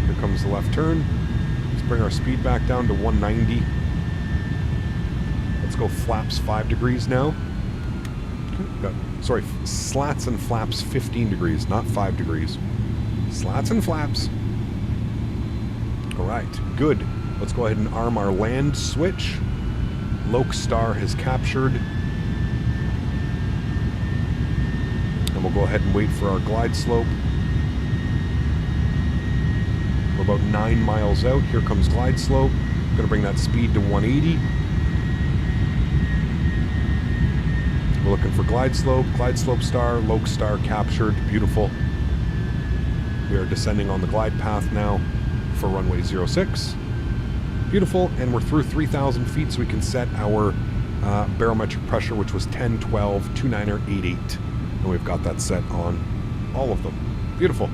Here comes the left turn. Let's bring our speed back down to 190. Let's go flaps 5 degrees now. Sorry, slats and flaps 15 degrees, not 5 degrees. Slats and flaps. Alright, good. Let's go ahead and arm our land switch. Lokestar has captured. And we'll go ahead and wait for our glide slope. We're about 9 miles out. Here comes glide slope. Going to bring that speed to 180. We're looking for glide slope star, Lokestar captured, beautiful. We are descending on the glide path now for runway 06. Beautiful, and we're through 3,000 feet, so we can set our barometric pressure, which was 10, 12, 29er, 88. And we've got that set on all of them. Beautiful.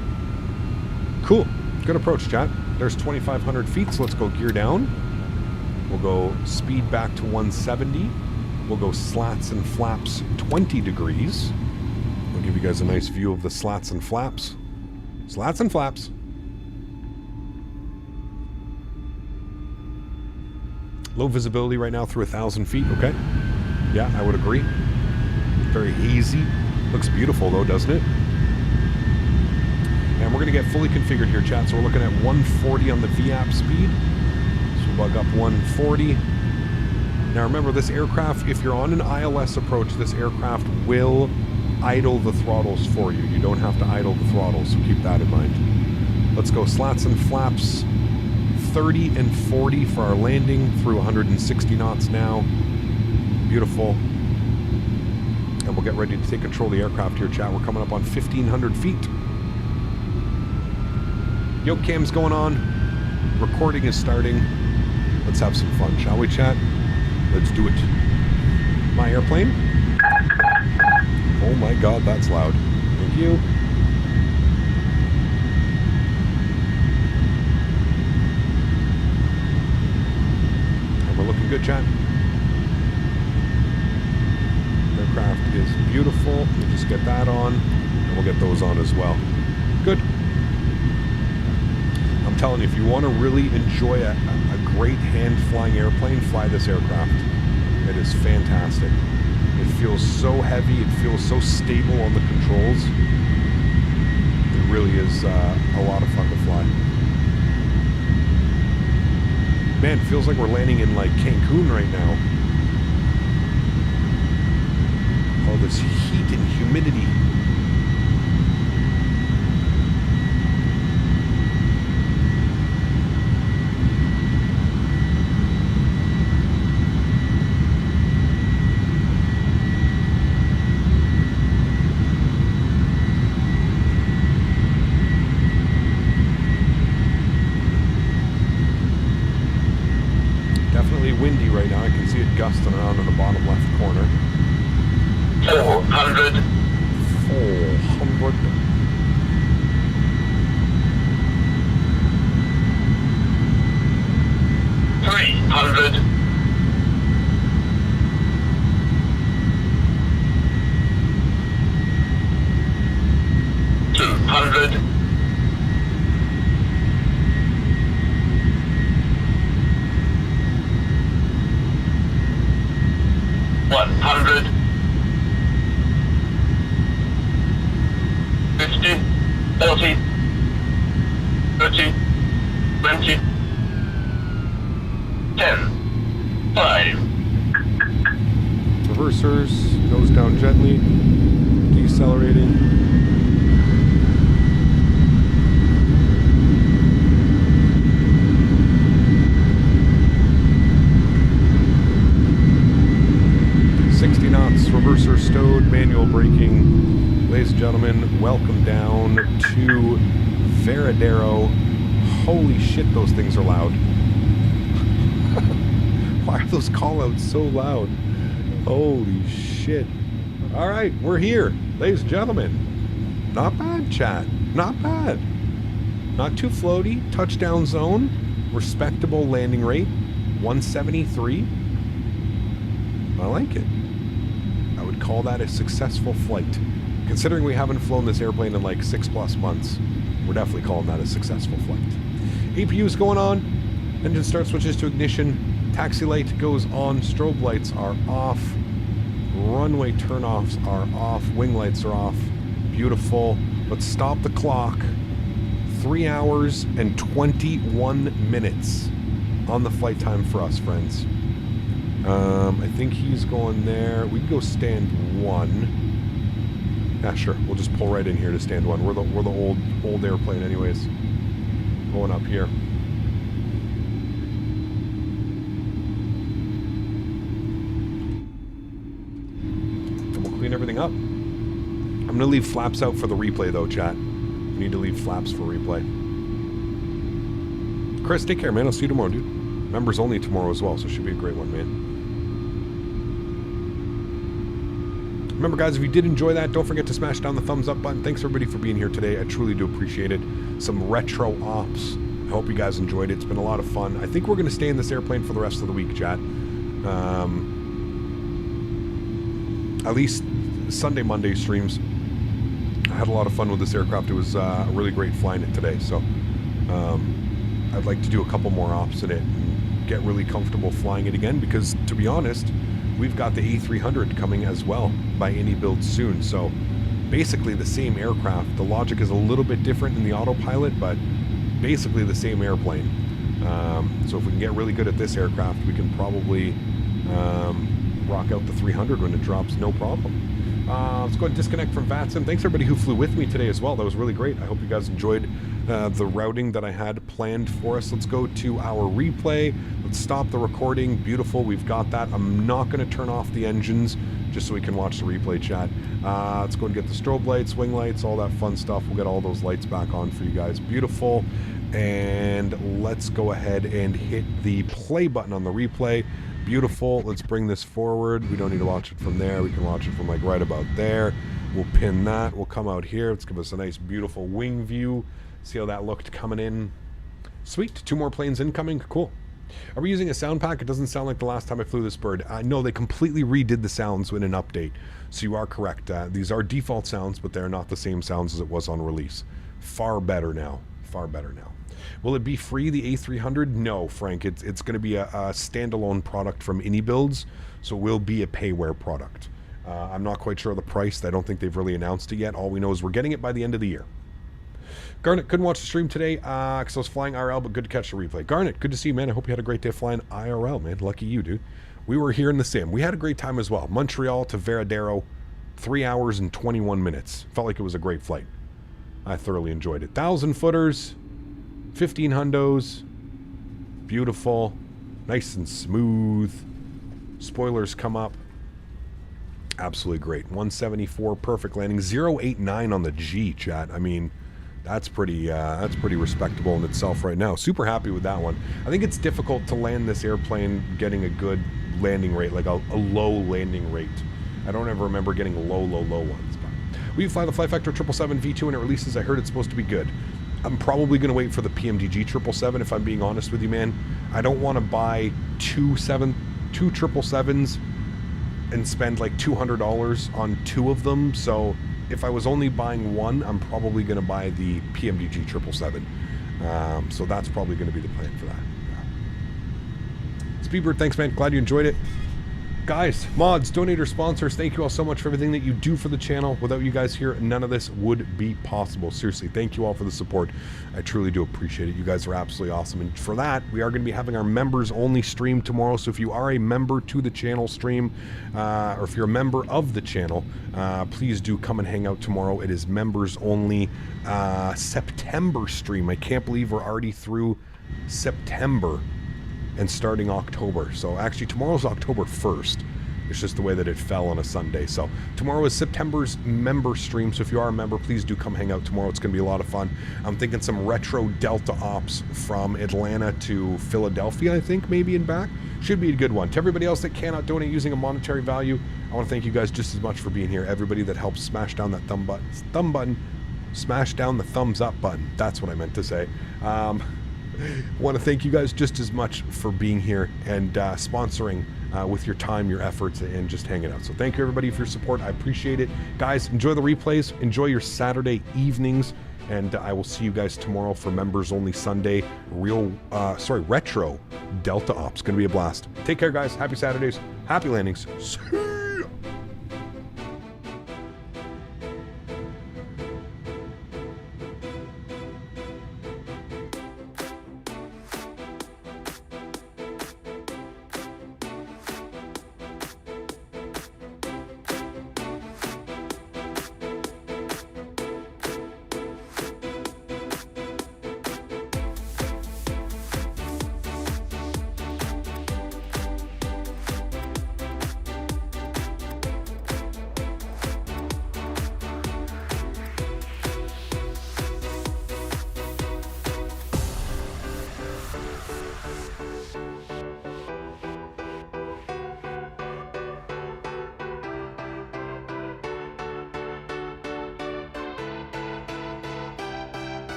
Cool. Good approach, chat. There's 2,500 feet, so let's go gear down. We'll go speed back to 170. We'll go slats and flaps 20 degrees. I'll give you guys a nice view of the slats and flaps. Slats and flaps. Low visibility right now through 1,000 feet, okay? Yeah, I would agree. Very hazy. Looks beautiful though, doesn't it? And we're going to get fully configured here, chat. So we're looking at 140 on the VAP speed. So we'll bug up 140. Now remember, this aircraft, if you're on an ILS approach, this aircraft will idle the throttles for you. You don't have to idle the throttles, so keep that in mind. Let's go slats and flaps 30 and 40 for our landing through 160 knots now. Beautiful. And we'll get ready to take control of the aircraft here, chat. We're coming up on 1,500 feet. Yoke cam's going on. Recording is starting. Let's have some fun, shall we, chat? Let's do it. My airplane. Oh my god, that's loud. Thank you. And we're looking good, chat. Aircraft is beautiful. We'll just get that on, and we'll get those on as well. Good. I'm telling you, if you want to really enjoy a great hand-flying airplane, fly this aircraft. It is fantastic. It feels so heavy. It feels so stable on the controls. It really is a lot of fun to fly. Man, it feels like we're landing in like Cancun right now. All this heat and humidity. Windy right now. I can see it gusting around in the bottom left corner. 400. 400. $300. 200. 100. 50. 40. 30. 20. 10. 5. Reversers, goes down gently, decelerating. Reverser stowed, manual braking. Ladies and gentlemen, welcome down to Varadero. Holy shit, those things are loud. Why are those callouts so loud? Holy shit. Alright, we're here. Ladies and gentlemen. Not bad, chat. Not bad. Not too floaty. Touchdown zone. Respectable landing rate. 173. I like it. Call that a successful flight, Considering we haven't flown this airplane in like 6+ months, we're definitely calling that a successful flight. APU is going on. Engine start switches to ignition. Taxi light goes on. Strobe lights are off. Runway turnoffs are off. Wing lights are off. Beautiful. Let's stop the clock. 3 hours and 21 minutes on the flight time for us, friends. I think he's going there. We can go stand 1. Yeah, sure. We'll just pull right in here to stand 1. We're the old airplane, anyways. Going up here. And we'll clean everything up. I'm gonna leave flaps out for the replay, though, chat. We need to leave flaps for replay. Chris, take care, man. I'll see you tomorrow, dude. Members only tomorrow as well, so it should be a great one, man. Remember, guys, if you did enjoy that, don't forget to smash down the thumbs up button. Thanks, everybody, for being here today. I truly do appreciate it. Some retro ops. I hope you guys enjoyed it. It's been a lot of fun. I think we're going to stay in this airplane for the rest of the week, chat. At least Sunday, Monday streams. I had a lot of fun with this aircraft. It was really great flying it today. So I'd like to do a couple more ops in it and get really comfortable flying it again, because, to be honest, we've got the A300 coming as well by iniBuilds soon. So basically the same aircraft. The logic is a little bit different in the autopilot, but basically the same airplane. So if we can get really good at this aircraft, we can probably rock out the 300 when it drops, no problem. Let's go ahead and disconnect from Faten. Thanks everybody who flew with me today as well. That was really great. I hope you guys enjoyed the routing that I had planned for us. Let's go to our replay. Let's stop the recording. Beautiful. We've got that. I'm not going to turn off the engines just so we can watch the replay, chat. Let's go and get the strobe lights, wing lights, all that fun stuff. We'll get all those lights back on for you guys. Beautiful. And let's go ahead and hit the play button on the replay. Beautiful. Let's bring this forward. We don't need to watch it from there. We can watch it from like right about there. We'll pin that. We'll come out here. Let's give us a nice, beautiful wing view. See how that looked coming in. Sweet. 2 more planes incoming. Cool. Are we using a sound pack? It doesn't sound like the last time I flew this bird. No, they completely redid the sounds in an update. So you are correct. These are default sounds, but they're not the same sounds as it was on release. Far better now. Far better now. Will it be free, the A300? No, Frank. It's going to be a standalone product from iniBuilds, so it will be a payware product. I'm not quite sure of the price. I don't think they've really announced it yet. All we know is we're getting it by the end of the year. Garnet, couldn't watch the stream today because I was flying IRL, but good to catch the replay. Garnet, good to see you, man. I hope you had a great day flying IRL, man. Lucky you, dude. We were here in the sim. We had a great time as well. Montreal to Varadero, 3 hours and 21 minutes. Felt like it was a great flight. I thoroughly enjoyed it. 1,000 footers. 15 hundos, beautiful, nice and smooth. Spoilers come up, absolutely great. 174, perfect landing. 089 on the G, chat. I mean, that's pretty respectable in itself right now. Super happy with that one. I think it's difficult to land this airplane getting a good landing rate, like a low landing rate. I don't ever remember getting low ones. But we fly the Flight Factor 777 V2 when it releases. I heard it's supposed to be good. I'm probably going to wait for the PMDG 777 if I'm being honest with you, man. I don't want to buy two 777s and spend like $200 on 2 of them. So if I was only buying one, I'm probably going to buy the PMDG 777. So that's probably going to be the plan for that. Speedbird, thanks, man. Glad you enjoyed it. Guys, mods, donators, sponsors, thank you all so much for everything that you do for the channel. Without you guys here, none of this would be possible. Seriously, thank you all for the support. I truly do appreciate it. You guys are absolutely awesome. And for that, we are going to be having our members only stream tomorrow. So if you are a member to the channel stream, or if you're a member of the channel, please do come and hang out tomorrow. It is members only September stream. I can't believe we're already through September and starting October. So actually tomorrow's October 1st. It's just the way that it fell on a Sunday. So tomorrow is September's member stream. So if you are a member, please do come hang out tomorrow. It's going to be a lot of fun. I'm thinking some retro Delta ops from Atlanta to Philadelphia, I think, maybe and back. Should be a good one. To everybody else that cannot donate using a monetary value, I want to thank you guys just as much for being here. Everybody that helps smash down that thumb button, smash down the thumbs up button. That's what I meant to say. Want to thank you guys just as much for being here and sponsoring with your time, your efforts, and just hanging out. So thank you, everybody, for your support. I appreciate it. Guys, enjoy the replays. Enjoy your Saturday evenings. And I will see you guys tomorrow for Members Only Sunday. Retro Delta Ops. Going to be a blast. Take care, guys. Happy Saturdays. Happy landings. See